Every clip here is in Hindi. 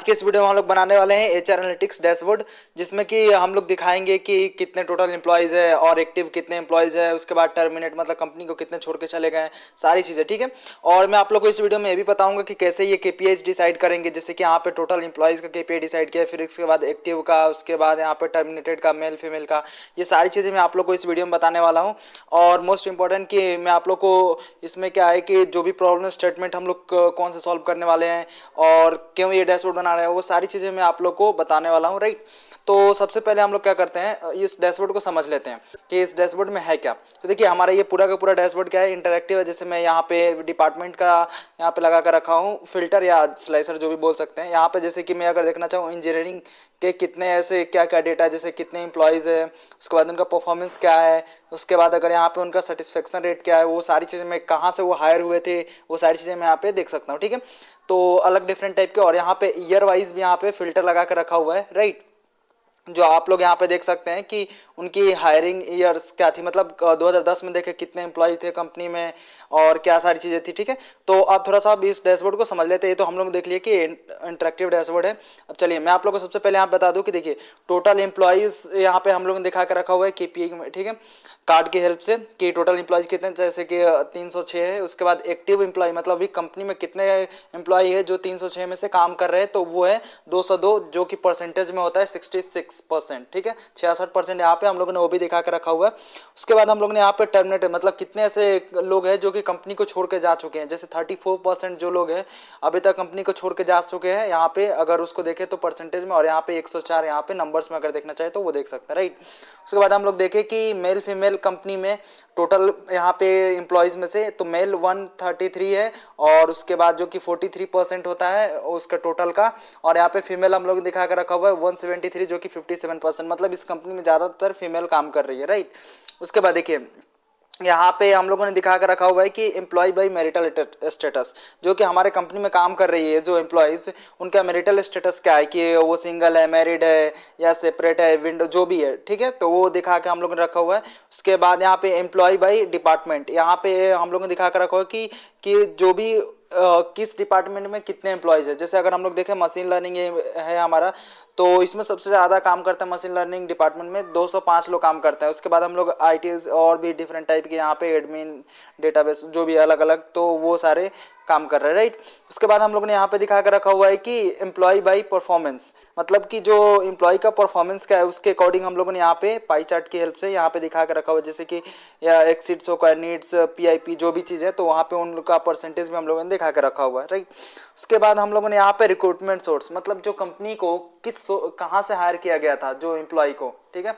आज के इस वीडियो में हम लोग बनाने वाले हैं एचआर एनालिटिक्स डैशबोर्ड, जिसमें कि हम लोग दिखाएंगे कि कितने टोटल एम्प्लॉयज है और एक्टिव कितने एम्प्लॉयज है, उसके बाद टर्मिनेट मतलब कंपनी को कितने छोड़ के चले गए, सारी चीज़ें। ठीक है। और मैं आप लोग को इस वीडियो में ये भी बताऊंगा कि कैसे ये केपीआईज डिसाइड करेंगे, जैसे कि यहाँ पे टोटल एम्प्लॉयज का केपीआई डिसाइड किया, फिर इसके बाद एक्टिव का, उसके बाद यहाँ पे टर्मिनेटेड का, मेल फीमेल का, ये सारी चीज़ें मैं आप लोग को इस वीडियो में बताने वाला हूँ। और मोस्ट इंपॉर्टेंट कि मैं आप लोग को इसमें क्या है कि जो भी प्रॉब्लम स्टेटमेंट हम लोग कौन से सॉल्व करने वाले हैं और क्यों ये डैशबोर्ड बना रहे हैं, वो सारी चीज़ें मैं आप लोग को बताने वाला हूँ। राइट। तो सबसे पहले हम लोग क्या करते हैं, इस डैशबोर्ड को समझ लेते हैं कि इस डैशबोर्ड में है क्या। तो देखिए हमारा ये पूरा का पूरा डैशबोर्ड क्या है, इंटरैक्टिव है। जैसे मैं यहाँ पे डिपार्टमेंट का यहाँ पे लगा कर रखा हूँ, फिल्टर या स्लाइसर जो भी बोल सकते हैं। यहाँ पे जैसे कि मैं अगर देखना चाहूँ इंजीनियरिंग के कितने ऐसे क्या क्या डेटा, जैसे कितने एम्प्लॉयज़ है, उसके बाद उनका परफॉर्मेंस क्या है, उसके बाद अगर यहाँ पे उनका सेटिस्फेक्शन रेट क्या है, वो सारी चीज़ें मैं कहाँ से वो हायर हुए थे, वो सारी चीज़ें मैं यहाँ पे देख सकता हूँ। ठीक है। तो अलग डिफरेंट टाइप के, और यहाँ पे ईयर वाइज भी यहाँ पे फिल्टर लगा कर रखा हुआ है। राइट। जो आप लोग यहाँ पे देख सकते हैं कि उनकी हायरिंग ईयर्स क्या थी, मतलब 2010 में देखे कितने एम्प्लॉय थे कंपनी में और क्या सारी चीजें थी। ठीक है। तो आप थोड़ा सा इस डैशबोर्ड को समझ लेते हैं। तो हम लोग देख लिए कि इंटरेक्टिव डैशबोर्ड है। अब चलिए मैं आप लोग को सबसे पहले यहाँ बता दूं कि देखिए टोटल एम्प्लॉयज यहाँ पे हम लोग ने दिखा के रखा हुआ है केपीआई में। ठीक है। कार्ड की हेल्प से कि टोटल एम्प्लॉयज कितने, जैसे कि 306 है। उसके बाद एक्टिव एम्प्लॉय मतलब अभी कंपनी में कितने एम्प्लॉय है जो 306 में से काम कर रहे हैं, तो वो है 202, जो कि परसेंटेज में होता है 66%। ठीक है। 66% यहाँ पे हम लोगों ने वो भी दिखा के रखा हुआ है। उसके बाद हम लोग ने यहाँ पे टर्मिनेटेड मतलब कितने ऐसे लोग हैं जो कि कंपनी को छोड़ के जा चुके हैं, जैसे 34% जो लोग हैं अभी तक कंपनी को छोड़ के जा चुके हैं यहाँ पे, अगर उसको देखें तो परसेंटेज में, और यहाँ पे 104 यहाँ पे नंबर्स में अगर देखना चाहे तो वो देख सकते हैं। राइट। उसके बाद हम लोग देखें कि मेल फीमेल कंपनी में टोटल यहाँ पे एम्प्लॉयज में से तो मेल 133 है, और उसके बाद जो कि 43% होता है उसका टोटल का, और यहाँ पे फीमेल हम लोग दिखा कर रखा हुआ है 173 जो कि 57%, मतलब इस कंपनी में ज्यादातर फीमेल काम कर रही है। राइट। उसके बाद देखिए यहाँ पे हम लोगों ने दिखा कर रखा हुआ है कि एम्प्लॉय बाई मैरिटल स्टेटस, जो कि हमारे कंपनी में काम कर रही है जो एम्प्लॉयज, उनका मैरिटल स्टेटस क्या है, कि वो सिंगल है, मैरिड है या सेपरेट है, विंडो जो भी है। ठीक है। तो वो दिखा के हम लोगों ने रखा हुआ है। उसके बाद यहाँ पे एम्प्लॉय बाई डिपार्टमेंट, यहाँ पे हम लोगों ने दिखा कर रखा हुआ है कि जो भी किस डिपार्टमेंट में कितने एम्प्लॉयज है। जैसे अगर हम लोग देखें मशीन लर्निंग है हमारा, तो इसमें सबसे ज़्यादा काम करता है मशीन लर्निंग डिपार्टमेंट में 205 लोग काम करते हैं। उसके बाद हम लोग आई और भी डिफरेंट टाइप के यहाँ पे एडमिन, डेटाबेस जो भी अलग अलग, तो वो सारे काम कर रहे हैं। राइट। उसके बाद हम लोग ने यहाँ पे दिखा कर रखा हुआ है कि एम्प्लॉय बाई परफॉर्मेंस, मतलब कि जो एम्प्लॉय का परफॉर्मेंस क्या है उसके अकॉर्डिंग हम लोगों ने यहाँ पे पाई चार्ट की हेल्प से यहाँ पे दिखा कर रखा हुआ है, जैसे कि या एक्सिट्स हो, नीड्स, पीआईपी जो भी चीज़ है, तो वहाँ पे उनका परसेंटेज भी हम लोगों ने दिखा कर रखा हुआ है। राइट। उसके बाद हम लोगों ने यहाँ पे रिक्रूटमेंट सोर्स, मतलब जो कंपनी को कहाँ से हायर किया गया था जो एम्प्लॉय को। ठीक है।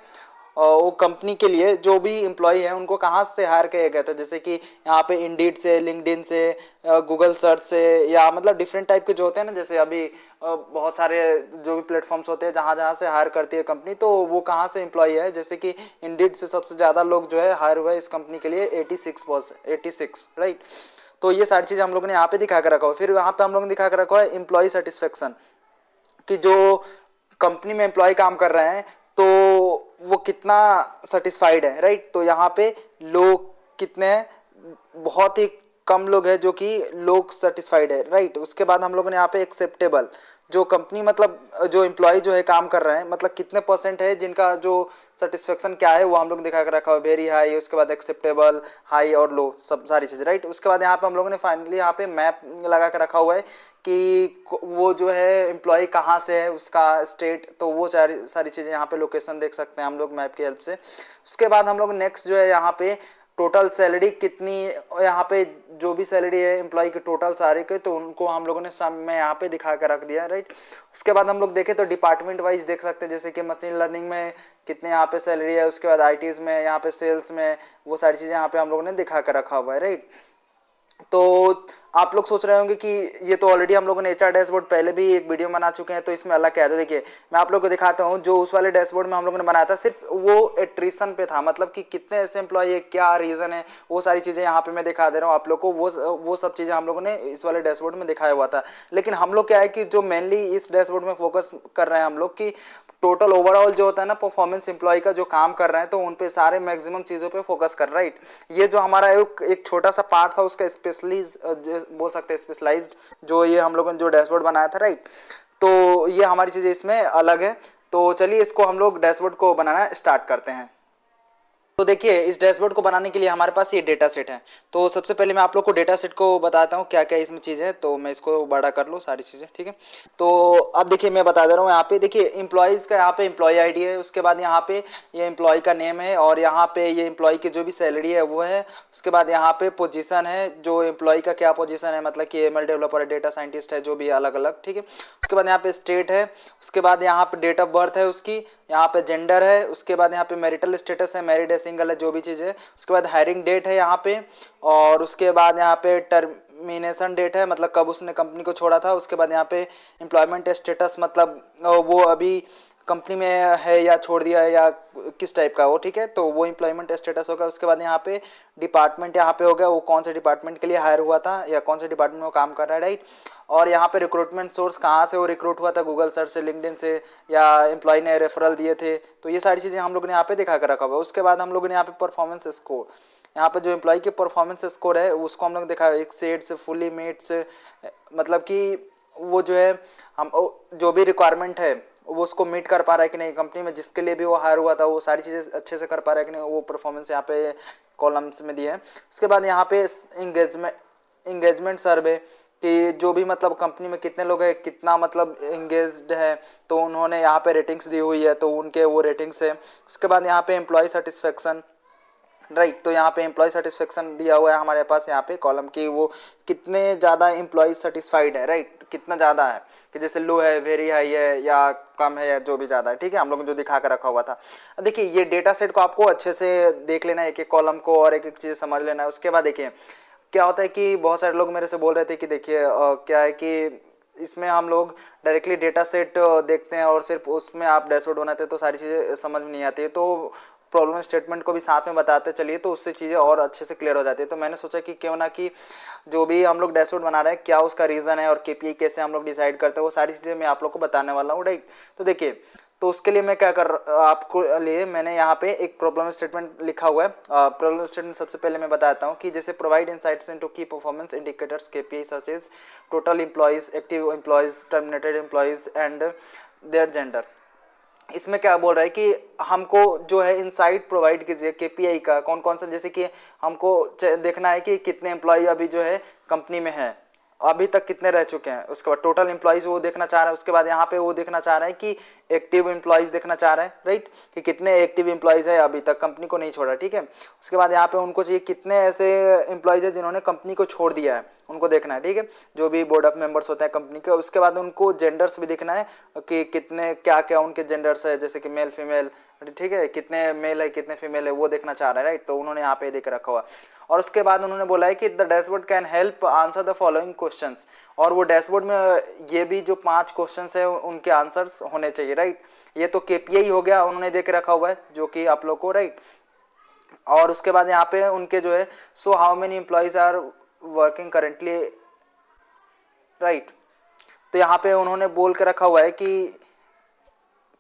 और वो कंपनी के लिए जो भी एम्प्लॉय है उनको कहाँ से हायर किया गया था, जैसे कि यहाँ पे इंडीड से, लिंक्डइन से, गूगल सर्च से, या मतलब डिफरेंट टाइप के जो होते हैं ना, जैसे अभी बहुत सारे जो भी प्लेटफॉर्म्स होते हैं जहाँ जहाँ से हायर करती है कंपनी, तो वो कहाँ से एम्प्लॉय है, जैसे कि इंडीड से सबसे ज़्यादा लोग जो है हायर हुए इस कंपनी के लिए 86%। राइट। तो ये सारी चीज़ हम लोग ने यहाँ पे दिखा कर रखा हुआ है। फिर यहाँ पे हम लोग ने दिखा कर रखा है एम्प्लॉय सेटिस्फेक्शन, कि जो कंपनी में एम्प्लॉय काम कर रहे हैं तो वो कितना सेटिस्फाइड है। राइट। तो यहाँ पे लोग कितने हैं, बहुत ही कम लोग हैं जो कि लोग सेटिस्फाइड है। राइट। उसके बाद हम लोगों ने यहाँ पे एक्सेप्टेबल, जो कंपनी मतलब जो एम्प्लॉय जो है काम कर रहे हैं, मतलब कितने परसेंट है जिनका जो सेटिस्फेक्शन क्या है वो हम लोग दिखा कर रखा है, वेरी हाई, उसके बाद एक्सेप्टेबल, हाई और लो, सब सारी चीज़ें। राइट। उसके बाद यहाँ पे हम लोगों ने फाइनली यहाँ पे मैप लगा कर रखा हुआ है कि वो जो है एम्प्लॉय कहाँ से है, उसका स्टेट, तो वो सारी सारी चीज़ें यहाँ पे लोकेशन देख सकते हैं हम लोग मैप की हेल्प से। उसके बाद हम लोग नेक्स्ट जो है यहाँ पे टोटल सैलरी कितनी, यहाँ पे जो भी सैलरी है एम्प्लॉय के टोटल सारे के, तो उनको हम लोगों ने सम में यहाँ पे दिखा कर रख दिया। राइट। उसके बाद हम लोग देखें तो डिपार्टमेंट वाइज देख सकते हैं, जैसे कि मशीन लर्निंग में कितने यहाँ पे सैलरी है, उसके बाद आईटीज में, यहाँ पे सेल्स में, वो सारी चीज़ें यहाँ पे हम लोगों ने दिखा कर रखा हुआ है। राइट। तो आप लोग सोच रहे होंगे कि ये तो ऑलरेडी हम लोगों ने एचआर डैशबोर्ड पहले भी एक वीडियो बना चुके हैं, तो इसमें अलग क्या है। तो देखिए मैं आप लोगों को दिखाता हूँ, जो उस वाले डैशबोर्ड में हम लोगों ने बनाया था सिर्फ वो एट्रिशन पे था, मतलब कि कितने ऐसे एम्प्लॉय है, क्या रीजन है, वो सारी चीजें यहाँ पे मैं दिखा दे रहा हूँ आप लोग को। वो सब चीजें हम लोगों ने इस वाले डैशबोर्ड में दिखाया हुआ था। लेकिन हम लोग क्या है कि जो मेनली इस डैशबोर्ड में फोकस कर रहे हैं हम लोग, की टोटल ओवरऑल जो होता है ना परफॉर्मेंस एम्प्लॉय का जो काम कर रहे हैं, तो उन पे सारे मैक्सिमम चीजों पे फोकस कर। राइट। ये जो हमारा एक छोटा सा पार्ट था उसका स्पेशली बोल सकते हैं स्पेशलाइज्ड, जो ये हम लोगों ने जो डैशबोर्ड बनाया था। राइट। तो ये हमारी चीजें इसमें अलग है। तो चलिए इसको हम लोग डैशबोर्ड को बनाना स्टार्ट करते हैं। तो देखिए इस डैशबोर्ड को बनाने के लिए हमारे पास ये डेटा सेट है। तो सबसे पहले मैं आप लोग को डेटा सेट को बताता हूँ क्या क्या इसमें चीज़ें है। तो मैं इसको बड़ा कर लूँ सारी चीज़ें, ठीक है। तो अब देखिए मैं बता दे रहा हूँ, यहाँ पे देखिए इम्प्लॉयज़ का यहाँ पे इम्प्लॉय आईडी है, उसके बाद यहाँ पे ये इम्प्लॉय का नेम है, और यहाँ पे ये इम्प्लॉय की जो भी सैलरी है वो है। उसके बाद यहाँ पे पोजीशन है, जो इम्प्लॉय का क्या पोजीशन है, मतलब कि एमएल डेवलपर है, डेटा साइंटिस्ट है, जो भी अलग अलग, ठीक है। उसके बाद यहाँ पे स्टेट है, उसके बाद यहाँ पे डेट ऑफ बर्थ है उसकी, यहाँ पे जेंडर है, उसके बाद यहाँ पे मैरिटल स्टेटस है, मैरिड है सिंगल है, जो भी चीज़ है। उसके बाद हायरिंग डेट है यहाँ पे, और उसके बाद यहाँ पे टर्मिनेशन डेट है, मतलब कब उसने कंपनी को छोड़ा था। उसके बाद यहाँ पे एम्प्लॉयमेंट स्टेटस, मतलब वो अभी कंपनी में है या छोड़ दिया है या किस टाइप का वो, ठीक है। तो वो एम्प्लॉयमेंट स्टेटस होगा। उसके बाद यहाँ पे डिपार्टमेंट यहाँ पे हो गया, वो कौन से डिपार्टमेंट के लिए हायर हुआ था या कौन से डिपार्टमेंट में वो काम कर रहा है, राइट। और यहाँ पे रिक्रूटमेंट सोर्स कहाँ से वो रिक्रूट हुआ था, गूगल सर्च से, लिंक्डइन से, या एम्प्लॉय ने रेफरल दिए थे। तो ये सारी चीज़ें हम लोग ने यहाँ पे दिखा कर रखा हुआ है। उसके बाद हम लोगों ने यहाँ पे परफॉर्मेंस स्कोर, यहाँ पे जो एम्प्लॉय की परफॉर्मेंस स्कोर है उसको हम लोग देखा, एक सेट्स, फुली मेट्स, मतलब कि वो जो है हम जो भी रिक्वायरमेंट है वो उसको मीट कर पा रहा है कि नहीं, कंपनी में जिसके लिए भी वो हायर हुआ था वो सारी चीज़ें अच्छे से कर पा रहा है कि नहीं, वो परफॉर्मेंस यहाँ पे कॉलम्स में दिए हैं। उसके बाद यहाँ पे इंगेजमेंट सर्वे कि जो भी मतलब कंपनी में कितने लोग हैं, कितना मतलब एंगेज्ड है, तो उन्होंने यहाँ पे रेटिंग्स दी हुई है, तो उनके वो रेटिंग्स है। उसके बाद यहाँ पे एम्प्लॉय सेटिस्फेक्शन, राइट। तो यहाँ पे एम्प्लॉय सेटिस्फेक्शन दिया हुआ है हमारे पास यहाँ पे कॉलम की, वो कितने ज़्यादा एम्प्लॉय सेटिस्फाइड है, राइट, कितना ज़्यादा है, कि जैसे लो है, वेरी हाई है, या कम है, या जो भी ज़्यादा है, ठीक है। हम लोग ने जो दिखा कर रखा हुआ था। देखिए ये डेटा सेट को आपको अच्छे से देख लेना है, एक एक कॉलम को, और एक एक चीज़ समझ लेना है। उसके बाद देखिए क्या होता है कि बहुत सारे लोग मेरे से बोल रहे थे कि देखिए क्या है कि इसमें हम लोग डायरेक्टली डेटा सेट देखते हैं और सिर्फ उसमें आप डैशबोर्ड बनाते हैं तो सारी चीज़ें समझ में नहीं आती है, तो प्रॉब्लम स्टेटमेंट को भी साथ में बताते चलिए तो उससे चीज़ें और अच्छे से क्लियर हो जाती है। तो मैंने सोचा कि क्यों ना कि जो भी हम लोग डैशबोर्ड बना रहे हैं क्या उसका रीज़न है और केपीआई कैसे हम लोग डिसाइड करते हैं, वो सारी चीज़ें मैं आप लोग को बताने वाला हूँ, राइट। तो देखिए तो उसके लिए मैं क्या कर आपको लिए मैंने यहाँ पे एक प्रॉब्लम स्टेटमेंट लिखा हुआ है। प्रॉब्लम स्टेटमेंट सबसे पहले मैं बताता हूँ कि जैसे provide insights into key performance indicators KPI such as total employees, active employees, terminated employees and their gender. इसमें क्या बोल रहा है कि हमको जो है इनसाइट प्रोवाइड कीजिए केपीआई का, कौन कौन सा, जैसे कि हमको देखना है कि कितने एम्प्लॉय अभी जो है कंपनी में है, अभी तक कितने रह चुके हैं। उसके बाद टोटल एम्प्लॉयज वो देखना चाह रहा है। उसके बाद यहाँ पे वो देखना चाह रहा है कि एक्टिव एम्प्लॉयज देखना चाह रहा है, राइट, कि कितने एक्टिव एम्प्लॉयज है अभी तक कंपनी को नहीं छोड़ा, ठीक है। उसके बाद यहाँ पे उनको चाहिए कितने ऐसे एम्प्लॉयज है जिन्होंने कंपनी को छोड़ दिया है, उनको देखना है, ठीक है, जो भी बोर्ड ऑफ मेंबर्स होते हैं कंपनी के। उसके बाद उनको जेंडर्स भी देखना है कि कितने क्या क्या उनके जेंडर्स है, जैसे कि मेल फीमेल, ठीक है, कितने मेल है कितने फीमेल है वो देखना चाह रहा है, राइट। तो उन्होंने यहाँ पे देख रखा हुआ। और उसके बाद उन्होंने बोला है कि the dashboard can help answer the following questions, और वो डैशबोर्ड में ये भी जो 5 क्वेश्चंस है उनके आंसर्स होने चाहिए, राइट। ये तो केपीआई हो गया, उन्होंने देख रखा हुआ है जो कि आप लोग को, राइट। और उसके बाद यहाँ पे उनके जो है so how many employees are working currently, right. तो यहाँ पे उन्होंने बोल के रखा हुआ है कि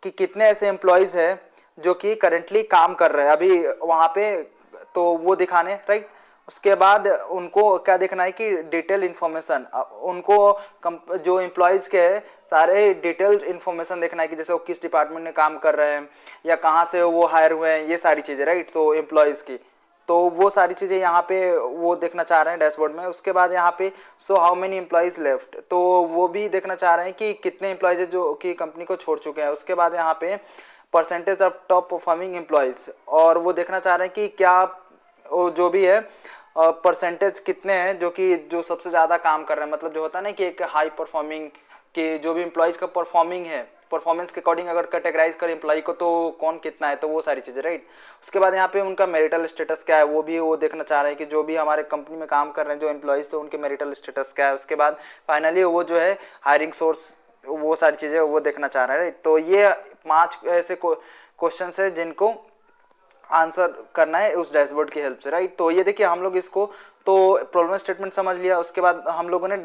कितने ऐसे एम्प्लॉयज है जो कि करेंटली काम कर रहे हैं अभी वहां पे, तो वो दिखाने, राइट। उसके बाद उनको क्या देखना है कि डिटेल इन्फॉर्मेशन, उनको जो एम्प्लॉयज के सारे डिटेल इन्फॉर्मेशन देखना है कि जैसे वो किस डिपार्टमेंट में काम कर रहे हैं या कहाँ से वो हायर हुए हैं, ये सारी चीजें, राइट। तो एम्प्लॉयज की तो वो सारी चीजें यहाँ पे वो देखना चाह रहे हैं डैशबोर्ड में। उसके बाद यहाँ पे सो हाउ मेनी एम्प्लॉयज लेफ्ट, तो वो भी देखना चाह रहे हैं कि कितने एम्प्लॉयज है जो कि कंपनी को छोड़ चुके हैं। उसके बाद यहाँ पे percentage of top performing employees, और वो देखना चाह रहे हैं कि क्या जो भी है परसेंटेज कितने हैं जो सबसे ज्यादा काम कर रहे हैं, मतलब जो होता है ना कि एक हाई परफॉर्मिंग, कि जो भी एम्प्लॉयज का परफॉर्मिंग है, परफॉर्मेंस के अकॉर्डिंग अगर कैटेगराइज करें एम्प्लॉय को तो कौन कितना है, तो वो सारी चीजें, राइट। उसके बाद यहाँ पे उनका मैरिटल स्टेटस क्या है वो देखना चाह रहे हैं कि जो भी हमारे कंपनी में काम कर रहे हैं जो एम्प्लॉयज, तो उनके मैरिटल स्टेटस क्या है। उसके बाद फाइनली वो जो है हायरिंग सोर्स, वो सारी चीजें वो देखना चाह रहे हैं, राइट। तो ये 5 ऐसे क्वेश्चन है जिनको आंसर करना है उस डैशबोर्ड की हेल्प से, राइट। तो ये देखिए हम लोग इसको तो प्रॉब्लम स्टेटमेंट समझ लिया, उसके बाद हम लोगों ने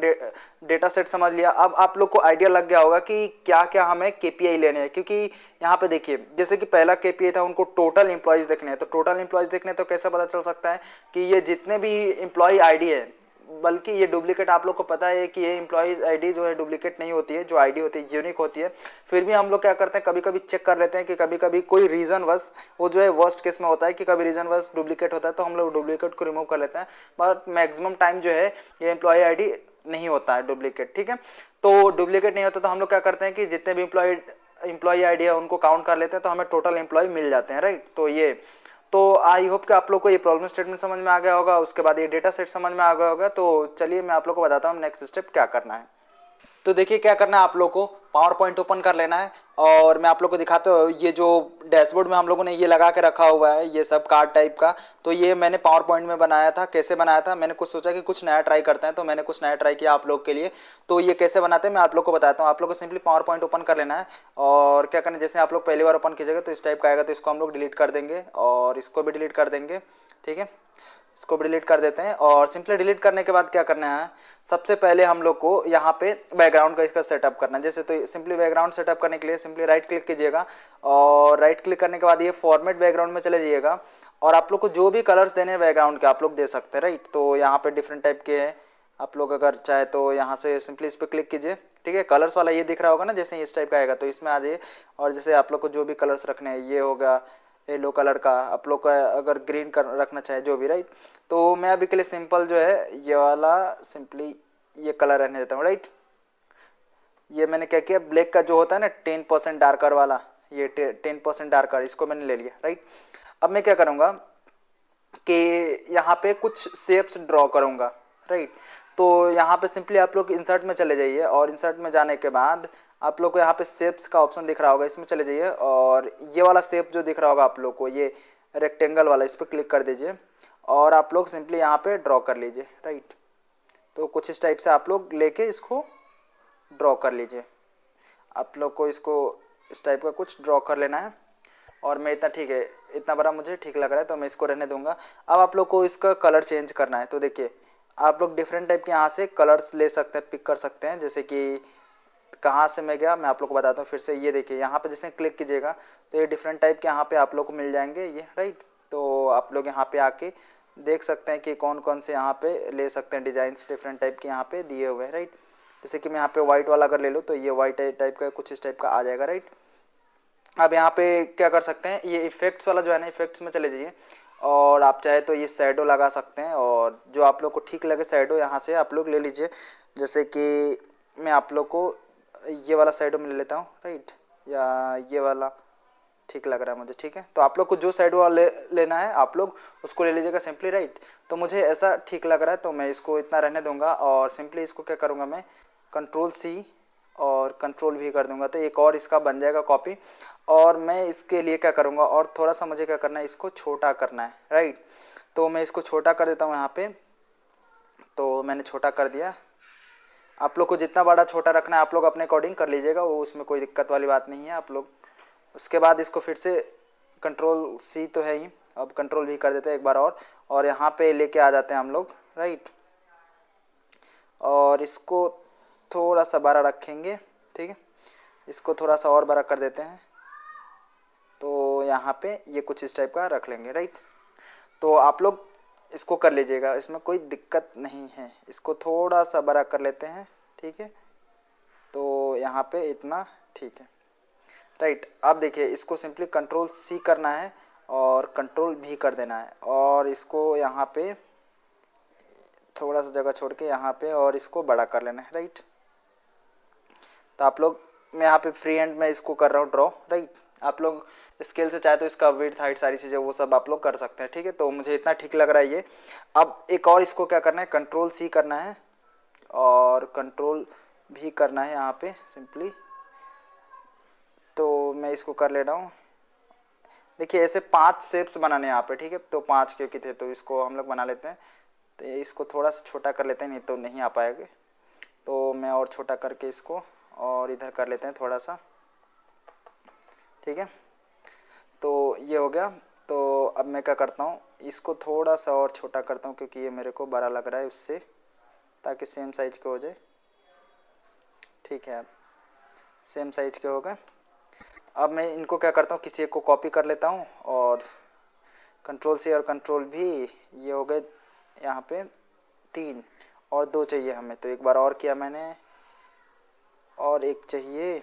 डेटा सेट समझ लिया। अब आप लोग को आइडिया लग गया होगा कि क्या क्या हमें केपीआई लेने हैं, क्योंकि यहाँ पे देखिए जैसे कि पहला केपीआई था उनको टोटल एम्प्लॉयज देखने हैं, तो टोटल एम्प्लॉयज देखने तो कैसे पता चल सकता है कि ये जितने भी एम्प्लॉय आईडी है, बल्कि ये डुप्लीकेट, आप लोग को पता है कि ये एम्प्लॉय आईडी जो है डुप्लीकेट नहीं होती है, जो आईडी होती है यूनिक होती है। फिर भी हम लोग क्या करते हैं, कभी कभी चेक कर लेते हैं कि कभी कभी कोई रीजन वश, वो जो है वर्स्ट केस में होता है कि कभी रीजन वश डुप्लीकेट होता है, तो हम लोग डुप्लीकेट को रिमूव कर लेते हैं। बट मैक्सिमम टाइम जो है ये एम्प्लॉय आईडी नहीं होता है डुप्लीकेट, ठीक है। तो डुप्लीकेट नहीं होता तो हम लोग क्या करते हैं कि जितने भी एम्प्लॉय आईडी है उनको काउंट कर लेते हैं, तो हमें टोटल एम्प्लॉय मिल जाते हैं, राइट। तो आई होप कि आप लोग को ये प्रॉब्लम स्टेटमेंट समझ में आ गया होगा, उसके बाद ये डेटा सेट समझ में आ गया होगा। तो चलिए मैं आप लोग को बताता हूँ नेक्स्ट स्टेप क्या करना है। तो देखिए क्या करना है, आप लोग को पावर पॉइंट ओपन कर लेना है और मैं आप लोग को दिखाता हूँ। ये जो डैशबोर्ड में हम लोगों ने ये लगा के रखा हुआ है, ये सब कार्ड टाइप का, तो ये मैंने पावर पॉइंट में बनाया था। कैसे बनाया था, मैंने कुछ सोचा कि कुछ नया ट्राई करते हैं, तो मैंने कुछ नया ट्राई किया आप लोग के लिए। तो ये कैसे बनाते हैं मैं आप लोग को बताता हूँ। आप लोग को सिंपली पावर पॉइंट ओपन कर लेना है और क्या करना है, जैसे आप लोग पहली बार ओपन कीजिएगा तो इस टाइप का आएगा, तो इसको हम लोग डिलीट कर देंगे और इसको भी डिलीट कर देंगे, ठीक है। इसको भी डिलीट कर देते हैं और सिंपली डिलीट करने के बाद क्या करना है, सबसे पहले हम लोग को यहाँ पे बैकग्राउंड का इसका सेटअप करना है। जैसे तो सिंपली बैकग्राउंड सेटअप करने के लिए सिंपली राइट क्लिक कीजिएगा और राइट क्लिक करने के बाद ये फॉर्मेट बैकग्राउंड में चले जाइएगा और आप लोग को जो भी कलर्स देने हैं बैकग्राउंड के आप लोग दे सकते हैं, राइट। तो यहाँ पे डिफरेंट टाइप के हैं, आप लोग अगर चाहे तो यहाँ से सिंपली इस पर क्लिक कीजिए, ठीक है। कलर्स वाला ये दिख रहा होगा ना, जैसे इस टाइप का आएगा तो इसमें आ जाइए और जैसे आप लोग को जो भी कलर्स रखने हैं, ये होगा येलो कलर का, आप लोग का अगर ग्रीन कर रखना चाहे जो भी, राइट। तो मैं अभी के लिए सिंपल जो है ये वाला सिंपली ये कलर रहने देता हूँ, राइट। ये मैंने क्या किया, ब्लैक का जो होता है ना 10% डार्कर वाला, ये 10% डार्कर, इसको मैंने ले लिया, राइट। अब मैं क्या करूँगा कि यहाँ पे कुछ शेप्स ड्रॉ करूँगा, राइट। तो यहाँ पे सिंपली आप लोग इंसर्ट में चले जाइए और इंसर्ट में जाने के बाद आप लोग को यहाँ पे शेप्स का ऑप्शन दिख रहा होगा, इसमें चले जाइए और ये वाला शेप जो दिख रहा होगा आप लोग को, ये रेक्टेंगल वाला, इस पर क्लिक कर दीजिए और आप लोग सिंपली यहाँ पे ड्रॉ कर लीजिए, राइट। तो कुछ इस टाइप से आप लोग लेके इसको ड्रॉ कर लीजिए। आप लोग को इसको इस टाइप का कुछ ड्रॉ कर लेना है और मैं इतना, ठीक है, इतना बड़ा मुझे ठीक लग रहा है तो मैं इसको रहने दूंगा। अब आप लोग को इसका कलर चेंज करना है, तो देखिए आप लोग डिफरेंट टाइप के यहाँ से कलर्स ले सकते हैं, पिक कर सकते हैं। जैसे कि कहाँ से मैं गया मैं आप लोग को बताता हूँ फिर से। ये देखिए यहाँ पे जैसे क्लिक कीजिएगा तो ये डिफरेंट टाइप के यहाँ पे आप लोग को मिल जाएंगे ये, राइट। तो आप लोग यहाँ पे आके देख सकते हैं कि कौन कौन से यहाँ पे ले सकते हैं डिजाइंस, डिफरेंट टाइप के यहाँ पे दिए हुए हैं, राइट। जैसे कि मैं यहाँ पे व्हाइट वाला अगर ले लूँ तो ये व्हाइट टाइप का कुछ इस टाइप का आ जाएगा, राइट। अब यहाँ पे क्या कर सकते हैं, ये इफेक्ट्स वाला जो है ना, इफेक्ट्स में चले जाइए और आप चाहे तो ये शैडो लगा सकते हैं और जो आप लोग को ठीक लगे शैडो यहाँ से आप लोग ले लीजिए। जैसे कि मैं आप लोग को ये वाला शैडो में ले लेता हूँ, राइट, या ये वाला ठीक लग रहा है मुझे, ठीक है। तो आप लोग को जो शैडो लेना है आप लोग उसको ले लीजिएगा सिंपली, राइट। तो मुझे ऐसा ठीक लग रहा है तो मैं इसको इतना रहने दूंगा और सिंपली इसको क्या करूँगा मैं, कंट्रोल सी और कंट्रोल भी कर दूंगा, तो एक और इसका बन जाएगा कॉपी। और मैं इसके लिए क्या करूँगा, और थोड़ा सा मुझे क्या करना है, इसको छोटा करना है, राइट। तो मैं इसको छोटा कर देता हूँ यहाँ पे, तो मैंने छोटा कर दिया। आप लोग को जितना बड़ा छोटा रखना है आप लोग अपने अकॉर्डिंग कर लीजिएगा, वो उसमें कोई दिक्कत वाली बात नहीं है आप लोग। उसके बाद इसको फिर से कंट्रोल सी तो है ही, अब कंट्रोल भी कर देते हैं एक बार और यहाँ पे लेके आ जाते हैं हम लोग, राइट। और इसको थोड़ा सा बड़ा रखेंगे, ठीक है। इसको थोड़ा सा और बड़ा कर देते हैं, तो यहाँ पे ये कुछ इस टाइप का रख लेंगे, राइट। तो आप लोग इसको कर लीजिएगा, इसमें कोई दिक्कत नहीं है। इसको थोड़ा सा बड़ा कर लेते हैं, ठीक है। तो यहाँ पे इतना ठीक है, राइट। अब देखिए इसको सिंपली कंट्रोल सी करना है और कंट्रोल भी कर देना है और इसको यहाँ पे थोड़ा सा जगह छोड़ के यहाँ पे और इसको बड़ा कर लेना है, राइट। तो आप लोग, मैं यहाँ पे फ्री हैंड में इसको कर रहा हूँ ड्रॉ, राइट। आप लोग स्केल से चाहे तो इसका विड्थ हाइट सारी चीज़ें वो सब आप लोग कर सकते हैं, ठीक है। तो मुझे इतना ठीक लग रहा है ये। अब एक और इसको क्या करना है, कंट्रोल सी करना है और कंट्रोल भी करना है यहाँ पे सिंपली। तो मैं इसको कर ले रहा हूँ। देखिए ऐसे 5 शेप्स बनाने हैं यहाँ पे, ठीक है। तो 5 क्योंकि थे तो इसको हम लोग बना लेते हैं। तो इसको थोड़ा सा छोटा कर लेते हैं, नहीं तो नहीं आ पाएगा। तो मैं और छोटा करके इसको और इधर कर लेते हैं थोड़ा सा, ठीक है। तो ये हो गया। तो अब मैं क्या करता हूँ, इसको थोड़ा सा और छोटा करता हूँ क्योंकि ये मेरे को बड़ा लग रहा है उससे, ताकि सेम साइज के हो जाए, ठीक है। अब सेम साइज के हो गए। अब मैं इनको क्या करता हूँ, किसी एक को कॉपी कर लेता हूँ और कंट्रोल से और कंट्रोल भी, ये हो गए यहाँ पे 3। और 2 चाहिए हमें, तो एक बार और किया मैंने, और एक चाहिए,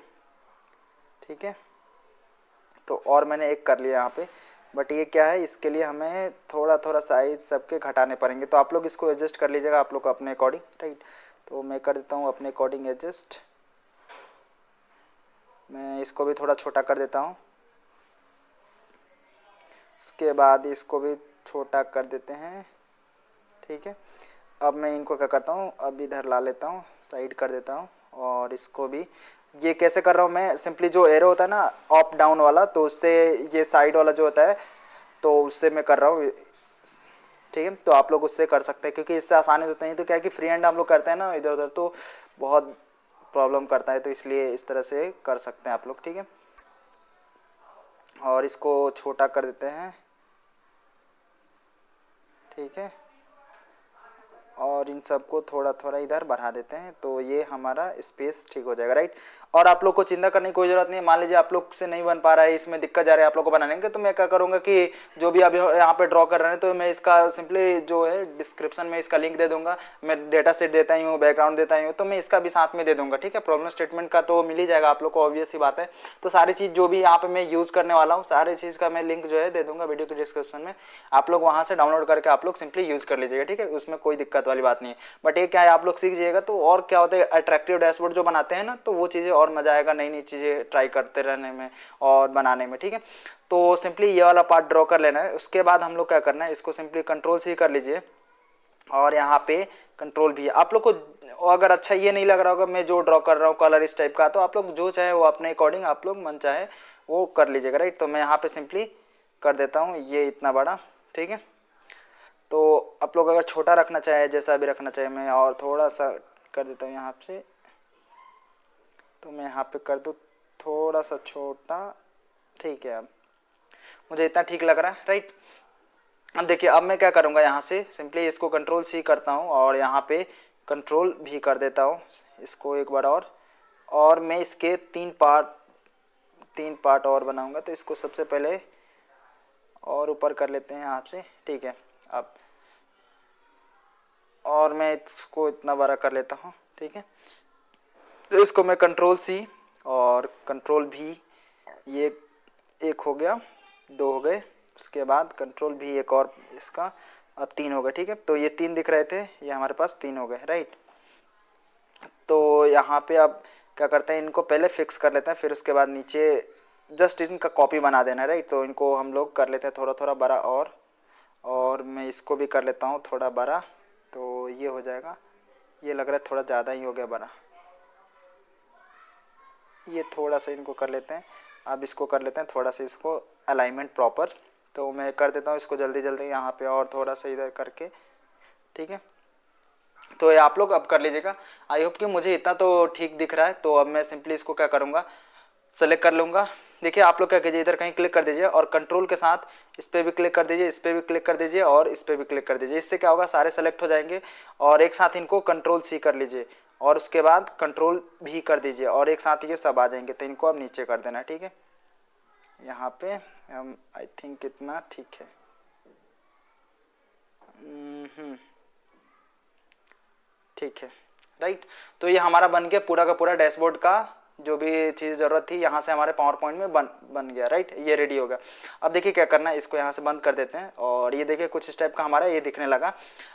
ठीक है। तो और मैंने एक कर लिया यहाँ पे, बट ये क्या है, इसके लिए हमें थोड़ा थोड़ा साइज सबके घटाने पड़ेंगे, तो आप लोग इसको एडजस्ट कर लीजिएगा आप लोग को अपने अकॉर्डिंग, राइट। तो मैं कर देता हूँ अपने अकॉर्डिंग एडजस्ट, मैं इसको भी थोड़ा छोटा कर देता हूँ, उसके बाद इसको भी छोटा कर देते हैं, ठीक है। अब मैं इनको क्या करता हूँ, अब इधर ला लेता हूँ, साइड कर देता हूँ, और इसको भी, ये कैसे कर रहा हूँ मैं, सिंपली जो एरो होता है ना अप डाउन वाला, तो उससे ये साइड वाला जो होता है, तो उससे मैं कर रहा हूँ, ठीक है। तो आप लोग उससे कर सकते हैं, क्योंकि इससे आसानी होता नहीं, तो क्या है कि फ्री हैंड हम लोग करते हैं ना इधर उधर, तो बहुत प्रॉब्लम करता है, तो इसलिए इस तरह से कर सकते हैं आप लोग, ठीक है। और इसको छोटा कर देते हैं, ठीक है, और इन सबको थोड़ा थोड़ा इधर बढ़ा देते हैं, तो ये हमारा स्पेस ठीक हो जाएगा, राइट। और आप लोग को चिंता करने की कोई जरूरत नहीं है, मान लीजिए आप लोग से नहीं बन पा रहा है, इसमें दिक्कत जा रही है आप लोग को बनाने के, तो मैं क्या करूंगा कि जो भी आप यहाँ पे ड्रॉ कर रहे हैं, तो मैं इसका सिंपली जो है डिस्क्रिप्शन में इसका लिंक दे दूंगा, मैं डेटा सेट देता ही हूँ, बैकग्राउंड देता ही हूँ, तो मैं इसका भी साथ में दे दूंगा, ठीक है। प्रॉब्लम स्टेटमेंट का तो मिल ही जाएगा आप लोग को, ऑब्वियस ही बात है। तो सारी चीज जो भी यहाँ पे मैं यूज करने वाला हूँ, सारी चीज का मैं लिंक जो है दे दूंगा वीडियो के डिस्क्रिप्शन में, आप लोग वहां से डाउनलोड करके आप लोग सिंपली यूज कर लीजिएगा, ठीक है, उसमें कोई दिक्कत वाली बात नहीं है। बट ये क्या है, आप लोग सीख जाइएगा, तो और क्या होता है, अट्रैक्टिव डैशबोर्ड जो बनाते हैं ना, तो वो चीजें और मजा आएगा नई नई चीजें ट्राई करते रहने में और बनाने में, ठीक है। तो सिंपली ये वाला पार्ट ड्रॉ कर लेना है, उसके बाद हम लोग क्या करना है, इसको सिंपली कंट्रोल सी कर लीजिए, और यहाँ पे कंट्रोल भी आप लोग को अगर अच्छा ये नहीं लग रहा होगा मैं जो ड्रॉ कर रहा हूँ कलर इस टाइप का, तो आप लोग जो चाहे वो अपने अकॉर्डिंग आप लोग मन चाहे वो कर लीजिएगा, राइट। तो मैं यहाँ पे सिंपली कर देता हूँ ये इतना बड़ा, ठीक है। तो आप लोग अगर छोटा रखना चाहे, जैसा भी रखना चाहे, मैं और थोड़ा सा कर देता हूँ यहाँ से, तो मैं यहाँ पे कर दूँ थोड़ा सा छोटा, ठीक है। अब मुझे इतना ठीक लग रहा है, राइट। अब देखिए, अब मैं क्या करूँगा, यहाँ से सिंपली इसको कंट्रोल सी करता हूँ, और यहाँ पे कंट्रोल भी कर देता हूँ इसको एक बार और मैं इसके तीन पार्ट और बनाऊंगा, तो इसको सबसे पहले और ऊपर कर लेते हैं आपसे, ठीक है। अब और मैं इसको इतना बड़ा कर लेता हूँ, ठीक है। तो इसको मैं कंट्रोल सी और कंट्रोल भी, ये एक हो गया, 2 हो गए, उसके बाद कंट्रोल भी एक और इसका, अब 3 हो गए, ठीक है। तो ये 3 दिख रहे थे, ये हमारे पास 3 हो गए, राइट। तो यहाँ पे अब क्या करते हैं, इनको पहले फिक्स कर लेते हैं, फिर उसके बाद नीचे जस्ट इनका कॉपी बना देना है, राइट। तो इनको हम लोग कर लेते हैं थोड़ा थोड़ा बड़ा, और मैं इसको भी कर लेता हूँ थोड़ा बड़ा, तो ये हो जाएगा, ये लग रहा है थोड़ा ज़्यादा ही हो गया बड़ा, ये थोड़ा सा इनको कर लेते हैं। अब इसको कर लेते हैं थोड़ा सा इसको अलाइनमेंट प्रॉपर, तो मैं कर देता हूँ इसको जल्दी जल्दी यहाँ पे, और थोड़ा सा इधर करके, ठीक है। तो ये आप लोग अब कर लीजिएगा, आई होप कि मुझे इतना तो ठीक दिख रहा है। तो अब मैं सिंपली इसको क्या करूँगा, सेलेक्ट कर लूँगा। देखिए आप लोग क्या कीजिए, इधर कहीं क्लिक कर दीजिए, और कंट्रोल के साथ इस पर भी क्लिक कर दीजिए, इस पर भी क्लिक कर दीजिए, और इस पर भी क्लिक कर दीजिए। इससे क्या होगा, सारे सेलेक्ट हो जाएंगे, और एक साथ इनको कंट्रोल सी कर लीजिए, और उसके बाद कंट्रोल भी कर दीजिए, और एक साथ ये सब आ जाएंगे। तो इनको अब नीचे कर देना, ठीक है। यहाँ पे हम आई थिंक इतना ठीक है, ठीक है, राइट। तो ये हमारा बन गया पूरा का पूरा डैशबोर्ड का, जो भी चीज़ ज़रूरत थी यहाँ से हमारे पावर पॉइंट में बन गया, राइट। ये रेडी हो गया। अब देखिए क्या करना है, इसको यहाँ से बंद कर देते हैं, और ये देखिए कुछ इस टाइप का हमारा ये दिखने लगा।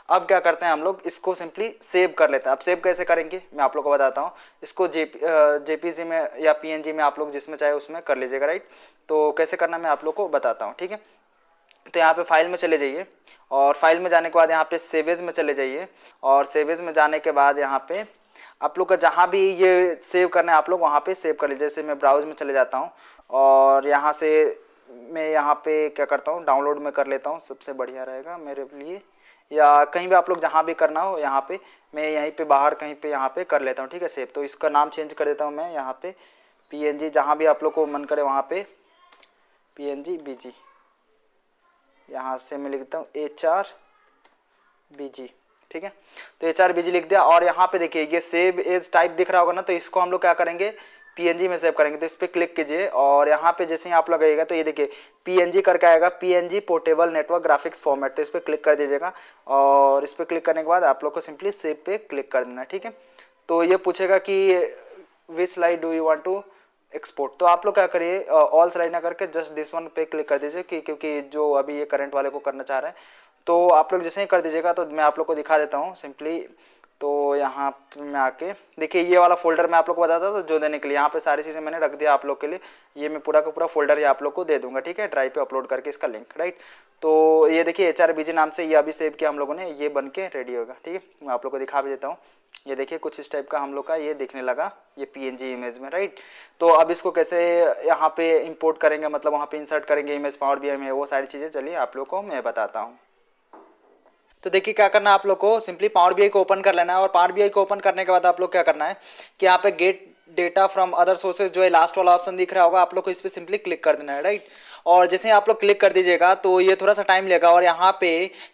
अब क्या करते हैं, हम लोग इसको सिंपली सेव कर लेते हैं। अब सेव कैसे करेंगे मैं आप लोग को बताता हूँ। इसको जेपीजी में या पीएनजी में आप लोग जिसमें चाहे उसमें कर लीजिएगा, राइट। तो कैसे करना मैं आप लोग को बताता हूँ, ठीक है। तो यहाँ पे फाइल में चले जाइए, और फाइल में जाने के बाद यहाँ पे सेवेज में चले जाइए, और सेवेज में जाने के बाद यहाँ पे आप लोग का जहाँ भी ये सेव करना है आप लोग वहाँ पे सेव कर लीजिए। जैसे मैं ब्राउज में चले जाता हूँ, और यहाँ से मैं यहाँ पे क्या करता हूँ, डाउनलोड में कर लेता हूँ, सबसे बढ़िया रहेगा मेरे लिए। या कहीं भी आप लोग जहाँ भी करना हो, यहाँ पे मैं यहीं पे बाहर कहीं पे यहाँ पे कर लेता हूँ, ठीक है, सेव। तो इसका नाम चेंज कर देता हूँ मैं यहाँ पे पीएनजी, जहाँ भी आप लोग को मन करे वहाँ पे पीएनजी बीजी, यहाँ से मैं लिखता हूँ HRBG, ठीक है। तो HRBG लिख दिया, और यहाँ पे देखिए ये सेव एज टाइप दिख रहा होगा ना, तो इसको हम लोग क्या करेंगे, पीएनजी में सेव करेंगे, तो इस पर क्लिक कीजिए और यहाँ पे जैसे ही आप लगाइएगा तो ये देखिए पीएनजी करके आएगा, PNG portable network graphics format, तो इस पर क्लिक कर दीजिएगा और इस पर क्लिक करने के बाद आप लोग को सिंपली सेव पे क्लिक कर देना है, ठीक है। तो ये पूछेगा कि which slide do you want to export, तो आप लोग क्या करिए ऑल स्लाइड ना करके जस्ट दिस वन पे क्लिक कर दीजिए कि क्योंकि जो अभी ये करंट वाले को करना चाह रहे हैं, तो आप लोग जैसे ही कर दीजिएगा तो मैं आप लोग को दिखा देता हूँ सिंपली। तो यहाँ में आके देखिए ये वाला फोल्डर मैं आप लोग को बताता था जो देने के लिए, यहाँ पे सारी चीज़ें मैंने रख दिया आप लोग के लिए, ये मैं पूरा का पूरा फोल्डर ये आप लोग को दे दूंगा, ठीक है, ड्राइव पे अपलोड करके इसका लिंक, राइट। तो ये देखिए HRBG नाम से ये अभी सेव किया हम लोगों ने, ये बन के रेडी होगा, ठीक है। मैं आप लोग को दिखा भी देता हूँ, ये देखिए कुछ इस टाइप का हम लोग का ये दिखने लगा ये पीएनजी इमेज में, राइट। तो अब इसको कैसे यहाँ पे इंपोर्ट करेंगे, मतलब वहाँ पे इंसर्ट करेंगे इमेज पावर बीआई में, वो सारी चीज़ें चलिए आप लोग को मैं बताता हूँ। तो देखिए क्या करना है आप लोग को, सिंपली पावर बीआई को ओपन कर लेना है और पावर बीआई को ओपन करने के बाद आप लोग क्या करना है कि यहाँ पे gate data from other sources जो है लास्ट वाला ऑप्शन दिख रहा होगा, आप लोग को इस पे सिंपली क्लिक कर देना है, राइट। और जैसे ही आप लोग क्लिक कर दीजिएगा तो ये थोड़ा सा टाइम लेगा और यहाँ पे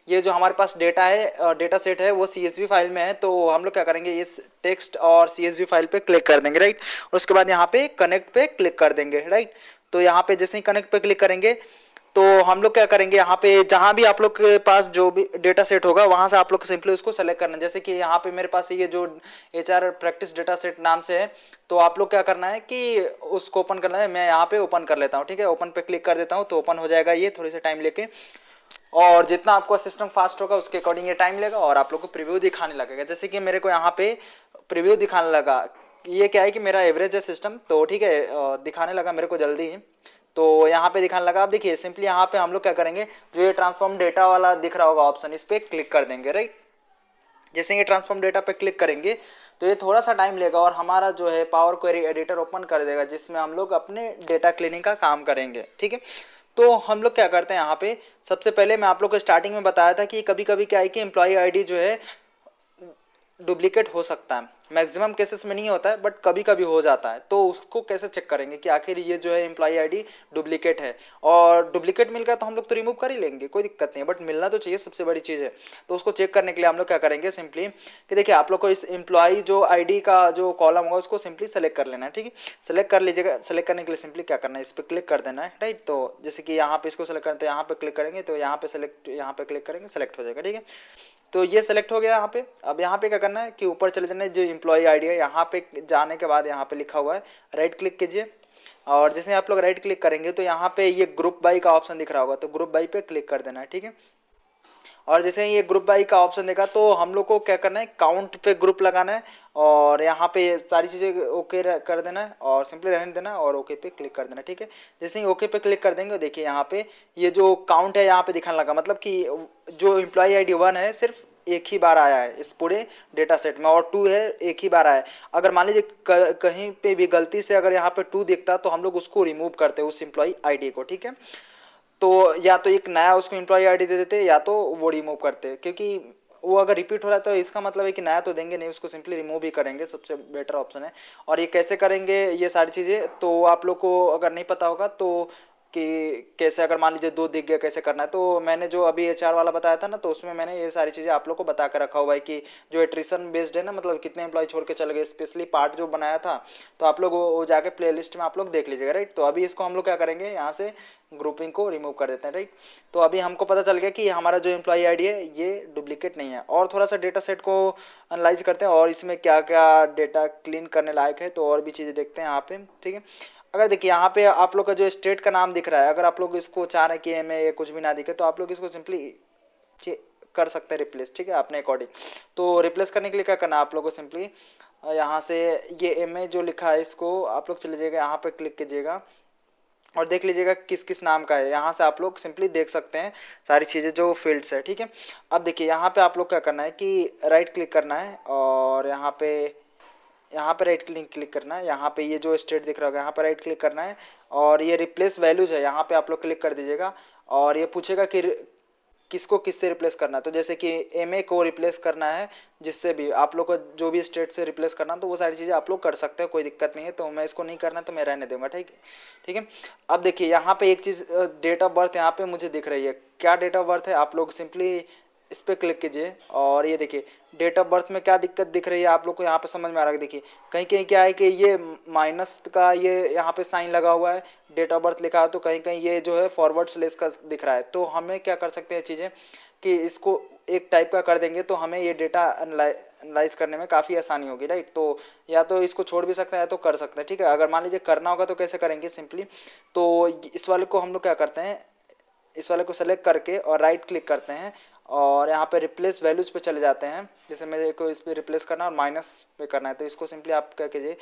ये जो हमारे पास डेटा है डेटा सेट है वो CSV फाइल में है, तो हम लोग क्या करेंगे इस टेक्स्ट और CSV फाइल पे क्लिक कर देंगे, राइट। और उसके बाद यहाँ पे कनेक्ट पे क्लिक कर देंगे, राइट। तो यहाँ पे जैसे ही कनेक्ट पे क्लिक करेंगे तो हम लोग क्या करेंगे यहाँ पे जहां भी आप लोग के पास जो भी डेटा सेट होगा वहां से आप लोग सिंपली उसको सेलेक्ट करना है, जैसे कि यहाँ पे मेरे पास ये जो HR प्रैक्टिस डेटा सेट नाम से है, तो आप लोग क्या करना है कि उसको ओपन करना है, मैं यहाँ पे ओपन कर लेता हूँ, ठीक है, ओपन पे क्लिक कर देता हूँ तो ओपन हो जाएगा ये थोड़ी सी टाइम लेके, और जितना आपको सिस्टम फास्ट होगा उसके अकॉर्डिंग ये टाइम लेगा और आप लोग को प्रीव्यू दिखाने लगेगा, जैसे कि मेरे को यहाँ पे प्रीव्यू दिखाने लगा, ये क्या है कि मेरा एवरेज है सिस्टम, तो ठीक है दिखाने लगा मेरे को जल्दी ही, तो यहाँ पे दिखाने लगा। आप देखिए सिंपली यहाँ पे हम लोग क्या करेंगे, जो ये ट्रांसफॉर्म डेटा वाला दिख रहा होगा ऑप्शन, इस पे क्लिक कर देंगे, राइट। जैसे ये ट्रांसफॉर्म डेटा पे क्लिक करेंगे तो ये थोड़ा सा टाइम लेगा और हमारा जो है पावर क्वेरी एडिटर ओपन कर देगा जिसमें हम लोग अपने डेटा क्लीनिंग का काम करेंगे, ठीक है। तो हम लोग क्या करते हैं यहाँ पे, सबसे पहले मैं आप लोग को स्टार्टिंग में बताया था कि कभी कभी क्या है कि एम्प्लॉय आईडी जो है डुप्लीकेट हो सकता है, मैक्सिमम केसेस में नहीं होता है बट कभी कभी हो जाता है, तो उसको कैसे चेक करेंगे कि आखिर ये जो है एम्प्लॉय आईडी डुप्लीकेट है, और डुप्लीकेट मिल गया तो हम लोग तो रिमूव कर ही लेंगे, कोई दिक्कत नहीं है, बट मिलना तो चाहिए, सबसे बड़ी चीज़ है। तो उसको चेक करने के लिए हम लोग क्या करेंगे सिंपली कि देखिए आप लोग को इस एम्प्लॉय जो आईडी का जो कॉलम होगा उसको सिंपली सेलेक्ट कर लेना है, ठीक है। सेलेक्ट कर लीजिएगा, सेलेक्ट करने के लिए सिंपली क्या करना है इस पर क्लिक कर देना है, राइट। तो जैसे कि यहाँ पे इसको सेलेक्ट करते हैं, यहाँ पे क्लिक करेंगे तो यहाँ पे सेलेक्ट, यहाँ पे क्लिक करेंगे सेलेक्ट हो जाएगा, ठीक है। तो ये सेलेक्ट हो गया यहाँ पे। अब यहाँ पे क्या करना है कि ऊपर चले जाना है, जो एम्प्लॉय आईडी है यहाँ पे जाने के बाद यहाँ पे लिखा हुआ है राइट क्लिक कीजिए, और जैसे आप लोग राइट क्लिक करेंगे तो यहाँ पे ये ग्रुप बाई का ऑप्शन दिख रहा होगा, तो ग्रुप बाई पे क्लिक कर देना है, ठीक है। और जैसे ये ग्रुप बाई का ऑप्शन देगा तो हम लोग को क्या करना है, काउंट पे ग्रुप लगाना है और यहाँ पे सारी चीज़ें ओके कर देना है और सिंपली रहने देना और ओके पे क्लिक कर देना, ठीक है। जैसे ही ओके पे क्लिक कर देंगे देखिए यहाँ पे ये जो काउंट है यहाँ पे दिखाने लगा, मतलब कि जो एम्प्लॉय आईडी 1 है सिर्फ एक ही बार आया है इस पूरे डेटा सेट में, और 2 है एक ही बार आया है। अगर मान लीजिए कहीं पे भी गलती से अगर यहाँ पे 2 दिखता तो हम लोग उसको रिमूव करते उस एम्प्लॉय आईडी को, ठीक है। तो या तो एक नया उसको एम्प्लॉय आईडी दे देते या तो वो रिमूव करते, क्योंकि वो अगर रिपीट हो रहा है तो इसका मतलब है कि नया तो देंगे नहीं, उसको सिंपली रिमूव ही करेंगे, सबसे बेटर ऑप्शन है। और ये कैसे करेंगे ये सारी चीज़ें तो आप लोग को अगर नहीं पता होगा तो कि कैसे, अगर मान लीजिए 2 दिख गया कैसे करना है, तो मैंने जो अभी HR वाला बताया था ना, तो उसमें मैंने ये सारी चीज़ें आप लोग को बता कर रखा हुआ है कि जो एट्रिशन बेस्ड है ना, मतलब कितने एम्प्लॉय छोड़ के चले गए, स्पेशली पार्ट जो बनाया था, तो आप लोग वो जाके प्ले लिस्ट में आप लोग देख लीजिएगा, राइट। तो अभी इसको हम लोग क्या करेंगे, यहाँ से ग्रुपिंग को रिमूव कर देते हैं, राइट। तो अभी हमको पता चल गया कि हमारा जो एम्प्लॉय आईडी है ये डुप्लीकेट नहीं है। और थोड़ा सा डेटा सेट को एनालाइज करते हैं और इसमें क्या क्या डेटा क्लीन करने लायक है, तो और भी चीज़ें देखते हैं यहाँ पे, ठीक है। अगर देखिए यहाँ पे आप लोग का जो स्टेट का नाम दिख रहा है, अगर आप लोग इसको चाह रहे हैं कि एम ए कुछ भी ना दिखे तो आप लोग इसको सिंपली कर सकते हैं रिप्लेस, ठीक है, अपने अकॉर्डिंग। तो रिप्लेस करने के लिए क्या करना है आप लोग को, सिंपली यहाँ से ये एम ए जो लिखा है इसको आप लोग चले जाइएगा, यहाँ पे क्लिक कीजिएगा और देख लीजिएगा किस किस नाम का है, यहाँ से आप लोग सिंपली देख सकते हैं सारी चीज़ें जो फील्ड्स है, ठीक है। अब देखिए यहाँ पे आप लोग क्या करना है कि राइट क्लिक करना है और यहाँ पे राइट क्लिक करना है, यहाँ पे ये जो स्टेट दिख रहा होगा यहाँ पे राइट क्लिक करना है और ये रिप्लेस वैल्यूज है यहाँ पे आप लोग क्लिक कर दीजिएगा और ये पूछेगा कि किसको किससे रिप्लेस करना है, तो जैसे कि एम ए को रिप्लेस करना है जिससे भी आप लोग को जो भी स्टेट से रिप्लेस करना तो वो सारी चीज़ें आप लोग कर सकते हैं, कोई दिक्कत नहीं है। तो मैं इसको नहीं करना तो मैं रहने दूंगा, ठीक है, ठीक है। अब देखिए यहाँ पे एक चीज़ डेट ऑफ बर्थ यहाँ पे मुझे दिख रही है, क्या डेट ऑफ बर्थ है आप लोग सिंपली इस पे क्लिक कीजिए और ये देखिए डेट ऑफ बर्थ में क्या दिक्कत दिख रही है आप लोग को यहाँ पे समझ में आ रहा है। देखिए कहीं कहीं क्या है कि ये माइनस का ये यहाँ पे साइन लगा हुआ है, डेट ऑफ बर्थ लिखा है, तो कहीं कहीं ये जो है फॉरवर्ड स्लेश का दिख रहा है। तो हमें क्या कर सकते हैं चीज़ें कि इसको एक टाइप का कर देंगे तो हमें ये डेटा एनालाइज करने में काफ़ी आसानी होगी, राइट। तो या तो इसको छोड़ भी सकते हैं या तो कर सकते हैं, ठीक है। अगर मान लीजिए करना होगा तो कैसे करेंगे सिंपली, तो इस वाले को हम लोग क्या करते हैं, इस वाले को सेलेक्ट करके और राइट क्लिक करते हैं और यहाँ पे रिप्लेस वैल्यूज पे चले जाते हैं। जैसे मेरे को इस पे रिप्लेस करना है और माइनस पे करना है, तो इसको सिंपली आप क्या कीजिए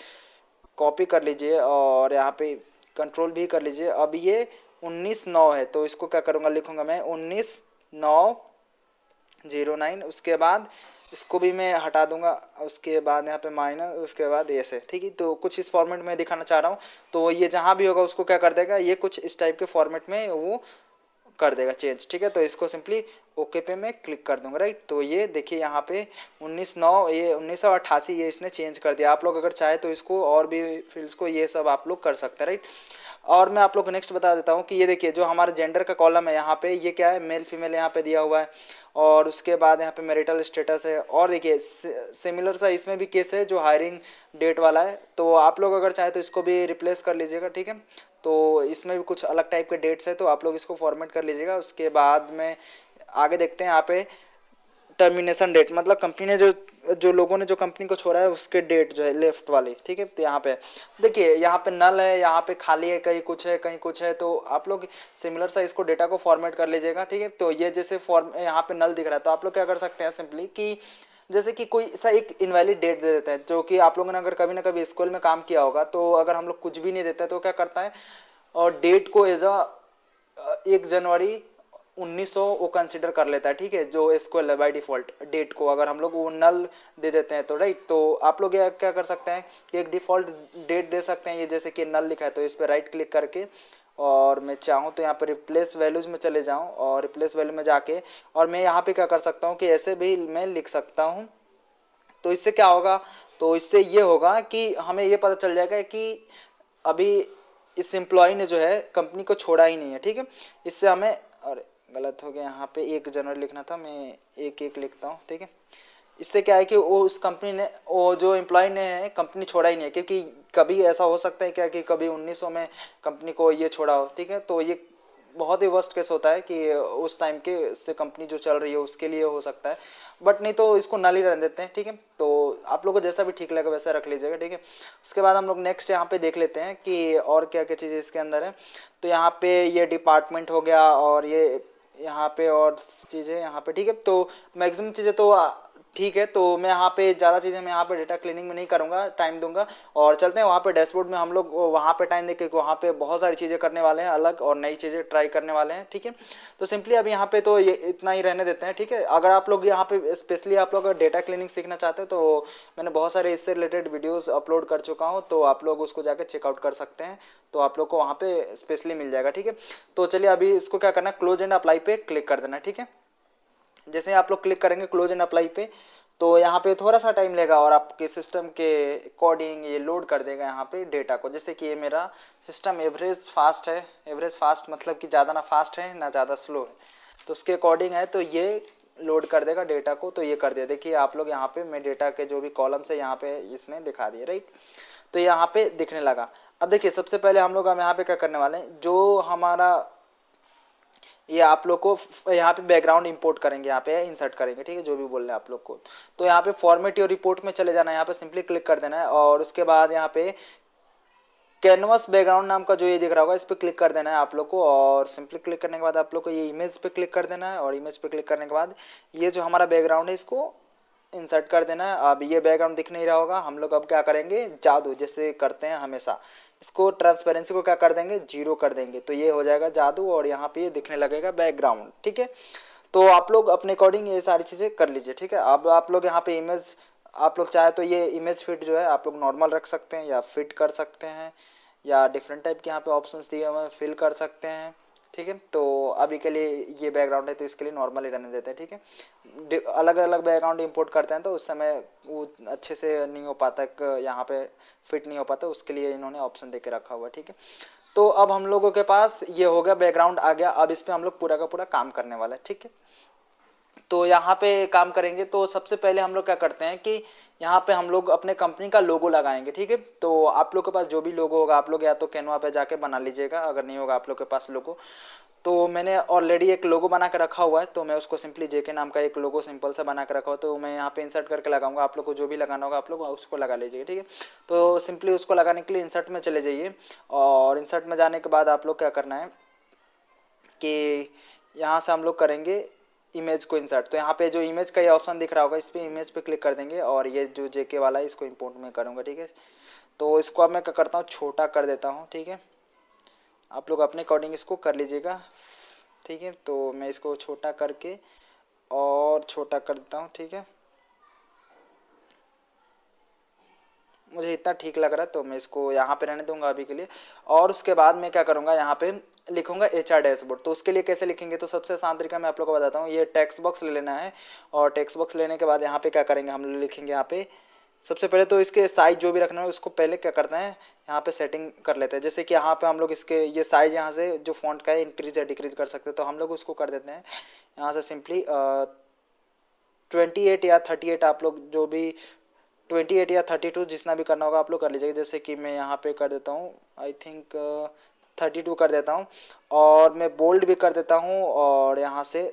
कॉपी कर लीजिए और यहाँ पे कंट्रोल भी कर लीजिए। अब ये 19/9 है, तो इसको क्या करूँगा, लिखूंगा मैं 19/9/09। उसके बाद इसको भी मैं हटा दूंगा, उसके बाद यहाँ पे माइनस, उसके बाद ऐसे, ठीक है। तो कुछ इस फॉर्मेट में दिखाना चाह रहा हूँ, तो ये जहाँ भी होगा उसको क्या कर देगा, ये कुछ इस टाइप के फॉर्मेट में वो कर देगा चेंज, ठीक है। तो इसको सिंपली ओके पे मैं क्लिक कर दूंगा, राइट। तो ये देखिए यहाँ पे 19/9 ये 1988 ये इसने चेंज कर दिया। आप लोग अगर चाहे तो इसको और भी फील्ड्स को ये सब आप लोग कर सकते हैं, राइट। और मैं आप लोग को नेक्स्ट बता देता हूँ कि ये देखिए जो हमारा जेंडर का कॉलम है यहाँ पे ये क्या है, मेल फीमेल यहाँ पे दिया हुआ है और उसके बाद यहाँ पे मैरिटल स्टेटस है। और देखिए सिमिलर सा इसमें भी केस है जो हायरिंग डेट वाला है, तो आप लोग अगर चाहे तो इसको भी रिप्लेस कर लीजिएगा, ठीक है। तो इसमें भी कुछ अलग टाइप के डेट्स है, तो आप लोग इसको फॉर्मेट कर लीजिएगा। उसके बाद में आगे देखते हैं यहाँ पे टर्मिनेशन डेट, मतलब कंपनी ने जो जो लोगों ने जो कंपनी को छोड़ा है उसके डेट जो है लेफ्ट वाली, ठीक है। तो यहाँ पे देखिए यहाँ पे नल है, यहाँ पे खाली है, कहीं कुछ है कहीं कुछ है, तो आप लोग सिमिलर सा इसको डेटा को फॉर्मेट कर लीजिएगा, ठीक है। तो ये जैसे फॉर्म यहाँ पे नल दिख रहा है, तो आप लोग क्या कर सकते हैं सिंपली कि जैसे कि कोई सा एक इनवैलिड डेट दे देते हैं, जो कि आप लोगों ने अगर कभी ना कभी स्कूल में काम किया होगा, तो अगर हम लोग कुछ भी नहीं देते तो क्या करता है और डेट को एज अ 1 जनवरी 1900 वो कंसिडर कर लेता है, ठीक है। जो एसक्यूएल है बाय डिफॉल्ट डेट को अगर हम लोग वो नल दे देते हैं तो, राइट। तो आप लोग क्या कर सकते हैं कि एक डिफॉल्ट डेट दे सकते हैं, ये जैसे कि नल लिखा है तो इस पर राइट क्लिक करके और मैं चाहूँ तो यहाँ पर रिप्लेस वैल्यूज में चले जाऊँ और रिप्लेस वैल्यू में जाके और मैं यहाँ पे क्या कर सकता हूँ कि ऐसे भी मैं लिख सकता हूँ। तो इससे क्या होगा, तो इससे ये होगा कि हमें ये पता चल जाएगा कि अभी इस एम्प्लॉय ने जो है कंपनी को छोड़ा ही नहीं है, ठीक है। इससे हमें, और गलत हो गया यहाँ पे 1 जनवरी लिखना था, मैं 1/1 लिखता हूँ, ठीक है। इससे क्या है कि वो उस कंपनी ने वो जो एम्प्लॉय ने है कंपनी छोड़ा ही नहीं है, क्योंकि कभी ऐसा हो सकता है क्या कि कभी 1900 में कंपनी को ये छोड़ा हो, ठीक है। तो ये बहुत ही वर्स्ट केस होता है कि उस टाइम के से कंपनी जो चल रही है उसके लिए हो सकता है, बट नहीं तो इसको नल ही रहने देते हैं, ठीक है। तो आप लोगों को जैसा भी ठीक लगे वैसा रख लीजिएगा, ठीक है। उसके बाद हम लोग नेक्स्ट यहाँ पे देख लेते हैं कि और क्या क्या चीज़ें इसके अंदर है। तो यहाँ पे ये डिपार्टमेंट हो गया और ये यहाँ पे और चीज़ें यहाँ पे, ठीक है। तो मैक्सिमम चीज़ें तो ठीक है। तो मैं यहाँ पे ज़्यादा चीज़ें मैं यहाँ पे डेटा क्लीनिंग में नहीं करूँगा, टाइम दूंगा और चलते हैं वहाँ पे डैशबोर्ड में। हम लोग वहाँ पे टाइम देके वहाँ पे बहुत सारी चीज़ें करने वाले हैं अलग और नई चीज़ें ट्राई करने वाले हैं, ठीक है। तो सिंपली अब यहाँ पे तो ये इतना ही रहने देते हैं, ठीक है। अगर आप लोग यहाँ पे स्पेशली आप लोग अगर डेटा क्लीनिंग सीखना चाहते हो तो मैंने बहुत सारे इससे रिलेटेड वीडियोस अपलोड कर चुका हूँ, तो आप लोग उसको जाके चेकआउट कर सकते हैं। तो आप लोग को वहाँ पे स्पेशली मिल जाएगा, ठीक है। तो चलिए अभी इसको क्या करना है, क्लोज एंड अप्लाई पे क्लिक कर देना, ठीक है। जैसे आप लोग क्लिक करेंगे क्लोज एंड अप्लाई पे, तो यहाँ पे थोड़ा सा टाइम लेगा और आपके सिस्टम के अकॉर्डिंग ये लोड कर देगा यहाँ पे डेटा को। जैसे कि ये मेरा सिस्टम एवरेज फास्ट है, एवरेज फास्ट मतलब कि ज़्यादा ना फास्ट है ना ज़्यादा स्लो है, तो उसके अकॉर्डिंग है, तो ये लोड कर देगा डेटा को। तो ये कर दिया, देखिए आप लोग यहाँ पे मैं डेटा के जो भी कॉलम्स है यहाँ पे इसने दिखा दिए, राइट। तो यहाँ पे दिखने लगा। अब देखिए सबसे पहले हम लोग यहाँ पे क्या करने वाले हैं, जो हमारा ये आप लोग को यहाँ पे बैकग्राउंड इंपोर्ट करेंगे, यहाँ पे इंसर्ट करेंगे, ठीक है, जो भी बोल रहे हैं आप लोग को। तो यहाँ पे फॉर्मेट योर रिपोर्ट में चले जाना है, यहाँ पे सिंपली क्लिक कर देना है और उसके बाद यहाँ पे कैनवस बैकग्राउंड नाम का जो ये दिख रहा होगा इस पर क्लिक कर देना है आप लोग को और सिंपली क्लिक करने के बाद आप लोग को ये इमेज पे क्लिक कर देना है और इमेज पे क्लिक करने के बाद ये जो हमारा बैकग्राउंड है इसको इंसर्ट कर देना है। अब ये बैकग्राउंड दिख नहीं रहा होगा, हम लोग अब क्या करेंगे, जादू जैसे करते हैं हमेशा, इसको ट्रांसपेरेंसी को क्या कर देंगे, 0 कर देंगे, तो ये हो जाएगा जादू और यहाँ पे ये दिखने लगेगा बैकग्राउंड, ठीक है। तो आप लोग अपने अकॉर्डिंग ये सारी चीज़ें कर लीजिए, ठीक है। अब आप लोग यहाँ पे इमेज, आप लोग चाहे तो ये इमेज फिट जो है आप लोग नॉर्मल रख सकते हैं या फिट कर सकते हैं या डिफरेंट टाइप के यहाँ पे ऑप्शंस दिए हुए हैं, फिल कर सकते हैं, ठीक है। तो अभी के लिए ये बैकग्राउंड है तो इसके लिए नॉर्मल ही रहने देते हैं, ठीक है। अलग अलग बैकग्राउंड इंपोर्ट करते हैं तो उस समय वो अच्छे से नहीं हो पाता, यहाँ पे फिट नहीं हो पाता, उसके लिए इन्होंने ऑप्शन दे के रखा हुआ है, ठीक है। तो अब हम लोगों के पास ये हो गया, बैकग्राउंड आ गया। अब इस पे हम लोग पूरा का पूरा काम करने वाला है, ठीक है। तो यहाँ पे काम करेंगे। तो सबसे पहले हम लोग क्या करते हैं कि यहाँ पे हम लोग अपने कंपनी का लोगो लगाएंगे, ठीक है। तो आप लोग के पास जो भी लोगो होगा आप लोग या तो कैनवा पे जाके बना लीजिएगा, अगर नहीं होगा आप लोग के पास लोगो। तो मैंने ऑलरेडी एक लोगो बना के रखा हुआ है, तो मैं उसको सिंपली जेके नाम का एक लोगो सिंपल सा बना के रखा हुआ, तो मैं यहाँ पे इंसर्ट करके लगाऊंगा। आप लोग को जो भी लगाना होगा आप लोग उसको लगा लीजिए, ठीक है। तो सिंपली उसको लगाने के लिए इंसर्ट में चले जाइए, और इंसर्ट में जाने के बाद आप लोग क्या करना है कि यहाँ से हम लोग करेंगे इमेज को इंसर्ट। तो यहाँ पे जो इमेज का ये ऑप्शन दिख रहा होगा इस पे इमेज पे क्लिक कर देंगे, और ये जो जेके वाला है इसको इंपोर्ट में करूँगा, ठीक है। तो इसको अब मैं क्या करता हूँ, छोटा कर देता हूँ, ठीक है। आप लोग अपने अकॉर्डिंग इसको कर लीजिएगा, ठीक है। तो मैं इसको छोटा करके और छोटा कर देता हूँ, ठीक है। मुझे इतना ठीक लग रहा है तो मैं इसको यहाँ पे रहने दूंगा अभी के लिए। और उसके बाद मैं क्या करूँगा, यहाँ पे लिखूंगा एचआर डैशबोर्ड। तो उसके लिए कैसे लिखेंगे, तो सबसे आसान तरीका मैं आप लोग को बताता हूँ। ये टेक्स्ट बॉक्स ले लेना है, और टेक्स्ट बॉक्स लेने के बाद यहाँ पे क्या करेंगे, हम लोग लिखेंगे यहाँ पे सबसे पहले तो इसके साइज जो भी रखना है उसको पहले क्या करते हैं, यहाँ पे सेटिंग कर लेते हैं। जैसे कि यहाँ पे हम लोग इसके ये साइज यहाँ से जो फॉन्ट का है इंक्रीज या डिक्रीज कर सकते हैं, तो हम लोग उसको कर देते हैं यहाँ से सिंपली 28 या 38। आप लोग जो भी 28 या 32 जितना भी करना होगा आप लोग कर लीजिएगा। जैसे कि मैं यहाँ पे कर देता हूँ, आई थिंक 32 कर देता हूँ, और मैं बोल्ड भी कर देता हूँ, और यहाँ से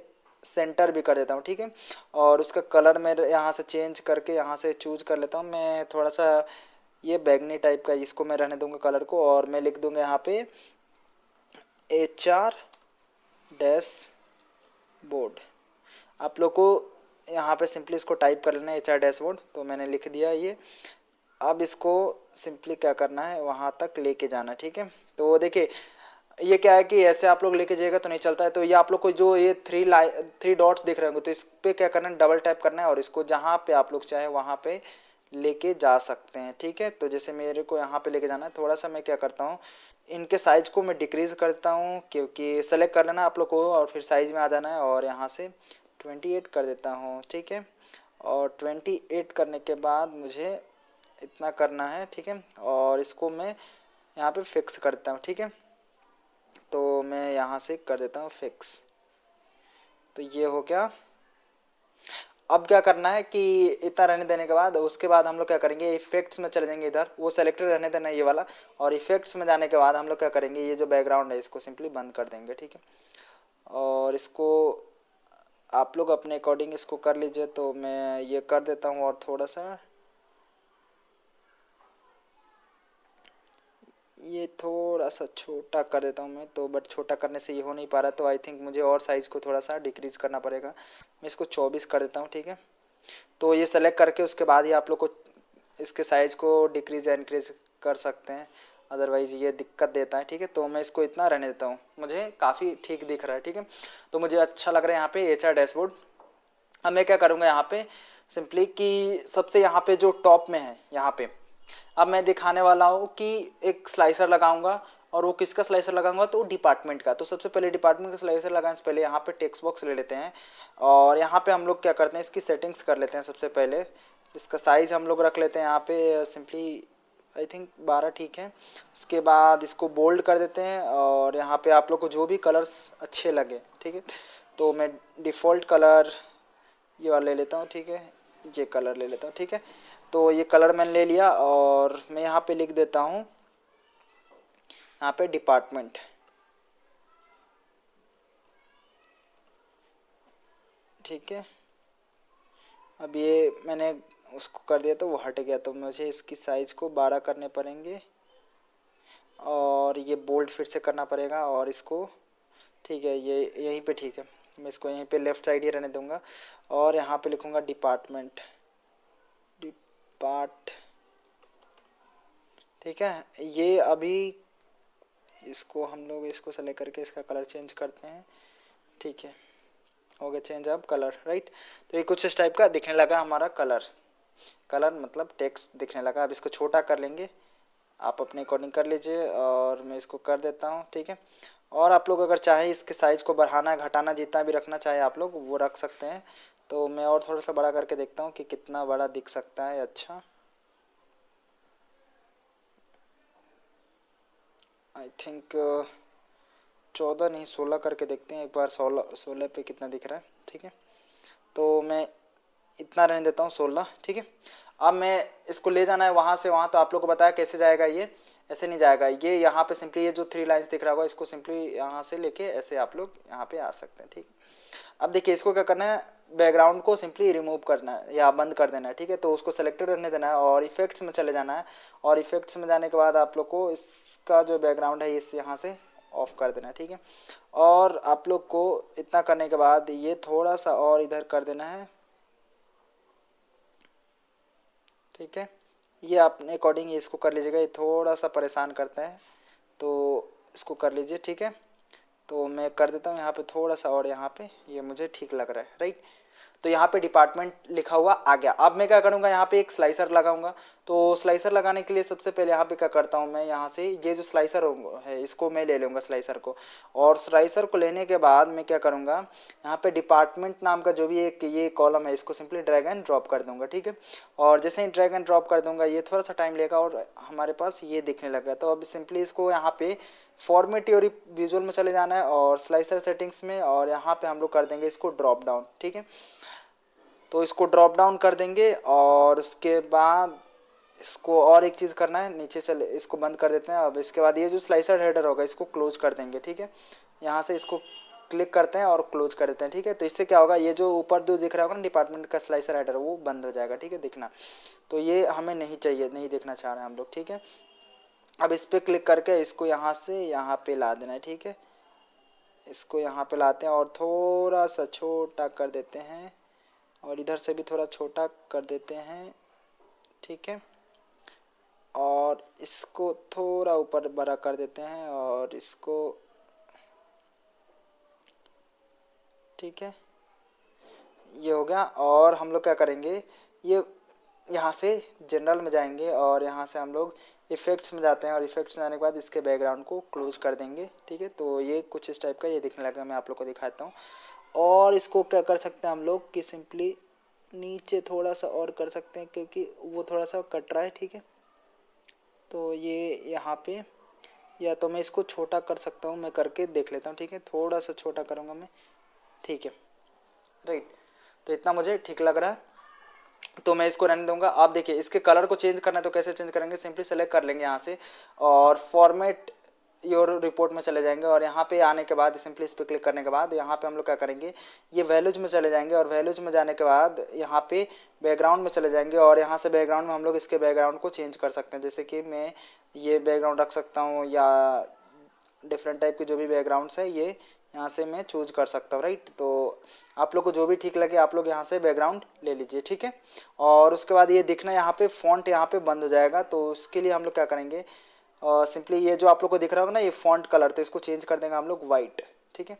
सेंटर भी कर देता हूँ, ठीक है। और उसका कलर मैं यहाँ से चेंज करके यहाँ से चूज कर लेता हूँ। मैं थोड़ा सा ये बैगनी टाइप का इसको मैं रहने दूंगा कलर को, और मैं लिख दूंगा यहाँ पे HR डैश बोर्ड। आप लोग को यहाँ पे सिंपली इसको टाइप कर लेना है HR डैशबोर्ड। तो मैंने लिख दिया ये। अब इसको सिंपली क्या करना है, वहां तक लेके जाना, ठीक है। तो देखिए ये क्या है कि ऐसे आप लोग लेके जाइएगा तो नहीं चलता है। तो ये आप लोग को जो ये थ्री डॉट्स दिख रहे होंगे, तो इस पे क्या करना है, डबल टैप करना है, और इसको जहाँ पे आप लोग चाहे वहां पे लेके जा सकते हैं, ठीक है। तो जैसे मेरे को यहाँ पे लेके जाना है, थोड़ा सा मैं क्या करता हूँ, इनके साइज को मैं डिक्रीज करता हूँ, क्योंकि सेलेक्ट कर लेना आप लोग को और फिर साइज में आ जाना है, और यहाँ से 28 कर देता हूँ, ठीक है। और 28 करने के बाद मुझे इतना करना है, ठीक है। और इसको मैं यहाँ पे फिक्स करता हूँ, ठीक है। तो मैं यहाँ से कर देता हूँ फिक्स। तो ये हो गया। अब क्या करना है कि इतना रहने देने के बाद उसके बाद हम लोग क्या करेंगे, इफेक्ट्स में चले जाएंगे। इधर वो सेलेक्टेड रहने देना ये वाला, और इफेक्ट्स में जाने के बाद हम लोग क्या करेंगे, ये जो बैकग्राउंड है इसको सिंपली बंद कर देंगे, ठीक है। और इसको आप लोग अपने अकॉर्डिंग इसको कर लीजिए। तो मैं ये कर देता हूँ, और थोड़ा सा ये थोड़ा सा छोटा कर देता हूँ मैं तो, बट छोटा करने से ये हो नहीं पा रहा, तो आई थिंक मुझे और साइज को थोड़ा सा डिक्रीज करना पड़ेगा। मैं इसको 24 कर देता हूँ, ठीक है। तो ये सेलेक्ट करके उसके बाद ही आप लोग को इसके साइज को डिक्रीज या इंक्रीज कर सकते हैं, अदरवाइज ये दिक्कत देता है, ठीक है। तो मैं इसको इतना रहने देता हूँ, मुझे काफ़ी ठीक दिख रहा है, ठीक है। तो मुझे अच्छा लग रहा है यहाँ पे HR डैशबोर्ड। अब मैं क्या करूँगा यहाँ पे सिंपली कि सबसे यहाँ पे जो टॉप में है यहाँ पे, अब मैं दिखाने वाला हूँ कि एक स्लाइसर लगाऊंगा। और वो किसका स्लाइसर लगाऊंगा, तो डिपार्टमेंट का। तो सबसे पहले डिपार्टमेंट का स्लाइसर लगाने से पहले यहाँ पे टेक्स्ट बॉक्स ले लेते हैं, और यहाँ पे हम लोग क्या करते हैं, इसकी सेटिंग्स कर लेते हैं। सबसे पहले इसका साइज हम लोग रख लेते हैं यहाँ पे सिंपली आई थिंक 12, ठीक है। उसके बाद इसको बोल्ड कर देते हैं, और यहाँ पे आप लोग को जो भी कलर्स अच्छे लगे, ठीक है। तो मैं डिफ़ॉल्ट कलर ये वाला ले लेता हूँ, ठीक है। ये कलर ले लेता हूँ, ठीक है। तो ये कलर मैंने ले लिया, और मैं यहाँ पे लिख देता हूँ यहाँ पे डिपार्टमेंट, ठीक है। अब ये मैंने उसको कर दिया तो वो हट गया, तो मुझे इसकी साइज को 12 करने पड़ेंगे, और ये बोल्ड फिर से करना पड़ेगा, और इसको ठीक है ये यहीं पे, ठीक है। मैं इसको यहीं पे लेफ्ट साइड ही रहने दूंगा, और यहाँ पे लिखूंगा डिपार्टमेंट, डिपार्ट, ठीक है। ये अभी इसको हम लोग इसको सेलेक्ट करके इसका कलर चेंज करते हैं, ठीक है। हो गया चेंज अब कलर, राइट। तो ये कुछ इस टाइप का दिखने लगा हमारा कलर, कलर मतलब टेक्स्ट दिखने लगा। अब इसको छोटा कर लेंगे, आप अपने अकॉर्डिंग कर लीजिए, और मैं इसको कर देता हूँ, ठीक है। और आप लोग अगर चाहें इसके साइज को बढ़ाना घटाना जितना भी रखना चाहे आप लोग वो रख सकते हैं। तो मैं और थोड़ा सा बड़ा करके देखता हूँ कि कितना बड़ा दिख सकता है। अच्छा, आई थिंक 14 नहीं 16 करके देखते हैं एक बार, 16 पे कितना दिख रहा है, ठीक है। तो मैं इतना रहने देता हूँ 16, ठीक है। अब मैं इसको ले जाना है वहां से वहां, तो आप लोग को बताया कैसे जाएगा ये, ऐसे नहीं जाएगा ये। यहाँ पे सिंपली ये जो 3 लाइंस दिख रहा होगा इसको सिंपली यहाँ से लेके ऐसे आप लोग यहाँ पे आ सकते हैं, ठीक है। अब देखिए इसको क्या करना है, बैकग्राउंड को सिंपली रिमूव करना है या बंद कर देना है, ठीक है। तो उसको सेलेक्टेड रहने देना है और इफेक्ट्स में चले जाना है, और इफेक्ट्स में जाने के बाद आप लोग को इसका जो बैकग्राउंड है इस यहाँ से ऑफ कर देना है, ठीक है। और आप लोग को इतना करने के बाद ये थोड़ा सा और इधर कर देना है, ठीक है। ये अपने अकॉर्डिंग इसको कर लीजिएगा, ये थोड़ा सा परेशान करता है तो इसको कर लीजिए, ठीक है। तो मैं कर देता हूँ यहाँ पे थोड़ा सा, और यहाँ पे ये मुझे ठीक लग रहा है, राइट। तो यहाँ पे डिपार्टमेंट लिखा हुआ आ गया। अब मैं क्या करूँगा, यहाँ पे एक स्लाइसर लगाऊंगा। तो स्लाइसर लगाने के लिए सबसे पहले यहाँ पे क्या करता हूँ, मैं यहाँ से ये जो स्लाइसर है इसको मैं ले लूँगा स्लाइसर को। और स्लाइसर को लेने के बाद मैं क्या करूँगा, यहाँ पे डिपार्टमेंट नाम का जो भी एक ये कॉलम है इसको सिंपली ड्रैग एंड ड्रॉप कर दूंगा, ठीक है। और जैसे ही ड्रैग एंड ड्रॉप कर दूंगा ये थोड़ा सा टाइम लेगा और हमारे पास ये दिखने लगा। तो अब सिंपली इसको यहाँ पे फॉर्मेट योर विजुअल में चले जाना है और स्लाइसर सेटिंग्स में, और यहाँ पे हम लोग कर देंगे इसको ड्रॉप डाउन, ठीक है। तो इसको ड्रॉप डाउन कर देंगे और उसके बाद इसको और एक चीज करना है, नीचे चले इसको बंद कर देते हैं। अब इसके बाद ये जो स्लाइसर हेडर होगा इसको क्लोज कर देंगे, ठीक है। यहाँ से इसको क्लिक करते हैं और क्लोज कर देते हैं, ठीक है। तो इससे क्या होगा, ये जो ऊपर जो दिख रहा होगा ना डिपार्टमेंट का स्लाइसर हेडर वो बंद हो जाएगा, ठीक है, दिखना। तो ये हमें नहीं चाहिए, नहीं देखना चाह रहे हैं हम लोग, ठीक है। अब इस पे क्लिक करके इसको यहाँ से यहाँ पे ला देना है, ठीक है। इसको यहाँ पे लाते हैं और थोड़ा सा छोटा कर देते हैं, और इधर से भी थोड़ा छोटा कर देते हैं, ठीक है। और इसको थोड़ा ऊपर बड़ा कर देते हैं और इसको, ठीक है, ये हो गया। और हम लोग क्या करेंगे, ये यहाँ से जनरल में जाएंगे और यहाँ से हम लोग इफेक्ट्स में जाते हैं, और इफेक्ट्स में जाने के बाद इसके बैकग्राउंड को क्लोज कर देंगे, ठीक है। तो ये कुछ इस टाइप का ये दिखने लगा, मैं आप लोग को दिखाता हूँ। और इसको क्या कर सकते हैं हम लोग कि सिंपली नीचे थोड़ा सा और कर सकते हैं क्योंकि वो थोड़ा सा कट रहा है, ठीक है। तो ये यहाँ पे, या तो मैं इसको छोटा कर सकता हूँ, मैं करके देख लेता हूँ, ठीक है। थोड़ा सा छोटा करूँगा मैं, ठीक है, राइट। तो इतना मुझे ठीक लग रहा है, तो मैं इसको रहने दूंगा। आप देखिए इसके कलर को चेंज करना है तो कैसे चेंज करेंगे, सिंपली सेलेक्ट कर लेंगे यहाँ से और फॉर्मेट योर रिपोर्ट में चले जाएंगे, और यहाँ पे आने के बाद सिंपली इस पे क्लिक करने के बाद यहाँ पे हम लोग क्या करेंगे, ये वैल्यूज में चले जाएंगे, और वैल्यूज में जाने के बाद यहाँ पे बैकग्राउंड में चले जाएंगे, और यहाँ से बैकग्राउंड में हम लोग इसके बैकग्राउंड को चेंज कर सकते हैं। जैसे कि मैं ये बैकग्राउंड रख सकता हूँ, या डिफरेंट टाइप के जो भी बैकग्राउंड्स है ये यहाँ से मैं चूज कर सकता हूँ, राइट। तो आप लोग को जो भी ठीक लगे आप लोग यहाँ से बैकग्राउंड ले लीजिए, ठीक है। और उसके बाद ये दिखना यहाँ पे फॉन्ट यहाँ पे बंद हो जाएगा, तो उसके लिए हम लोग क्या करेंगे, सिंपली ये जो आप लोग को दिख रहा होगा ना ये फॉन्ट कलर, तो इसको चेंज कर देंगे हम लोग वाइट, ठीक है।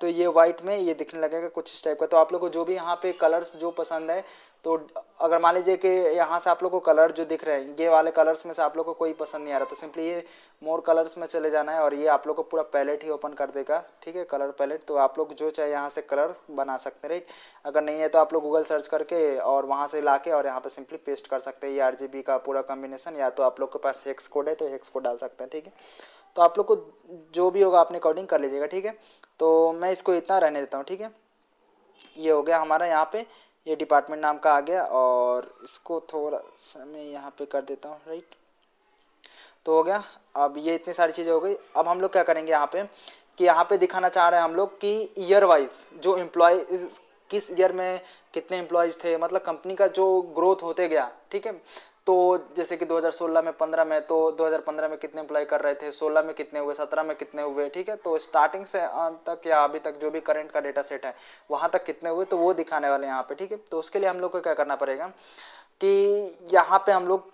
तो ये व्हाइट में ये दिखने लगेगा कुछ इस टाइप का। तो आप लोग को जो भी यहाँ पे कलर्स जो पसंद है, तो अगर मान लीजिए कि यहाँ से आप लोग को कलर जो दिख रहे हैं ये वाले कलर्स में से आप लोग को कोई पसंद नहीं आ रहा, तो सिंपली ये मोर कलर्स में चले जाना है और ये आप लोग को पूरा पैलेट ही ओपन कर देगा, ठीक है, कलर पैलेट। तो आप लोग जो चाहे यहाँ से कलर बना सकते हैं, राइट। अगर नहीं है तो आप लोग गूगल सर्च करके और वहाँ से ला के और यहाँ पे सिंपली पेस्ट कर सकते हैं ये RGB का पूरा कॉम्बिनेशन, या तो आप लोग के पास हेक्स कोड है तो हेक्स कोड डाल सकते हैं, ठीक है। तो आप लोग को जो भी होगा अपने अकॉर्डिंग कर लीजिएगा, ठीक है। तो मैं इसको इतना रहने देता हूँ, ठीक है। ये हो गया हमारा यहाँ पे, ये डिपार्टमेंट नाम का आ गया, और इसको थोड़ा सा मैं यहाँ पे कर देता हूँ, राइट। तो हो गया। अब ये इतनी सारी चीजें हो गई। अब हम लोग क्या करेंगे यहाँ पे कि यहाँ पे दिखाना चाह रहे हैं हम लोग कि ईयर वाइज जो एम्प्लॉय किस ईयर में कितने एम्प्लॉयज थे, मतलब कंपनी का जो ग्रोथ होते गया, ठीक है। तो जैसे कि 2016 में 15 में, तो 2015 में कितने एम्प्लॉय कर रहे थे, 16 में कितने हुए, 17 में कितने हुए, ठीक है। तो स्टार्टिंग से अंत तक या अभी तक जो भी करंट का डेटा सेट है वहां तक कितने हुए, तो वो दिखाने वाले हैं यहाँ पे, ठीक है। तो उसके लिए हम लोग को क्या करना पड़ेगा कि यहाँ पे हम लोग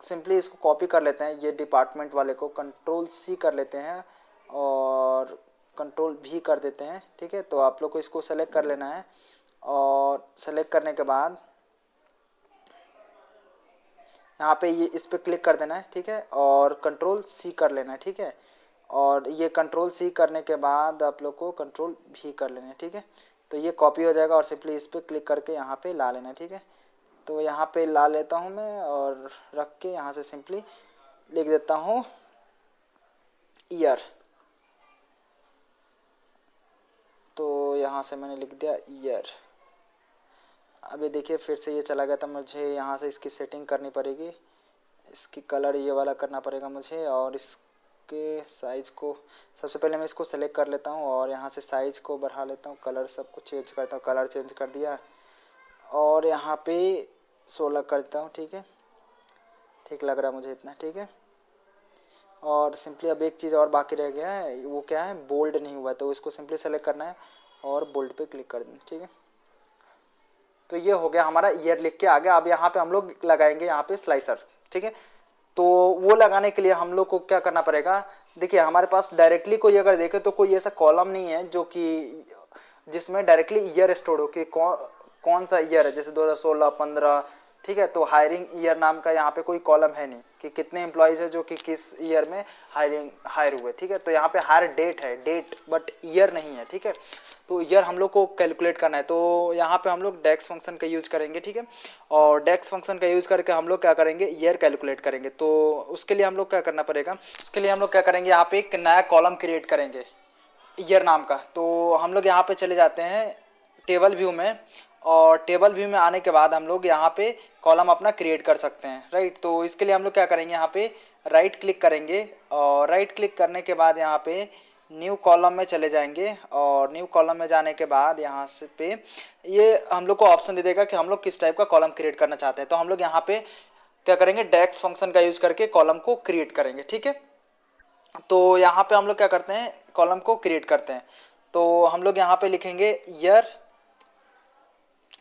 सिंपली इसको कॉपी कर लेते हैं, ये डिपार्टमेंट वाले को Ctrl+C कर लेते हैं और Ctrl+V कर देते हैं, ठीक है। तो आप लोग को इसको सेलेक्ट कर लेना है, और सेलेक्ट करने के बाद यहाँ पे ये इस पे क्लिक कर देना है, ठीक है, और Ctrl+C कर लेना है, ठीक है। और ये Ctrl+C करने के बाद आप लोग को Ctrl+V कर लेना है, ठीक है। तो ये कॉपी हो जाएगा और सिंपली इस पे क्लिक करके यहाँ पे ला लेना है, ठीक है। तो यहाँ पे ला लेता हूँ मैं और रख के यहाँ से सिंपली लिख देता हूँ ईयर, तो यहाँ से मैंने लिख दिया ईयर। अभी देखिए फिर से ये चला गया, तो मुझे यहाँ से इसकी सेटिंग करनी पड़ेगी, इसकी कलर ये वाला करना पड़ेगा मुझे, और इसके साइज को सबसे पहले मैं इसको सेलेक्ट कर लेता हूँ और यहाँ से साइज को बढ़ा लेता हूँ, कलर सब कुछ चेंज करता हूँ, कलर चेंज कर दिया और यहाँ पे 16 करता हूँ। ठीक है, ठीक लग रहा है मुझे इतना। ठीक है, और सिंपली अब एक चीज़ और बाकी रह गया है, वो क्या है, बोल्ड नहीं हुआ, तो इसको सिंपली सेलेक्ट करना है और बोल्ड पे क्लिक कर देना। ठीक है, तो ये हो गया हमारा ईयर लिख के आ गया। अब यहाँ पे हम लोग लगाएंगे यहाँ पे स्लाइसर। ठीक है, तो वो लगाने के लिए हम लोग को क्या करना पड़ेगा, देखिए हमारे पास डायरेक्टली कोई अगर देखे तो कोई ऐसा कॉलम नहीं है जो कि जिसमें डायरेक्टली ईयर स्टोर हो कि कौन सा ईयर है, जैसे 2016, 15। ठीक है, तो हायरिंग ईयर नाम का यहाँ पे कोई कॉलम है नहीं कि कितने एम्प्लॉयज है जो कि किस ईयर में हायर हुए। ठीक है, तो यहाँ पे हायर डेट है, डेट, बट ईयर नहीं है। ठीक है, तो ईयर हम लोग को कैलकुलेट करना है, तो यहाँ पे हम लोग डेक्स फंक्शन का यूज करेंगे। ठीक है, और डेक्स फंक्शन का यूज करके हम लोग क्या करेंगे, ईयर कैलकुलेट करेंगे। तो उसके लिए हम लोग क्या करना पड़ेगा, उसके लिए हम लोग क्या करेंगे, यहाँ पे एक नया कॉलम क्रिएट करेंगे ईयर नाम का। तो हम लोग यहाँ पे चले जाते हैं टेबल व्यू में, और टेबल व्यू में आने के बाद हम लोग यहाँ पे कॉलम अपना क्रिएट कर सकते हैं। राइट, तो इसके लिए हम लोग क्या करेंगे, यहाँ पे राइट क्लिक करेंगे, और राइट क्लिक करने के बाद यहाँ पे न्यू कॉलम में चले जाएंगे, और न्यू कॉलम में जाने के बाद यहाँ से पे ये हम लोग को ऑप्शन दे देगा कि हम लोग किस टाइप का कॉलम क्रिएट करना चाहते हैं। तो हम लोग यहाँ पे क्या करेंगे, डेक्स फंक्शन का यूज करके कॉलम को क्रिएट करेंगे। ठीक है, तो यहाँ पे हम लोग क्या करते हैं, कॉलम को क्रिएट करते हैं। तो हम लोग यहाँ पे लिखेंगे ईयर,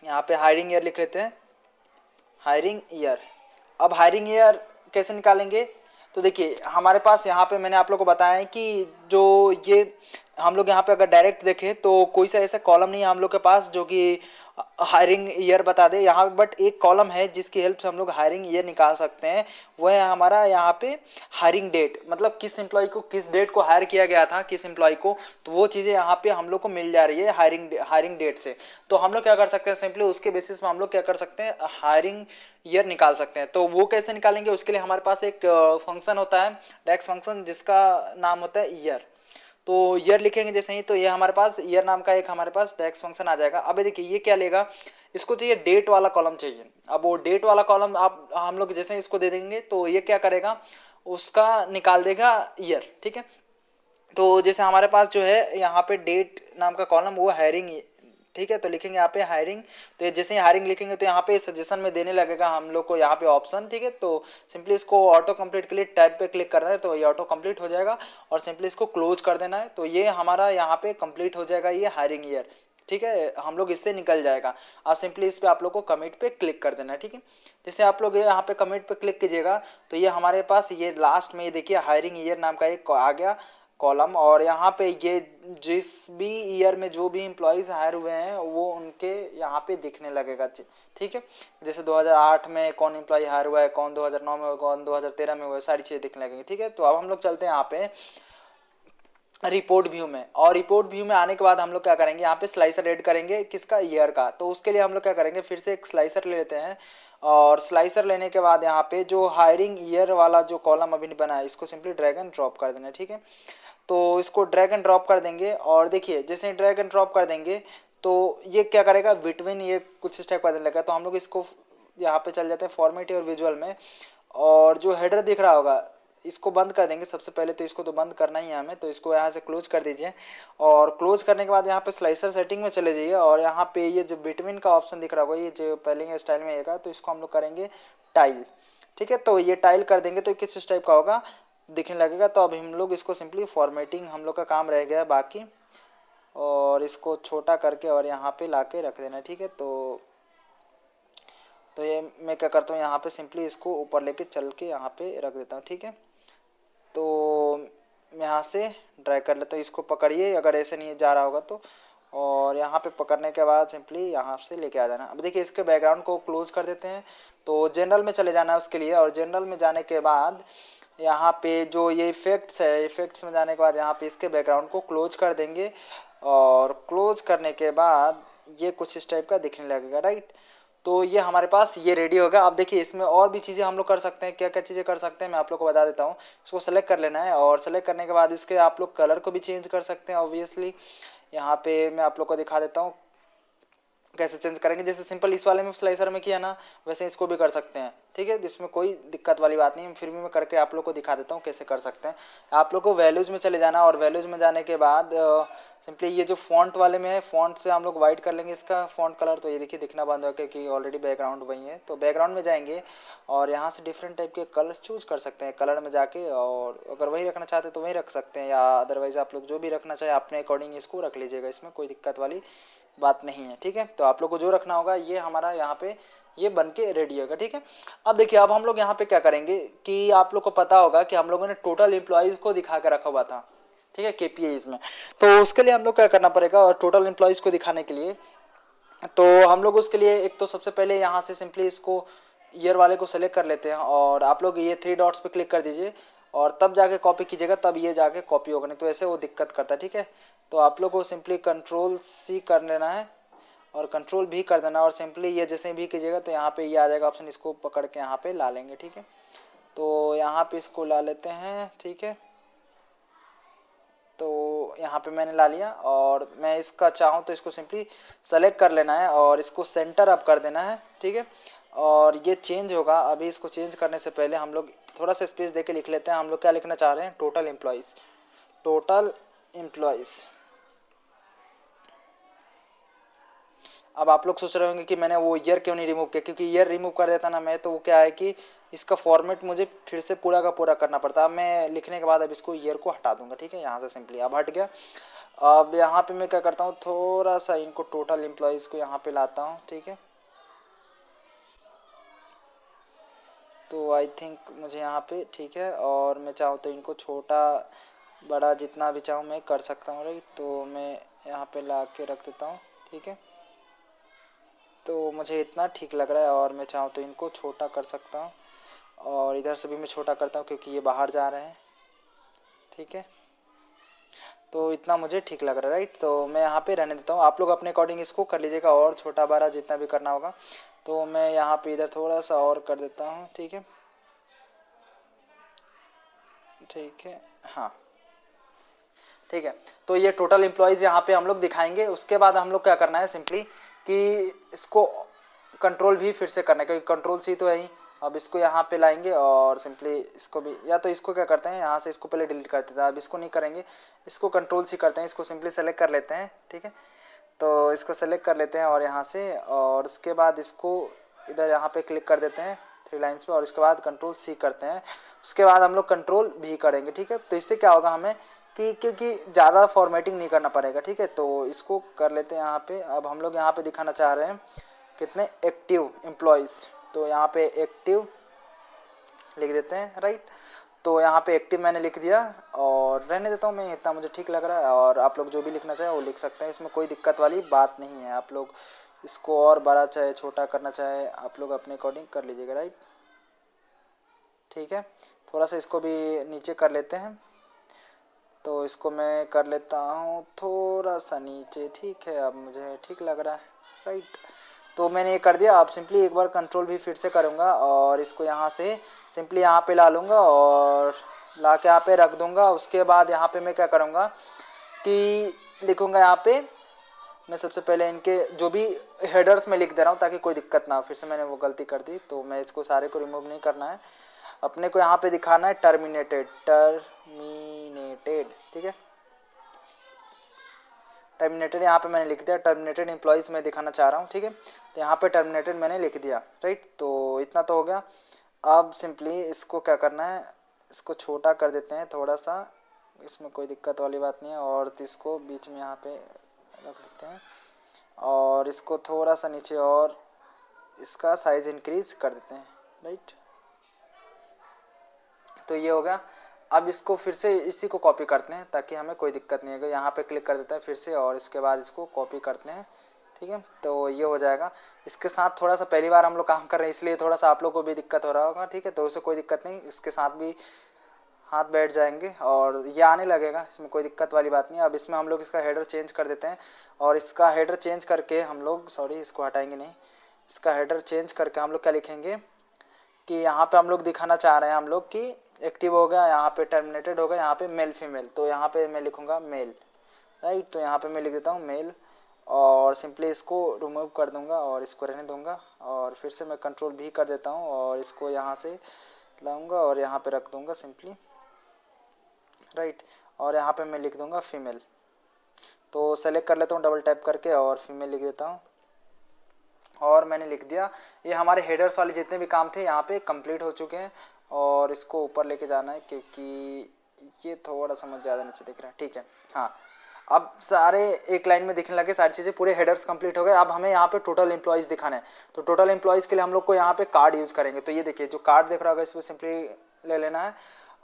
यहाँ पे हायरिंग ईयर लिख लेते हैं, हायरिंग ईयर। अब हायरिंग ईयर कैसे निकालेंगे, तो देखिए हमारे पास यहाँ पे मैंने आप लोग को बताया है कि जो ये हम लोग यहाँ पे अगर डायरेक्ट देखें तो कोई सा ऐसा कॉलम नहीं है हम लोग के पास जो कि हायरिंग ईयर बता दे यहाँ, बट एक कॉलम है जिसकी हेल्प से हम लोग हायरिंग ईयर निकाल सकते हैं। वह है हमारा यहाँ पे हायरिंग डेट, मतलब किस एम्प्लॉय को किस डेट को हायर किया गया था, किस एम्प्लॉय को, तो वो चीज़ें यहाँ पे हम लोग को मिल जा रही है हायरिंग डेट से। तो हम लोग क्या कर सकते हैं, सिंपली उसके बेसिस में हम लोग क्या कर सकते हैं, हायरिंग ईयर निकाल सकते हैं। तो वो कैसे निकालेंगे, उसके लिए हमारे पास एक फंक्शन होता है, डेक्स फंक्शन, जिसका नाम होता है ईयर। तो ईयर लिखेंगे जैसे ही, तो ये हमारे पास ईयर नाम का एक हमारे पास डेक्स फंक्शन आ जाएगा। अब देखिए ये क्या लेगा, इसको चाहिए डेट वाला कॉलम चाहिए। अब वो डेट वाला कॉलम आप हम लोग जैसे इसको दे देंगे तो ये क्या करेगा, उसका निकाल देगा ईयर। ठीक है, तो जैसे हमारे पास जो है यहाँ पे डेट नाम का कॉलम वो हायरिंग। ठीक है, तो लिखेंगे यहाँ पे हायरिंग, तो जैसे ही हायरिंग लिखेंगे तो यहाँ पे सजेशन में देने लगेगा हम लोग को यहाँ पे ऑप्शन। ठीक है, तो सिंपली इसको ऑटो कंप्लीट के लिए टैब पे क्लिक करना है, तो ये ऑटो कंप्लीट हो जाएगा, और सिंपली इसको क्लोज कर देना है। तो ये हमारा यहाँ पे कंप्लीट हो जाएगा ये हायरिंग ईयर। ठीक है, हम लोग इससे निकल जाएगा। आप सिंपली इस पे आप लोग को कमिट पे क्लिक कर देना है। ठीक है, जैसे आप लोग यहाँ पे कमिट पे क्लिक कीजिएगा तो ये हमारे पास ये लास्ट में ये देखिए हायरिंग ईयर नाम का एक आ गया कॉलम, और यहाँ पे ये जिस भी ईयर में जो भी एम्प्लॉयज हायर हुए हैं वो उनके यहाँ पे दिखने लगेगा। ठीक है, जैसे 2008 में कौन एम्प्लॉय हायर हुआ है, कौन 2009 में हुआ, कौन 2013 में हुआ, सारी चीजें दिखने लगेंगी। ठीक है, तो अब हम लोग चलते हैं यहाँ पे रिपोर्ट व्यू में, और रिपोर्ट व्यू में आने के बाद हम लोग क्या करेंगे, यहाँ पे स्लाइसर ऐड करेंगे किसका, ईयर का। तो उसके लिए हम लोग क्या करेंगे, फिर से एक स्लाइसर ले लेते हैं, और स्लाइसर लेने के बाद यहाँ पे जो हायरिंग ईयर वाला जो कॉलम अभी बना है इसको सिंपली ड्रैग एंड ड्रॉप कर देना है। ठीक है, तो इसको ड्रैग एंड ड्रॉप कर देंगे, और देखिए जैसे ही ड्रैग एंड ड्रॉप कर देंगे तो ये क्या करेगा, बिटवीन ये कुछ इस टाइप का देने लगा। तो हम लोग इसको यहाँ पे चल जाते हैं फॉर्मेट और विजुअल में, और जो हेडर दिख रहा होगा इसको बंद कर देंगे सबसे पहले, तो इसको तो बंद करना ही है हमें, तो इसको यहाँ से क्लोज कर दीजिए। और क्लोज करने के बाद यहाँ पे स्लाइसर सेटिंग में चले जाइए, और यहाँ पे ये जो बिटवीन का ऑप्शन दिख रहा होगा, ये जो पहले स्टाइल में आएगा, तो इसको हम लोग करेंगे टाइल। ठीक है, तो ये टाइल कर देंगे तो किस टाइप का होगा, दिखने लगेगा। तो अभी हम लोग इसको सिंपली फॉर्मेटिंग हम लोग का काम रह गया है बाकी, और इसको छोटा करके और यहाँ पे लाके रख देना। ठीक है, तो ये मैं क्या करता हूँ, यहाँ पे सिंपली इसको ऊपर लेके चल के यहाँ पे रख देता हूँ। ठीक है, तो मैं यहाँ से ड्रैग कर लेता हूँ, इसको पकड़िए अगर ऐसे नहीं जा रहा होगा तो, और यहाँ पे पकड़ने के बाद सिंपली यहाँ से लेके आ जाना। अब देखिए इसके बैकग्राउंड को क्लोज कर देते हैं, तो जनरल में चले जाना है उसके लिए, और जनरल में जाने के बाद यहाँ पे जो ये इफेक्ट्स है, इफेक्ट्स में जाने के बाद यहाँ पे इसके बैकग्राउंड को क्लोज कर देंगे, और क्लोज करने के बाद ये कुछ इस टाइप का दिखने लगेगा। राइट, तो ये हमारे पास ये रेडी होगा। अब देखिए इसमें और भी चीज़ें हम लोग कर सकते हैं, क्या क्या चीज़ें कर सकते हैं मैं आप लोग को बता देता हूँ। इसको सेलेक्ट कर लेना है, और सेलेक्ट करने के बाद इसके आप लोग कलर को भी चेंज कर सकते हैं ऑब्वियसली। यहाँ पे मैं आप लोग को दिखा देता हूँ कैसे चेंज करेंगे। जैसे सिंपल इस वाले में स्लाइसर में किया ना, वैसे इसको भी कर सकते हैं, ठीक है, जिसमें कोई दिक्कत वाली बात नहीं है। फिर भी मैं करके आप लोग को दिखा देता हूँ कैसे कर सकते हैं। आप लोग को वैल्यूज में चले जाना, और वैल्यूज में जाने के बाद सिंपली ये जो फॉन्ट वाले में है, फॉन्ट से हम लोग वाइट कर लेंगे इसका फॉन्ट कलर। तो ये देखिए दिखना बंद हो गया क्योंकि ऑलरेडी बैकग्राउंड वही है। तो बैकग्राउंड में जाएंगे और यहाँ से डिफरेंट टाइप के कलर्स चूज कर सकते हैं कलर में जाके, और अगर वही रखना चाहते हैं तो वही रख सकते हैं, या अदरवाइज आप लोग जो भी रखना चाहे अपने अकॉर्डिंग इसको रख लीजिएगा, इसमें कोई दिक्कत वाली बात नहीं है, ठीक है। तो आप लोग को जो रखना होगा ये हमारा यहाँ पे ये बन के रेडी होगा, ठीक है। अब देखिए अब हम लोग यहाँ पे क्या करेंगे कि आप लोग को पता होगा कि हम लोगों ने टोटल एम्प्लॉयज को दिखा के रखा हुआ था, ठीक है, केपीआईज में। तो उसके लिए हम लोग क्या करना पड़ेगा, और टोटल एम्प्लॉयज को दिखाने के लिए तो हम लोग उसके लिए एक तो सबसे पहले यहाँ से सिंपली इसको ईयर वाले को सेलेक्ट कर लेते हैं, और आप लोग ये 3 डॉट्स पे क्लिक कर दीजिए और तब जाके कॉपी कीजिएगा, तब ये जाके कॉपी होगा, नहीं तो ऐसे वो दिक्कत करता है, ठीक है। तो आप लोग को सिंपली कंट्रोल सी कर लेना है और कंट्रोल भी कर देना, और सिंपली ये जैसे भी कीजिएगा तो यहाँ पे ये आ जाएगा ऑप्शन, इसको पकड़ के यहाँ पे ला लेंगे, ठीक है। तो यहाँ पे इसको ला लेते हैं, ठीक है। तो यहाँ पे मैंने ला लिया, और मैं इसका चाहूँ तो इसको सिंपली सेलेक्ट कर लेना है और इसको सेंटर अप कर देना है, ठीक है। और ये चेंज होगा। अभी इसको चेंज करने से पहले हम लोग थोड़ा सा स्पेस दे के लिख लेते हैं। हम लोग क्या लिखना चाह रहे हैं, टोटल एम्प्लॉयज, टोटल एम्प्लॉयज। अब आप लोग सोच रहे होंगे कि मैंने वो ईयर क्यों नहीं रिमूव किया, क्योंकि ईयर रिमूव कर देता ना मैं, तो वो क्या है कि इसका फॉर्मेट मुझे फिर से पूरा का पूरा करना पड़ता है। मैं लिखने के बाद अब इसको ईयर को हटा दूंगा, ठीक है, यहाँ से सिंपली अब हट गया। अब यहाँ पे मैं क्या करता हूँ, थोड़ा सा इनको टोटल एम्प्लॉयज को यहाँ पे लाता हूँ, ठीक है। तो आई थिंक मुझे यहाँ पे ठीक है, और मैं चाहूँ तो इनको छोटा बड़ा जितना भी चाहूँ मैं कर सकता हूँ, राइट। तो मैं यहाँ पे ला के रख देता हूँ, ठीक है। तो मुझे इतना ठीक लग रहा है, और मैं चाहूँ तो इनको छोटा कर सकता हूँ, और इधर से भी मैं छोटा करता हूँ क्योंकि ये बाहर जा रहे हैं, ठीक है। तो इतना मुझे ठीक लग रहा है, राइट। तो मैं यहाँ पे रहने देता हूँ, आप लोग अपने अकॉर्डिंग इसको कर लीजिएगा, और छोटा बड़ा जितना भी करना होगा। तो मैं यहाँ पे इधर थोड़ा सा और कर देता हूँ, ठीक है, ठीक है, हाँ, ठीक है। तो ये टोटल एम्प्लॉयज यहाँ पे हम लोग दिखाएंगे। उसके बाद हम लोग क्या करना है सिंपली कि इसको कंट्रोल भी फिर से करना है, क्योंकि कंट्रोल सी तो है ही। अब इसको यहाँ पे लाएंगे और सिंपली इसको भी, या तो इसको क्या करते हैं यहाँ से इसको पहले डिलीट कर देते हैं, अब इसको नहीं करेंगे, इसको कंट्रोल सी करते हैं, इसको सिंपली सेलेक्ट कर लेते हैं, ठीक है। तो इसको सेलेक्ट कर लेते हैं और यहाँ से, और उसके बाद इसको इधर यहाँ पे क्लिक कर देते हैं 3 लाइन्स पे, और इसके बाद कंट्रोल सी करते हैं। उसके बाद हम लोग कंट्रोल भी करेंगे, ठीक है। तो इससे क्या होगा हमें कि क्योंकि ज़्यादा फॉर्मेटिंग नहीं करना पड़ेगा, ठीक है। तो इसको कर लेते हैं यहाँ पे। अब हम लोग यहाँ पे दिखाना चाह रहे हैं कितने एक्टिव एम्प्लॉयज़, तो यहाँ पे एक्टिव लिख देते हैं, राइट। तो यहाँ पे एक्टिव मैंने लिख दिया, और रहने देता हूँ मैं, इतना मुझे ठीक लग रहा है। और आप लोग जो भी लिखना चाहे वो लिख सकते हैं, इसमें कोई दिक्कत वाली बात नहीं है। आप लोग इसको और बड़ा चाहे छोटा करना चाहे आप लोग अपने अकॉर्डिंग कर लीजिएगा, राइट, ठीक है। थोड़ा सा इसको भी नीचे कर लेते हैं, तो इसको मैं कर लेता हूँ थोड़ा सा नीचे, ठीक है। अब मुझे ठीक लग रहा है, राइट। तो मैंने ये कर दिया। अब सिंपली एक बार कंट्रोल भी फिर से करूँगा, और इसको यहाँ से सिंपली यहाँ पे ला लूँगा और ला के यहाँ पे रख दूँगा। उसके बाद यहाँ पे मैं क्या करूँगा कि लिखूँगा यहाँ पे, मैं सबसे पहले इनके जो भी हेडर्स में लिख दे रहा हूँ ताकि कोई दिक्कत ना हो। फिर से मैंने वो गलती कर दी, तो मैं इसको सारे को रिमूव नहीं करना है, अपने को यहाँ पे दिखाना है टर्मिनेटेड, टर्मिनेटेड, ठीक है। टर्मिनेटेड यहाँ पे मैंने लिख दिया, टर्मिनेटेड एम्प्लॉयज मैं दिखाना चाह रहा हूँ, ठीक है। तो यहाँ पे टर्मिनेटेड मैंने लिख दिया, राइट। तो इतना तो हो गया। अब सिंपली इसको क्या करना है, इसको छोटा कर देते हैं थोड़ा सा, इसमें कोई दिक्कत वाली बात नहीं है। और इसको बीच में यहाँ पे रख देते हैं, और इसको थोड़ा सा नीचे और इसका साइज इंक्रीज कर देते हैं, राइट। तो ये हो गया। अब इसको फिर से इसी को कॉपी करते हैं ताकि हमें कोई दिक्कत नहीं होगी। यहाँ पे क्लिक कर देते हैं फिर से, और इसके बाद इसको कॉपी करते हैं, ठीक है। तो ये हो जाएगा। इसके साथ थोड़ा सा पहली बार हम लोग काम कर रहे हैं, इसलिए थोड़ा सा आप लोग को भी दिक्कत हो रहा होगा, ठीक है। तो उसे कोई दिक्कत नहीं, इसके साथ भी हाथ बैठ जाएंगे और ये आने लगेगा, इसमें कोई दिक्कत वाली बात नहीं है। अब इसमें हम लोग इसका हेडर चेंज कर देते हैं, और इसका हेडर चेंज करके हम लोग, सॉरी इसको हटाएंगे नहीं, इसका हेडर चेंज करके हम लोग क्या लिखेंगे कि यहाँ पे हम लोग दिखाना चाह रहे हैं हम लोग कि एक्टिव हो गया, यहाँ पे टर्मिनेटेड हो गया, यहाँ पे मेल फीमेल, तो यहाँ पे मैं लिखूंगा मेल, राइट। तो यहाँ पे मैं लिख देता हूँ मेल और सिंपली इसको रिमूव कर दूंगा और इसको रहने दूंगा और फिर से मैं कंट्रोल भी कर देता हूँ और इसको यहाँ से लाऊंगा और यहाँ पे रख दूंगा सिंपली, राइट। और यहाँ पे मैं लिख दूंगा फीमेल। तो सेलेक्ट कर लेता हूँ डबल टैप करके और फीमेल लिख देता हूँ और मैंने लिख दिया। ये हमारे हेडर्स वाले जितने भी काम थे यहाँ पे कंप्लीट हो चुके हैं और इसको ऊपर लेके जाना है क्योंकि ये थोड़ा सा मुझे ज़्यादा नीचे दिख रहा है, ठीक है। हाँ, अब सारे एक लाइन में दिखने लगे, सारी चीज़ें, पूरे हेडर्स कंप्लीट हो गए। अब हमें यहाँ पे टोटल एम्प्लॉयज़ दिखाना है। तो टोटल एम्प्लॉयज़ के लिए हम लोग को यहाँ पे कार्ड यूज़ करेंगे। तो ये देखिए जो कार्ड दिख रहा होगा इस पर सिंपली ले लेना है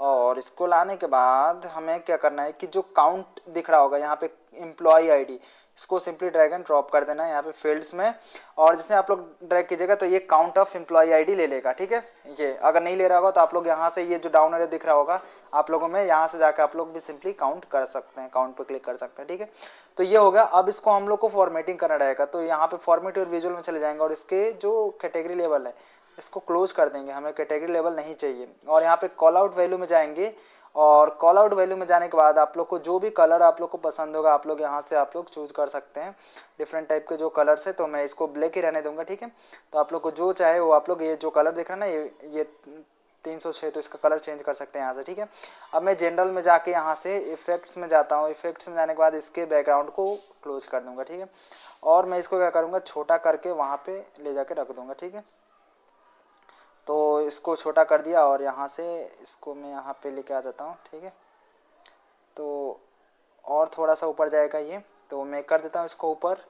और इसको लाने के बाद हमें क्या करना है कि जो काउंट दिख रहा होगा यहाँ पे एम्प्लॉय आईडी, इसको सिंपली ड्रैग एंड ड्रॉप कर देना है यहाँ पे फील्ड्स में और जैसे आप लोग ड्रैग कीजिएगा तो ये काउंट ऑफ एम्प्लॉय आईडी ले लेगा, ठीक है। ये अगर नहीं ले रहा होगा तो आप लोग यहाँ से ये जो डाउन एरो दिख रहा होगा आप लोगों में, यहाँ से जाकर आप लोग भी सिंपली काउंट कर सकते हैं, काउंट पे क्लिक कर सकते हैं, ठीक है। तो ये हो गया। अब इसको हम लोग को फॉर्मेटिंग करना रहेगा। तो यहाँ पे फॉर्मेट और विजुअल में चले जाएंगे और इसके जो कैटेगरी लेवल है इसको क्लोज कर देंगे, हमें कैटेगरी लेवल नहीं चाहिए। और यहाँ पे कॉल आउट वैल्यू में जाएंगे और कॉल आउट वैल्यू में जाने के बाद आप लोग को जो भी कलर आप लोग को पसंद होगा आप लोग यहाँ से आप लोग चूज कर सकते हैं डिफरेंट टाइप के जो कलर्स है। तो मैं इसको ब्लैक ही रहने दूंगा, ठीक है। तो आप लोग को जो चाहे वो आप लोग, ये जो कलर दिख रहा है ना ये 306, तो इसका कलर चेंज कर सकते हैं यहाँ से, ठीक है। अब मैं जनरल में जाके यहाँ से इफेक्ट्स में जाता हूँ। इफेक्ट्स में जाने के बाद इसके बैकग्राउंड को क्लोज कर दूंगा, ठीक है। और मैं इसको क्या करूँगा, छोटा करके वहाँ पे ले जाके रख दूंगा, ठीक है। तो इसको छोटा कर दिया और यहाँ से इसको मैं यहाँ पे लेके आ जाता हूँ, ठीक है। तो और थोड़ा सा ऊपर जाएगा ये, तो मैं कर देता हूँ इसको ऊपर,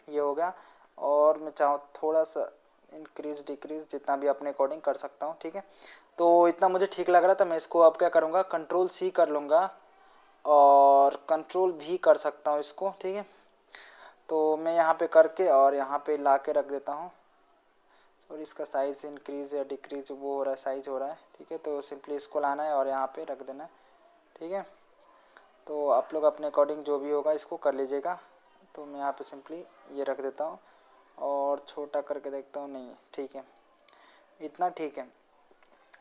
ये हो गया। और मैं चाहूँ थोड़ा सा इंक्रीज डिक्रीज जितना भी अपने अकॉर्डिंग कर सकता हूँ, ठीक है। तो इतना मुझे ठीक लग रहा था। मैं इसको अब क्या करूँगा, कंट्रोल सी कर लूँगा और कंट्रोल भी कर सकता हूँ इसको, ठीक है। तो मैं यहाँ पे करके और यहाँ पे ला के रख देता हूँ और इसका साइज इंक्रीज या डिक्रीज वो हो रहा है, साइज हो रहा है, ठीक है। तो सिंपली इसको लाना है और यहाँ पे रख देना है, ठीक है। तो आप लोग अपने अकॉर्डिंग जो भी होगा इसको कर लीजिएगा। तो मैं यहाँ पे सिंपली ये रख देता हूँ और छोटा करके देखता हूँ, नहीं ठीक है, इतना ठीक है,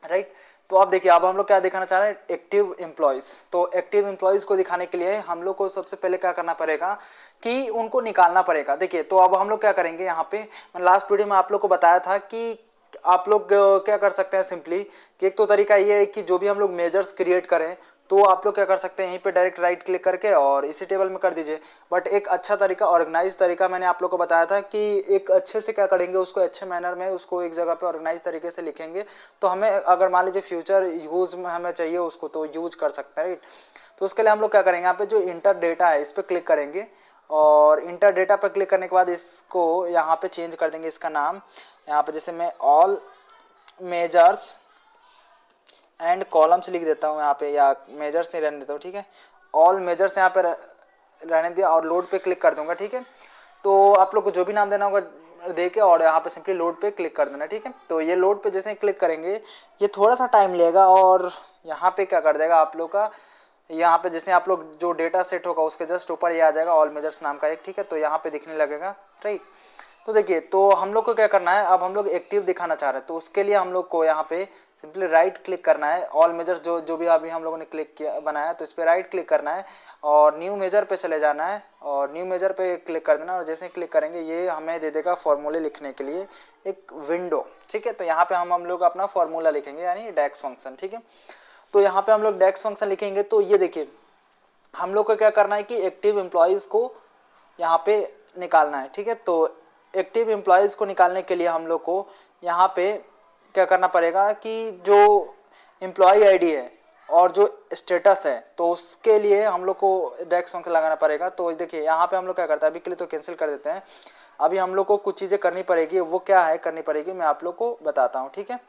राइट। तो अब देखिए अब हम लोग क्या दिखाना चाह रहे हैं, एक्टिव एम्प्लॉयज। तो एक्टिव एम्प्लॉयज को दिखाने के लिए हम लोग को सबसे पहले क्या करना पड़ेगा कि उनको निकालना पड़ेगा। देखिए तो अब हम लोग क्या करेंगे, यहाँ पे लास्ट वीडियो में आप लोग को बताया था कि आप लोग क्या कर सकते हैं सिंपली कि एक तो तरीका ये है कि जो भी हम लोग मेजर्स क्रिएट करें तो आप लोग क्या कर सकते हैं, यहीं पे डायरेक्ट राइट क्लिक करके और इसी टेबल में कर दीजिए। बट एक अच्छा तरीका, ऑर्गेनाइज तरीका मैंने आप लोग को बताया था कि एक अच्छे से क्या करेंगे, उसको अच्छे मैनर में उसको एक जगह पे ऑर्गेनाइज तरीके से लिखेंगे। तो हमें अगर मान लीजिए फ्यूचर यूज में हमें चाहिए उसको तो यूज कर सकते हैं, राइट। तो उसके लिए हम लोग क्या करेंगे, यहाँ पे जो इंटर डेटा है इस पर क्लिक करेंगे और इंटर डेटा पर क्लिक करने के बाद इसको यहाँ पे चेंज कर देंगे इसका नाम। यहाँ पे जैसे मैं ऑल मेजर्स एंड कॉलम्स लिख देता हूँ यहाँ पे, या मेजर्स नहीं रहने देता हूँ, ठीक है। ऑल मेजर्स यहाँ पे रहने दिया और लोड पे क्लिक कर दूंगा, ठीक है। तो आप लोग को जो भी नाम देना होगा दे के और यहाँ पे सिंपली लोड पे क्लिक कर देना, ठीक है। तो ये लोड पे जैसे ही क्लिक करेंगे ये थोड़ा सा टाइम लेगा और यहाँ पे क्या कर देगा आप लोग का, यहाँ पे जैसे आप लोग जो डेटा सेट होगा उसके जस्ट ऊपर ये आ जाएगा ऑल मेजर्स नाम का एक, ठीक है। तो यहाँ पे दिखने लगेगा, राइट। तो देखिए तो हम लोग को क्या करना है, अब हम लोग एक्टिव दिखाना चाह रहे हैं तो उसके लिए हम लोग को यहाँ पे सिंपली राइट क्लिक करना है। ऑल मेजर्स जो भी अभी हम लोगों ने क्लिक किया बनाया तो इस पर राइट क्लिक करना है और न्यू मेजर पे चले जाना है और न्यू मेजर पे क्लिक कर देना और जैसे ही क्लिक करेंगे ये हमें दे देगा फॉर्मूले लिखने के लिए एक विंडो, ठीक है। तो यहाँ पे हम लोग अपना फॉर्मूला लिखेंगे यानी डेक्स फंक्शन, ठीक है। तो यहाँ पे हम लोग डेक्स फंक्शन लिखेंगे। तो ये देखिए हम लोग को क्या करना है कि एक्टिव एम्प्लॉयज को यहाँ पे निकालना है, ठीक है। तो एक्टिव एम्प्लॉयज को निकालने के लिए हम लोग को यहाँ पे क्या करना पड़ेगा कि जो एम्प्लॉय आईडी है और जो स्टेटस है तो उसके लिए हम लोग को डेक्स फंक्शन लगाना पड़ेगा। तो देखिए यहाँ पे हम लोग क्या करते हैं, अभी के लिए तो कैंसिल कर देते हैं। अभी हम लोग को कुछ चीजें करनी पड़ेगी, वो क्या है करनी पड़ेगी मैं आप लोग को बताता हूँ, ठीक है।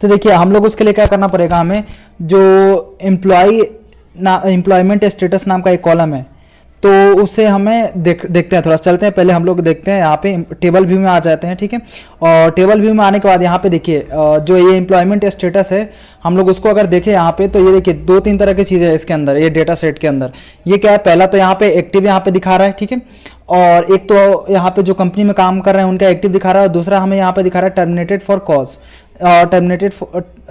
तो देखिए हम लोग उसके लिए क्या करना पड़ेगा, हमें जो एम्प्लॉयमेंट स्टेटस नाम का एक कॉलम है तो उसे हमें देखते हैं, थोड़ा चलते हैं पहले हम लोग देखते हैं। यहाँ पे टेबल व्यू में आ जाते हैं, ठीक है। और टेबल व्यू में आने के बाद यहाँ पे देखिए जो ये एम्प्लॉयमेंट स्टेटस है हम लोग उसको अगर देखें यहाँ पे तो ये देखिए दो तीन तरह की चीजें है इसके अंदर, ये डेटा सेट के अंदर। ये क्या है, पहला तो यहाँ पे एक्टिव यहाँ पे दिखा रहा है, ठीक है। और एक तो यहाँ पे जो कंपनी में काम कर रहे हैं उनका एक्टिव दिखा रहा है और दूसरा हमें यहाँ पे दिखा रहा है टर्मिनेटेड फॉर कॉज और टर्मिनेटेड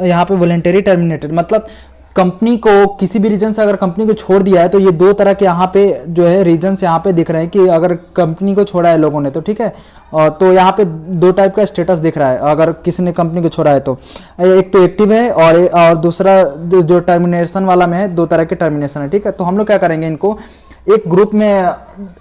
यहाँ पे वॉलंटरी टर्मिनेटेड, मतलब कंपनी को किसी भी रीजन से अगर कंपनी को छोड़ दिया है तो ये दो तरह के यहाँ पे जो है रीजन यहाँ पे दिख रहे हैं कि अगर कंपनी को छोड़ा है लोगों ने तो ठीक है। तो यहाँ पे दो टाइप का स्टेटस दिख रहा है अगर किसी ने कंपनी को छोड़ा है तो, एक तो एक्टिव है और दूसरा जो टर्मिनेशन वाला में है, दो तरह के टर्मिनेशन है, ठीक है। तो हम लोग क्या करेंगे, इनको एक ग्रुप में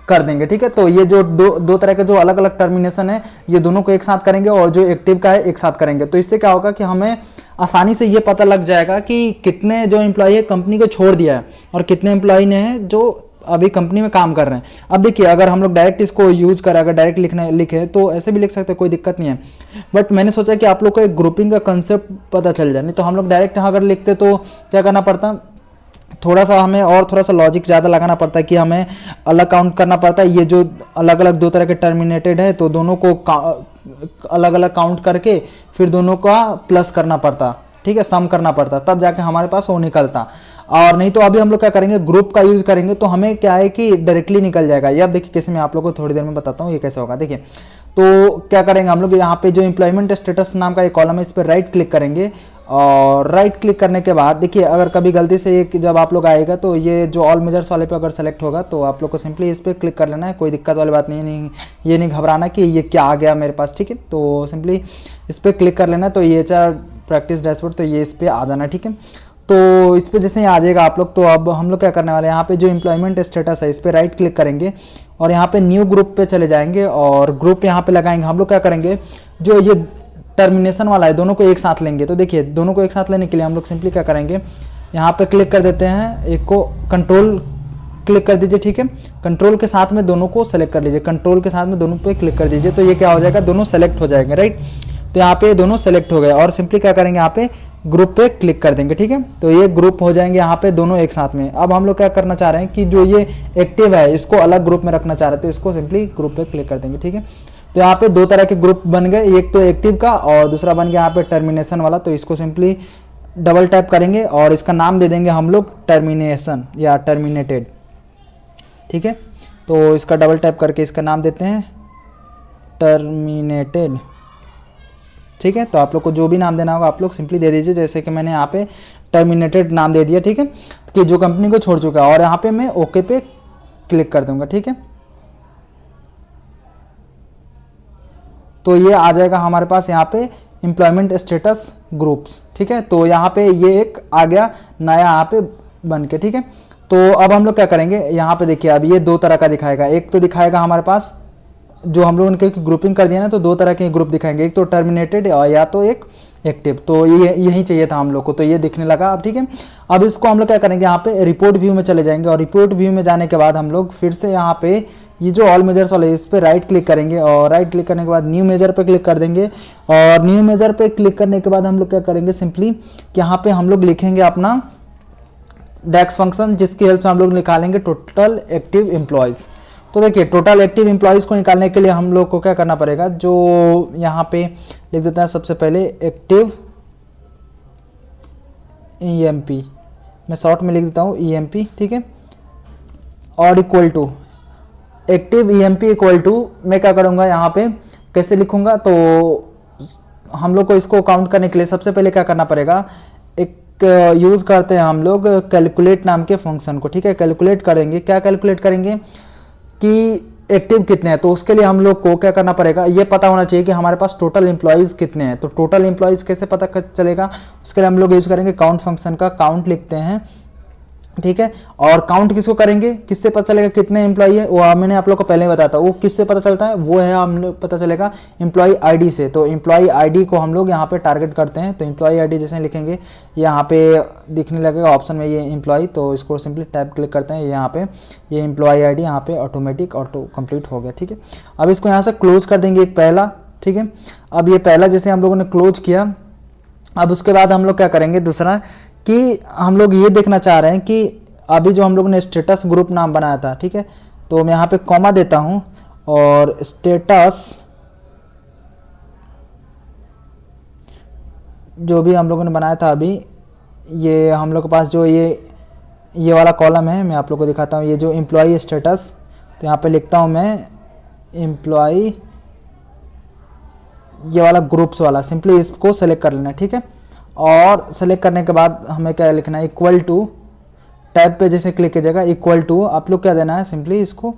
कर देंगे, ठीक है। तो ये जो दो तरह के जो अलग अलग टर्मिनेशन है ये दोनों को एक साथ करेंगे और जो एक्टिव का है एक साथ करेंगे। तो इससे क्या होगा कि हमें आसानी से ये पता लग जाएगा कि कितने जो एम्प्लॉई है कंपनी को छोड़ दिया है और कितने एम्प्लॉई ने है जो अभी कंपनी में काम कर रहे हैं। अब देखिए अगर हम लोग डायरेक्ट इसको यूज करें, अगर डायरेक्ट लिखे तो ऐसे भी लिख सकते हैं, कोई दिक्कत नहीं है। बट मैंने सोचा कि आप लोग को एक ग्रुपिंग का कंसेप्ट पता चल जाए, नहीं तो हम लोग डायरेक्ट अगर लिखते तो क्या करना पड़ता, थोड़ा सा हमें और थोड़ा सा लॉजिक ज़्यादा लगाना पड़ता है कि हमें अलग काउंट करना पड़ता है। ये जो अलग अलग दो तरह के टर्मिनेटेड है तो दोनों को अलग अलग काउंट करके फिर दोनों का प्लस करना पड़ता, ठीक है, सम करना पड़ता, तब जाके हमारे पास वो निकलता। और नहीं तो अभी हम लोग क्या करेंगे, ग्रुप का यूज करेंगे तो हमें क्या है कि डायरेक्टली निकल जाएगा। ये अब देखिए कैसे, मैं आप लोगों को थोड़ी देर में बताता हूँ ये कैसे होगा। देखिए तो क्या करेंगे हम लोग, यहाँ पे जो एम्प्लॉयमेंट स्टेटस नाम का एक कॉलम है इस पर राइट क्लिक करेंगे और राइट क्लिक करने के बाद देखिए अगर कभी गलती से ये जब आप लोग आएगा तो ये जो ऑल मेजर्स वाले पे अगर सेलेक्ट होगा तो आप लोग को सिंपली इस पर क्लिक कर लेना है, कोई दिक्कत वाली बात नहीं, ये नहीं घबराना कि ये क्या आ गया मेरे पास, ठीक है। तो सिंपली इस पर क्लिक कर लेना है, तो ये HR प्रैक्टिस डैशबोर्ड, तो ये इस पर आ जाना, ठीक है। तो इस पर जैसे ही आ जाएगा आप लोग, तो अब हम लोग क्या करने वाले हैं, यहाँ पे जो एम्प्लॉयमेंट स्टेटस है इस पर राइट क्लिक करेंगे और यहाँ पे न्यू ग्रुप पे चले जाएंगे और ग्रुप यहाँ पे लगाएंगे। हम लोग क्या करेंगे, जो ये टर्मिनेशन वाला है दोनों को एक साथ लेंगे। तो देखिए दोनों को एक साथ लेने के लिए हम लोग सिंपली क्या करेंगे, यहाँ पे क्लिक कर देते हैं, एक को कंट्रोल क्लिक कर दीजिए, ठीक है। कंट्रोल के साथ में दोनों को सेलेक्ट कर लीजिए, कंट्रोल के साथ में दोनों पे क्लिक कर दीजिए, तो ये क्या हो जाएगा, दोनों सेलेक्ट हो जाएंगे, राइट। तो यहाँ पे दोनों सेलेक्ट हो गए और सिंपली क्या करेंगे, यहाँ पे ग्रुप पे क्लिक कर देंगे, ठीक है। तो ये ग्रुप हो जाएंगे यहाँ पे दोनों एक साथ में। अब हम लोग क्या करना चाह रहे हैं कि जो ये एक्टिव है इसको अलग ग्रुप में रखना चाह रहे हैं, तो इसको सिंपली ग्रुप पे क्लिक कर देंगे, ठीक है। तो यहाँ पे दो तरह के ग्रुप बन गए, एक तो एक्टिव का और दूसरा बन गया यहाँ पे टर्मिनेशन वाला। तो इसको सिंपली डबल टैप करेंगे और इसका नाम दे देंगे हम लोग टर्मिनेशन या टर्मिनेटेड, ठीक है। तो इसका डबल टैप करके इसका नाम देते हैं टर्मिनेटेड, ठीक है। तो आप लोग को जो भी नाम देना होगा आप लोग सिंपली दे दीजिए, जैसे कि मैंने यहाँ पे टर्मिनेटेड नाम दे दिया, ठीक है, कि जो कंपनी को छोड़ चुका है। और यहाँ पे मैं ओके पे क्लिक कर दूंगा, ठीक है। तो ये आ जाएगा हमारे पास यहाँ पे एम्प्लॉयमेंट स्टेटस ग्रुप्स, ठीक है। तो यहाँ पे ये एक आ गया नया यहाँ पे बन के, ठीक है। तो अब हम लोग क्या करेंगे, यहाँ पे देखिए अब ये दो तरह का दिखाएगा, एक तो दिखाएगा हमारे पास जो हम लोगों ने ग्रुपिंग कर दिया ना, तो दो तरह के ग्रुप दिखाएंगे, एक तो टर्मिनेटेड या तो एक एक्टिव। तो ये यही चाहिए था हम लोग को, तो ये दिखने लगा अब, ठीक है। अब इसको हम लोग क्या करेंगे, यहाँ पे रिपोर्ट व्यू में चले जाएंगे और रिपोर्ट व्यू में जाने के बाद हम लोग फिर से यहाँ पे ये जो ऑल मेजर्स वाले इस पे राइट क्लिक करेंगे और राइट क्लिक करने के बाद न्यू मेजर पे क्लिक कर देंगे। और न्यू मेजर पे क्लिक करने के बाद हम लोग क्या करेंगे, सिंपली कि यहाँ पे हम लोग लिखेंगे अपना डेक्स फंक्शन, जिसकी हेल्प से हम लोग निकालेंगे टोटल एक्टिव एम्प्लॉयज। तो देखिए टोटल एक्टिव एम्प्लॉयज को निकालने के लिए हम लोग को क्या करना पड़ेगा, जो यहाँ पे लिख देते हैं सबसे पहले एक्टिव EMP, मैं शॉर्ट में लिख देता हूँ EMP, ठीक है। और equal to active EMP equal to मैं क्या करूँगा, यहाँ पे कैसे लिखूंगा, तो हम लोग को इसको काउंट करने के लिए सबसे पहले क्या करना पड़ेगा, एक यूज करते हैं हम लोग कैलकुलेट नाम के फंक्शन को, ठीक है। कैलकुलेट करेंगे, क्या कैलकुलेट करेंगे कि एक्टिव कितने हैं, तो उसके लिए हम लोग को क्या करना पड़ेगा, ये पता होना चाहिए कि हमारे पास टोटल एम्प्लॉयज कितने हैं। तो टोटल एम्प्लॉयज कैसे पता चलेगा, उसके लिए हम लोग यूज करेंगे काउंट फंक्शन का, काउंट लिखते हैं, ठीक है। और काउंट किसको करेंगे, किससे पता चलेगा कितने एम्प्लॉई है, वो मैंने आप लोग को पहले ही बताया था, वो किससे पता चलता है, वो है हम लोग पता चलेगा एम्प्लॉई आईडी से। तो एम्प्लॉई आईडी को हम लोग यहाँ पे टारगेट करते हैं, तो एम्प्लॉई आईडी जैसे लिखेंगे यहाँ पे दिखने लगेगा ऑप्शन में ये एम्प्लॉई, तो इसको सिंपली टैप क्लिक करते हैं, यहाँ पे ये एम्प्लॉई आईडी यहाँ पे ऑटोमेटिक ऑटो कंप्लीट हो गया, ठीक है। अब इसको यहाँ से क्लोज कर देंगे एक पहला, ठीक है। अब ये पहला जैसे हम लोगों ने क्लोज किया, अब उसके बाद हम लोग क्या करेंगे, दूसरा कि हम लोग ये देखना चाह रहे हैं कि अभी जो हम लोग ने स्टेटस ग्रुप नाम बनाया था, ठीक है। तो मैं यहाँ पे कॉमा देता हूं और स्टेटस जो भी हम लोगों ने बनाया था अभी, ये हम लोग के पास जो ये वाला कॉलम है, मैं आप लोग को दिखाता हूँ, ये जो एम्प्लॉई स्टेटस, तो यहाँ पे लिखता हूँ मैं एम्प्लॉई, ये वाला ग्रुप्स वाला, सिंपली इसको सेलेक्ट कर लेना, ठीक है। और सेलेक्ट करने के बाद हमें क्या लिखना है, इक्वल टू, टैब पे जैसे क्लिक कीजिएगा, इक्वल टू आप लोग क्या देना है, सिंपली इसको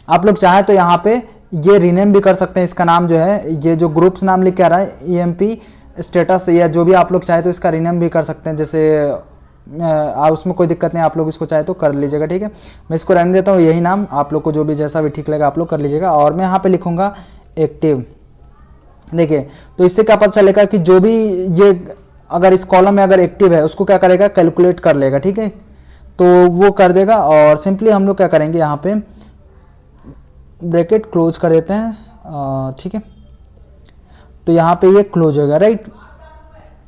आप लोग चाहे तो यहाँ पे ये रीनेम भी कर सकते हैं। इसका नाम जो है, ये जो ग्रुप्स नाम लिख के आ रहा है EMP स्टेटस, या जो भी आप लोग चाहे तो इसका रीनेम भी कर सकते हैं। जैसे उसमें कोई दिक्कत नहीं, आप लोग इसको चाहे तो कर लीजिएगा, ठीक है। मैं इसको रहने देता हूँ यही नाम, आप लोग को जो भी जैसा भी ठीक लगेगा आप लोग कर लीजिएगा। और मैं यहाँ पे लिखूंगा एक्टिव। देखिए तो इससे क्या पता चलेगा कि जो भी ये अगर इस कॉलम में अगर एक्टिव है उसको क्या करेगा, कैलकुलेट कर लेगा, ठीक है। तो वो कर देगा। और सिंपली हम लोग क्या करेंगे, यहाँ पे ब्रैकेट क्लोज कर देते हैं, ठीक है। तो यहाँ पे ये क्लोज होगा, राइट।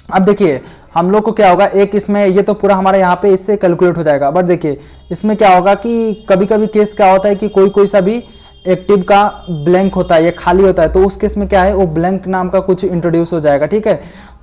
अब देखिए हम लोग को क्या होगा, एक इसमें ये तो पूरा हमारा यहाँ पे इससे कैलकुलेट हो जाएगा। बट देखिए इसमें क्या होगा कि कभी कभी केस क्या होता है कि कोई कोई सा भी एक्टिव का ब्लैंक होता है, ये खाली होता है, तो उस केस में क्या है, वो ब्लैंक नाम का कुछ इंट्रोड्यूस हो जाएगा, ठीक है।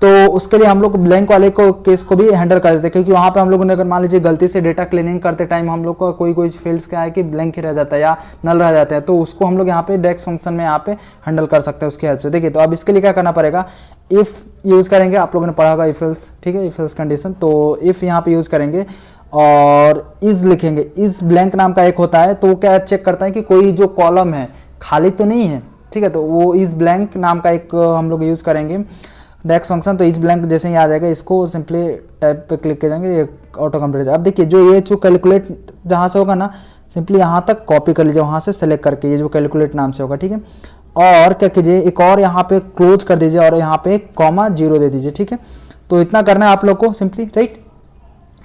तो उसके लिए हम लोग ब्लैंक वाले को केस को भी हैंडल कर देते हैं, क्योंकि वहां पे हम लोगों ने अगर मान लीजिए गलती से डेटा क्लीनिंग करते टाइम हम लोग को कोई कोई फील्ड्स क्या है कि ब्लैंक ही रह जाता है या नल रह जाता है, तो उसको हम लोग यहाँ पे डेक्स फंक्शन में यहाँ पे हैंडल कर सकते हैं उसकी हेल्प से। देखिए तो अब इसके लिए क्या करना पड़ेगा, इफ यूज करेंगे, आप लोगों ने पढ़ा होगा इफ एल्स, ठीक है, इफ एल्स कंडीशन। तो इफ यहाँ पे यूज करेंगे और इज लिखेंगे, इज ब्लैंक नाम का एक होता है, तो वो क्या चेक करता है कि कोई जो कॉलम है खाली तो नहीं है, ठीक है। तो वो इज ब्लैंक नाम का एक हम लोग यूज करेंगे डेक्स फंक्शन। तो इज ब्लैंक जैसे ही आ जाएगा, इसको सिंपली टैब पे क्लिक करेंगे, ये ऑटो कंप्लीट। अब देखिए जो ये जो कैलकुलेट जहां से होगा ना, सिंपली यहाँ तक कॉपी कर लीजिए, वहां से सेलेक्ट करके ये जो कैलकुलेट नाम से होगा, ठीक है। और क्या कीजिए, एक और यहाँ पे क्लोज कर दीजिए और यहाँ पे कॉमा 0 दे दीजिए, ठीक है। तो इतना करना है आप लोग को सिंपली, राइट।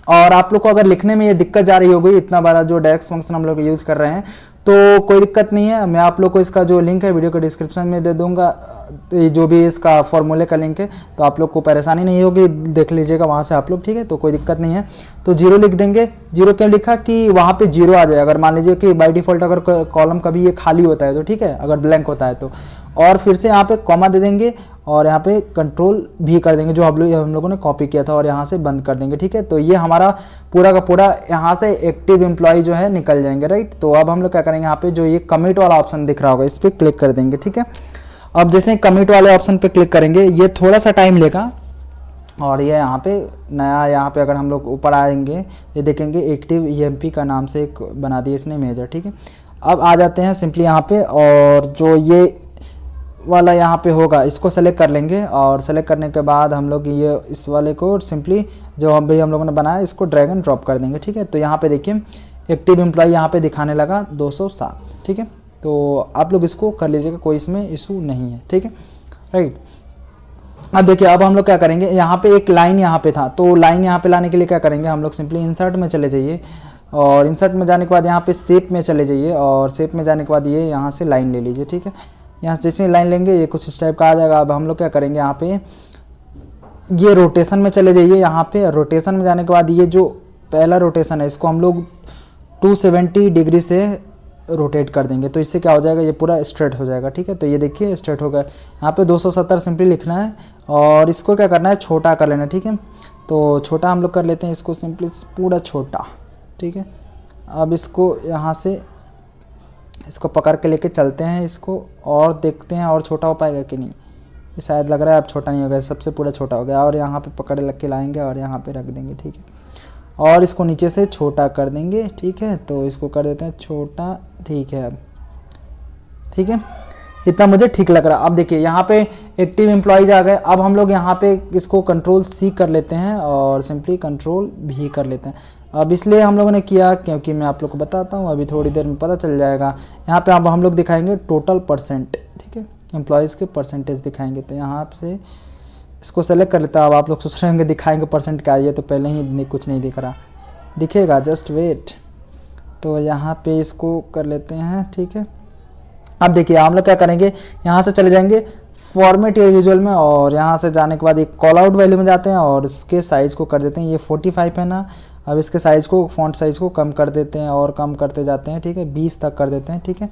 और आप लोग को अगर लिखने में ये दिक्कत जा रही होगी, इतना बड़ा जो डेक्स फंक्शन हम लोग यूज कर रहे हैं, तो कोई दिक्कत नहीं है, मैं आप लोग को इसका जो लिंक है वीडियो के डिस्क्रिप्शन में दे दूंगा, जो भी इसका फॉर्मूले का लिंक है, तो आप लोग को परेशानी नहीं होगी, देख लीजिएगा वहां से आप लोग, ठीक है। तो कोई दिक्कत नहीं है। तो 0 लिख देंगे। 0 क्यों लिखा कि वहां पे 0 आ जाए, अगर मान लीजिए कि बाय डिफॉल्ट अगर कॉलम कभी ये खाली होता है तो, ठीक है, अगर ब्लैंक होता है तो। और फिर से यहाँ पे कॉमा दे देंगे और यहाँ पे कंट्रोल भी कर देंगे, जो हम लोगों ने कॉपी किया था, और यहाँ से बंद कर देंगे, ठीक है। तो ये हमारा पूरा का पूरा यहाँ से एक्टिव एम्प्लॉय जो है निकल जाएंगे, राइट। तो अब हम लोग क्या करेंगे, यहाँ पे जो ये कमिट वाला ऑप्शन दिख रहा होगा इस पर क्लिक कर देंगे, ठीक है। अब जैसे कमिट वाले ऑप्शन पे क्लिक करेंगे, ये थोड़ा सा टाइम लेगा, और ये यहाँ पे नया, यहाँ पे अगर हम लोग ऊपर आएंगे, ये देखेंगे एक्टिव EMP का नाम से एक बना दिया इसने मेजर, ठीक है। अब आ जाते हैं सिंपली यहाँ पे, और जो ये वाला यहाँ पे होगा इसको सेलेक्ट कर लेंगे, और सेलेक्ट करने के बाद हम लोग ये इस वाले को सिंपली जो हम लोगों ने बनाया इसको ड्रैग एंड ड्रॉप कर देंगे, ठीक है। तो यहाँ पे देखिए एक्टिव एम्प्लॉय यहाँ पे दिखाने लगा 207, ठीक है। तो आप लोग इसको कर लीजिएगा, कोई इसमें इशू नहीं है, ठीक है, राइट। अब देखिए अब हम लोग क्या करेंगे, यहाँ पे एक लाइन यहाँ पे था, तो लाइन यहाँ पे लाने के लिए क्या करेंगे, हम लोग सिंपली इंसर्ट में चले जाइए, और इंसर्ट में जाने के बाद यहाँ पे शेप में चले जाइए, और शेप में जाने के बाद ये यहाँ से लाइन ले लीजिए, ठीक है। यहाँ से जैसे लाइन लेंगे ये कुछ इस टाइप का आ जाएगा। अब हम लोग क्या करेंगे, यहाँ पे ये रोटेशन में चले जाइए, यहाँ पे रोटेशन में जाने के बाद ये जो पहला रोटेशन है इसको हम लोग 270 डिग्री से रोटेट कर देंगे, तो इससे क्या हो जाएगा, ये पूरा स्ट्रेट हो जाएगा, ठीक है। तो ये देखिए स्ट्रेट हो गया। यहाँ पे 270 सिंपली लिखना है, और इसको क्या करना है, छोटा कर लेना है, ठीक है। तो छोटा हम लोग कर लेते हैं इसको सिंपली पूरा छोटा, ठीक है। अब इसको यहाँ से इसको पकड़ के लेके चलते हैं इसको, और देखते हैं और छोटा हो पाएगा कि नहीं। ये शायद लग रहा है अब छोटा नहीं हो गया, सबसे पूरा छोटा हो गया। और यहाँ पे पकड़ लग के लाएंगे और यहाँ पे रख देंगे, ठीक है। और इसको नीचे से छोटा कर देंगे, ठीक है। तो इसको कर देते हैं छोटा, ठीक है। अब ठीक है, इतना मुझे ठीक लग रहा। अब देखिए यहाँ पे एक्टिव एम्प्लॉयज आ गए। अब हम लोग यहाँ पे इसको कंट्रोल C कर लेते हैं और सिंपली कंट्रोल V कर लेते हैं। अब इसलिए हम लोगों ने किया क्योंकि मैं आप लोग को बताता हूँ, अभी थोड़ी देर में पता चल जाएगा। यहाँ पे अब हम लोग दिखाएंगे टोटल परसेंट, ठीक है, एम्प्लॉयज़ के परसेंटेज दिखाएंगे। तो यहाँ से इसको सेलेक्ट कर लेता है। अब आप लोग सोच रहे होंगे दिखाएंगे परसेंट क्या, ये तो पहले ही कुछ नहीं दिख रहा, दिखेगा, जस्ट वेट। तो यहाँ पे इसको कर लेते हैं, ठीक है। अब देखिए हम लोग क्या करेंगे, यहाँ से चले जाएंगे फॉर्मेट या विजुअल में, और यहाँ से जाने के बाद एक कॉल आउट वैल्यू में जाते हैं और इसके साइज को कर देते हैं, ये 45 है ना। अब इसके साइज को, फॉन्ट साइज को कम कर देते हैं और कम करते जाते हैं, ठीक है, 20 तक कर देते हैं, ठीक है।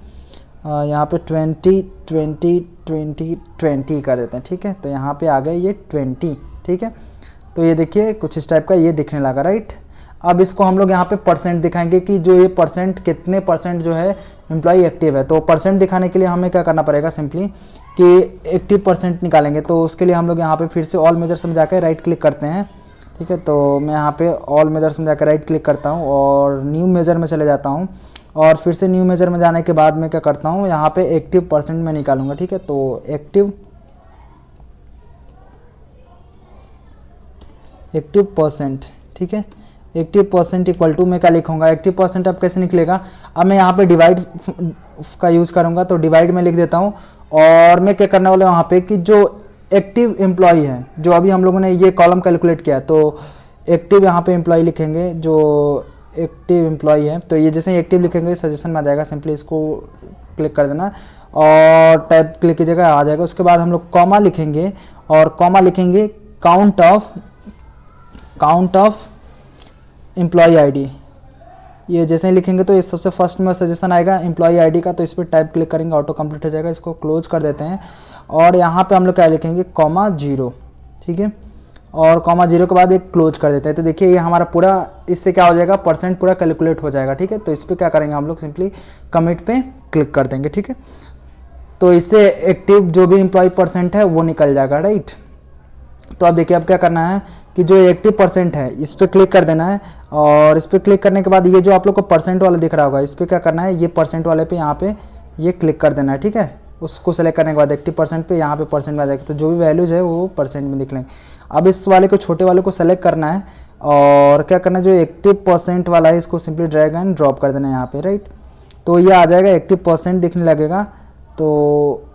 यहाँ पे 20 20 20 20 कर देते हैं, ठीक है। तो यहाँ पे आ गए ये 20, ठीक है। तो ये देखिए कुछ इस टाइप का ये दिखने लगा, राइट। अब इसको हम लोग यहाँ पे परसेंट दिखाएंगे कि जो ये परसेंट, कितने परसेंट जो है एम्प्लॉय एक्टिव है। तो परसेंट दिखाने के लिए हमें क्या करना पड़ेगा, सिंपली कि एक्टिव परसेंट निकालेंगे। तो उसके लिए हम लोग यहाँ पे फिर से ऑल मेजर्स में जाकर राइट क्लिक करते हैं, ठीक है। तो मैं यहाँ पे ऑल मेजर्स में जाकर राइट क्लिक करता हूँ और न्यू मेजर में चले जाता हूँ, और फिर से न्यू मेजर में जाने के बाद मैं क्या करता हूँ, यहाँ पे एक्टिव परसेंट में निकालूंगा, ठीक है। तो एक्टिव परसेंट, ठीक है। एक्टिव परसेंट इक्वल टू मैं क्या लिखूंगा, एक्टिव परसेंट अब कैसे निकलेगा, अब मैं यहाँ पे डिवाइड का यूज करूंगा। तो डिवाइड में लिख देता हूँ, और मैं क्या करने वाला हूँ यहाँ पे कि जो एक्टिव एम्प्लॉय है, जो अभी हम लोगों ने ये कॉलम कैलकुलेट किया, तो एक्टिव यहाँ पे एम्प्लॉय लिखेंगे, जो एक्टिव एम्प्लॉय है। तो ये जैसे ही एक्टिव लिखेंगे सजेशन में आ जाएगा, सिंपली इसको क्लिक कर देना और टाइप क्लिक कीजिएगा, आ जाएगा। उसके बाद हम लोग कॉमा लिखेंगे, और कॉमा लिखेंगे काउंट ऑफ एम्प्लॉय आईडी। ये जैसे ही लिखेंगे तो ये सबसे फर्स्ट में सजेशन आएगा एम्प्लॉय आईडी का, तो इस पर टाइप क्लिक करेंगे, ऑटो कंप्लीट हो जाएगा। इसको क्लोज कर देते हैं, और यहाँ पे हम लोग क्या लिखेंगे, कॉमा 0, ठीक है। और कॉमा 0 के बाद एक क्लोज कर देते हैं। तो देखिए ये हमारा पूरा, इससे क्या हो जाएगा, परसेंट पूरा कैलकुलेट हो जाएगा, ठीक है। तो इस पर क्या करेंगे हम लोग, सिंपली कमिट पे क्लिक कर देंगे, ठीक है। तो इससे एक्टिव जो भी एम्प्लॉय परसेंट है वो निकल जाएगा, राइट। तो अब देखिए अब क्या करना है कि जो एक्टिव परसेंट है इस पर क्लिक कर देना है, और इस पर क्लिक करने के बाद ये जो आप लोग को परसेंट वाला दिख रहा होगा, इस पर क्या करना है, ये परसेंट वाले पे यहाँ पे ये क्लिक कर देना है, ठीक है। उसको सेलेक्ट करने के बाद एक्टिव परसेंट पे यहाँ पे परसेंट में आ जाएगा, तो जो भी वैल्यूज है वो परसेंट में दिख लेंगे। अब इस वाले को, छोटे वाले को सेलेक्ट करना है, और क्या करना है, जो एक्टिव परसेंट वाला है इसको सिंपली ड्रैग एंड ड्रॉप कर देना है यहाँ पे, राइट। तो ये आ जाएगा, एक्टिव परसेंट दिखने लगेगा, तो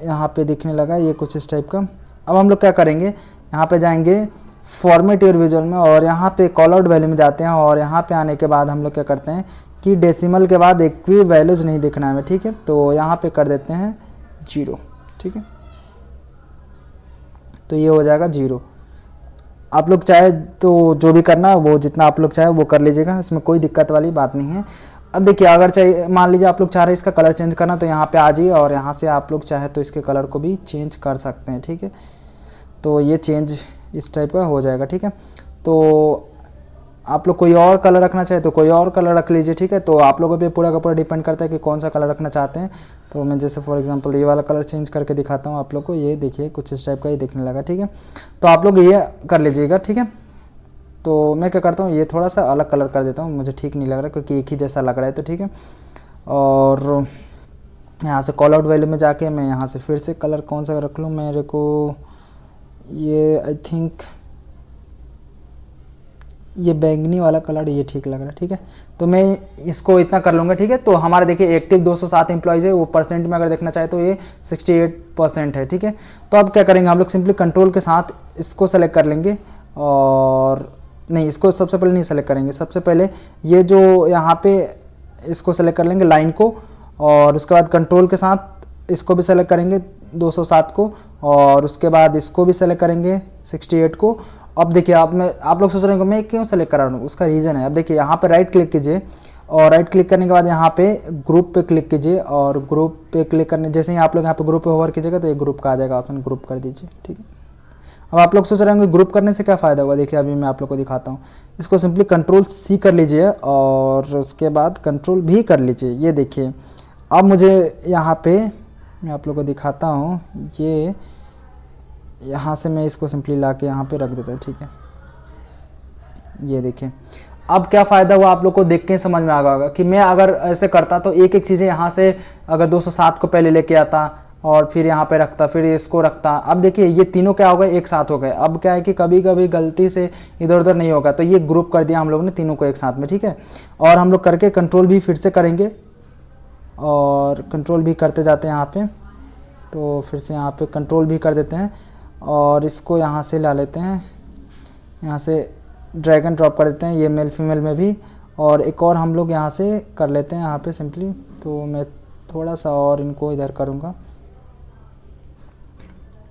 यहाँ पे दिखने लगा ये कुछ इस टाइप का। अब हम लोग क्या करेंगे, यहाँ पे जाएंगे फॉर्मेट योर विजुअल में, और यहाँ पे कॉल आउट वैल्यू में जाते हैं, और यहाँ पे आने के बाद हम लोग क्या करते हैं कि डेसिमल के बाद एक भी वैल्यूज नहीं दिखना है, ठीक है। तो यहाँ पे कर देते हैं 0, ठीक है। तो ये हो जाएगा 0। आप लोग चाहे तो जो भी करना वो जितना आप लोग चाहे वो कर लीजिएगा, इसमें कोई दिक्कत वाली बात नहीं है। अब देखिए अगर चाहिए, मान लीजिए आप लोग चाह रहे हैं इसका कलर चेंज करना, तो यहाँ पे आ जाइए, और यहाँ से आप लोग चाहे तो इसके कलर को भी चेंज कर सकते हैं, ठीक है। तो ये चेंज इस टाइप का हो जाएगा, ठीक है। तो आप लोग कोई और कलर रखना चाहे तो कोई और कलर रख लीजिए, ठीक है। तो आप लोगों पे पूरा का पूरा डिपेंड करता है कि कौन सा कलर रखना चाहते हैं। तो मैं जैसे फॉर एग्जांपल ये वाला कलर चेंज करके दिखाता हूँ आप लोग को, ये देखिए कुछ इस टाइप का ही दिखने लगा, ठीक है। तो आप लोग ये कर लीजिएगा, ठीक है। तो मैं क्या करता हूँ, ये थोड़ा सा अलग कलर कर देता हूँ, मुझे ठीक नहीं लग रहा क्योंकि एक ही जैसा लग रहा है, तो ठीक है। और यहाँ से कॉल आउट वैल्यू में जाके मैं यहाँ से फिर से कलर कौन सा रख लूँ, मेरे को ये आई थिंक ये बैंगनी वाला कलर ये ठीक लग रहा है, ठीक है। तो मैं इसको इतना कर लूँगा, ठीक है। तो हमारे देखिए एक्टिव 207 एम्प्लॉयज़ है, वो परसेंट में अगर देखना चाहे तो ये 68% है, ठीक है। तो अब क्या करेंगे हम लोग, सिंपली कंट्रोल के साथ इसको सेलेक्ट कर लेंगे, और नहीं, इसको सबसे पहले नहीं सेलेक्ट करेंगे, सबसे पहले ये जो यहाँ पे इसको सेलेक्ट कर लेंगे लाइन को, और उसके बाद कंट्रोल के साथ इसको भी सेलेक्ट करेंगे 207 को, और उसके बाद इसको भी सेलेक्ट करेंगे 68 को। अब देखिए आप लोग सोच रहे हैं मैं क्यों सेलेक्ट करा रहा हूँ, उसका रीज़न है। अब देखिए यहाँ पे राइट क्लिक कीजिए, और राइट क्लिक करने के बाद यहाँ पे ग्रुप पे क्लिक कीजिए, और ग्रुप पे क्लिक करने जैसे ही आप लोग यहाँ पे ग्रुप पे होवर कीजिएगा तो ये ग्रुप का आ जाएगा ऑप्शन, ग्रुप कर दीजिए, ठीक है। अब आप लोग सोच रहे होंगे ग्रुप करने से क्या फ़ायदा होगा, देखिए अभी मैं आप लोग को दिखाता हूँ। इसको सिंपली कंट्रोल C कर लीजिए, और उसके बाद कंट्रोल V कर लीजिए। ये देखिए अब मुझे यहाँ पे मैं आप लोग को दिखाता हूँ, ये यहाँ से मैं इसको सिंपली ला के यहाँ पे रख देता हूँ, ठीक है। ये देखिए अब क्या फ़ायदा हुआ आप लोग को देख के समझ में आ गया होगा कि मैं अगर ऐसे करता तो एक एक चीज़ें यहाँ से अगर 207 को पहले लेके आता, और फिर यहाँ पे रखता, फिर इसको रखता। अब देखिए ये तीनों क्या हो गए, एक साथ हो गए। अब क्या है कि कभी कभी गलती से इधर उधर नहीं होगा, तो ये ग्रुप कर दिया हम लोग ने तीनों को एक साथ में, ठीक है। और हम लोग करके कंट्रोल भी फिर से करेंगे, और कंट्रोल भी करते जाते हैं यहाँ पे। तो फिर से यहाँ पे कंट्रोल भी कर देते हैं, और इसको यहाँ से ला लेते हैं, यहाँ से ड्रैग एंड ड्रॉप कर देते हैं, ये मेल फीमेल में भी। और एक और हम लोग यहाँ से कर लेते हैं यहाँ पे सिंपली, तो मैं थोड़ा सा और इनको इधर करूँगा,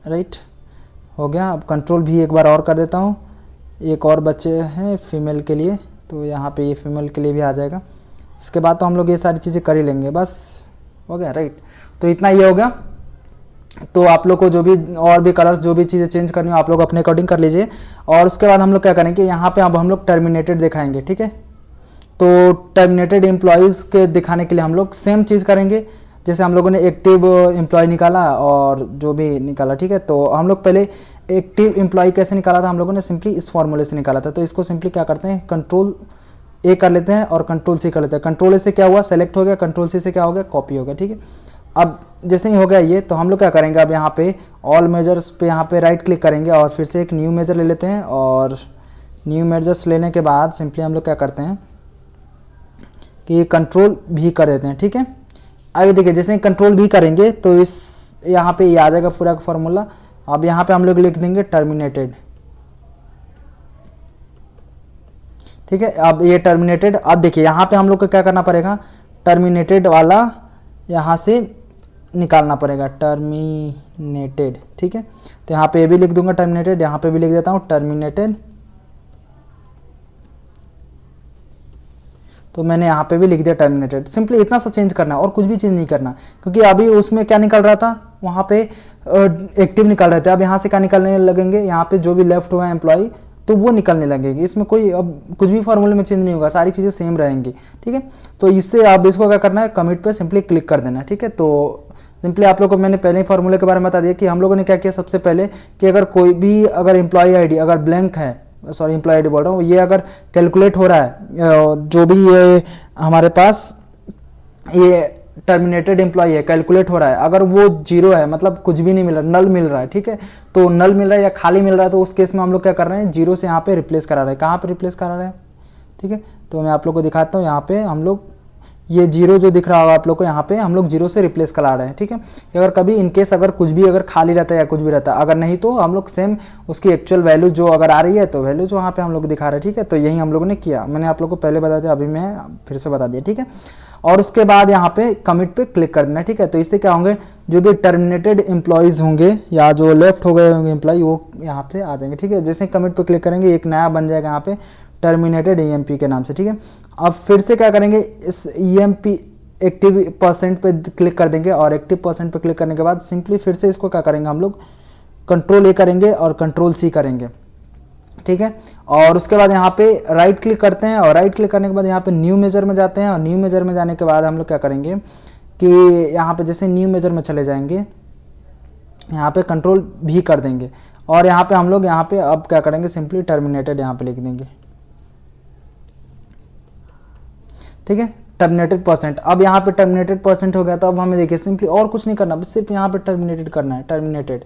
राइट हो गया। अब कंट्रोल भी एक बार और कर देता हूँ, एक और बच्चे हैं फीमेल के लिए, तो यहाँ पे ये फीमेल के लिए भी आ जाएगा। इसके बाद तो हम लोग ये सारी चीज़ें कर ही लेंगे, बस हो गया, राइट। तो इतना ये हो गया। तो आप लोग को जो भी और भी कलर्स जो भी चीज़ें चेंज करनी हो आप लोग अपने अकॉर्डिंग कर लीजिए। और उसके बाद हम लोग क्या करेंगे, यहाँ पे अब हम लोग टर्मिनेटेड दिखाएंगे, ठीक है। तो टर्मिनेटेड एम्प्लॉयज़ के दिखाने के लिए हम लोग सेम चीज़ करेंगे जैसे हम लोगों ने एक्टिव एम्प्लॉय निकाला और जो भी निकाला, ठीक है। तो हम लोग पहले एक्टिव एम्प्लॉय कैसे निकाला था, हम लोगों ने सिंपली इस फॉर्मूले से निकाला था। तो इसको सिंपली क्या करते हैं, कंट्रोल ए कर लेते हैं और कंट्रोल सी कर लेते हैं। कंट्रोल ए से क्या हुआ, सेलेक्ट हो गया, कंट्रोल सी से क्या हो गया, कॉपी हो गया, ठीक है। अब जैसे ही हो गया ये, तो हम लोग क्या करेंगे, अब यहाँ पे ऑल मेजर्स पे यहाँ पे राइट क्लिक करेंगे और फिर से एक न्यू मेजर ले लेते हैं। और न्यू मेजर्स लेने के बाद सिंपली हम लोग क्या करते हैं कि कंट्रोल भी कर देते हैं, ठीक है। आगे देखिए, जैसे ही कंट्रोल भी करेंगे तो इस यहाँ पे ये आ जाएगा पूरा फॉर्मूला। अब यहाँ पे हम लोग लिख देंगे टर्मिनेटेड, ठीक है। अब ये टर्मिनेटेड, अब देखिए यहाँ पे हम लोग को क्या करना पड़ेगा, टर्मिनेटेड वाला यहाँ से निकालना पड़ेगा, टर्मिनेटेड, ठीक है। तो यहाँ पे ये भी लिख दूंगा टर्मिनेटेड, यहाँ पे भी लिख देता हूँ टर्मिनेटेड। तो मैंने यहाँ पे भी लिख दिया टर्मिनेटेड। सिंपली इतना सा चेंज करना है और कुछ भी चेंज नहीं करना, क्योंकि अभी उसमें क्या निकल रहा था, वहाँ पे एक्टिव निकल रहे थे। अब यहाँ से क्या निकलने लगेंगे, यहाँ पे जो भी लेफ्ट हुआ है एम्प्लॉय तो वो निकलने लगेगी। इसमें कोई अब कुछ भी फॉर्मूले में चेंज नहीं होगा, सारी चीज़ें सेम रहेंगी, ठीक है। तो इससे अब इसको क्या करना है, कमिट पे सिंपली क्लिक कर देना है, ठीक है। तो सिंपली आप लोगों को मैंने पहले ही फॉर्मूले के बारे में बता दिया कि हम लोगों ने क्या किया सबसे पहले कि अगर कोई भी अगर एम्प्लॉय आईडी अगर ब्लैंक है, सॉरी एम्प्लॉय आईडी बोल रहा हूँ, ये अगर कैलकुलेट हो रहा है, जो भी ये हमारे पास ये टर्मिनेटेड एम्प्लॉय है कैलकुलेट हो रहा है, अगर वो जीरो है मतलब कुछ भी नहीं मिल रहा, नल मिल रहा है, ठीक है। तो नल मिल रहा है या खाली मिल रहा है, तो उस केस में हम लोग क्या कर रहे हैं, जीरो से यहाँ पे रिप्लेस करा रहे हैं। कहाँ पे रिप्लेस करा रहे हैं, ठीक है। तो मैं आप लोग को दिखाता हूँ, यहाँ पे हम लोग ये जीरो जो दिख रहा होगा आप लोग को, यहाँ पे हम लोग जीरो से रिप्लेस करा रहे हैं, ठीक है। अगर कभी इनकेस अगर कुछ भी अगर खाली रहता है या कुछ भी रहता है, अगर नहीं तो हम लोग सेम उसकी एक्चुअल वैल्यू जो अगर आ रही है तो वैल्यू जो वहाँ पे हम लोग दिखा रहे हैं, ठीक है। तो यही हम लोगों ने किया, मैंने आप लोग को पहले बता दिया, अभी मैं फिर से बता दिया, ठीक है। और उसके बाद यहाँ पे कमिट पे क्लिक कर देना, ठीक है। तो इससे क्या होंगे, जो भी टर्मिनेटेड एम्प्लॉयज़ होंगे या जो लेफ्ट हो गए होंगे एम्प्लॉय, वो यहाँ पे आ जाएंगे, ठीक है। जैसे कमिट पे क्लिक करेंगे एक नया बन जाएगा यहाँ पे टर्मिनेटेड ईएमपी के नाम से, ठीक है। अब फिर से क्या करेंगे, इस ईएमपी एक्टिव परसेंट पे क्लिक कर देंगे और एक्टिव परसेंट पे क्लिक करने के बाद सिंपली फिर से इसको क्या करेंगे, हम लोग कंट्रोल ए करेंगे और कंट्रोल सी करेंगे, ठीक है। और उसके बाद यहाँ पे राइट क्लिक करते हैं और राइट क्लिक करने के बाद यहाँ पे न्यू मेजर में जाते हैं और न्यू मेजर में जाने के बाद हम लोग क्या करेंगे कि यहाँ पे जैसे न्यू मेजर में चले जाएंगे, यहाँ पे कंट्रोल भी कर देंगे और यहाँ पे हम लोग यहाँ पे अब क्या करेंगे, सिंपली टर्मिनेटेड यहाँ पे लिख देंगे, ठीक है। टर्मिनेटेड परसेंट, अब यहाँ पे टर्मिनेटेड परसेंट हो गया, तो अब हमें देखिए सिंपली और कुछ नहीं करना, सिर्फ यहाँ पे टर्मिनेटेड करना है, टर्मिनेटेड।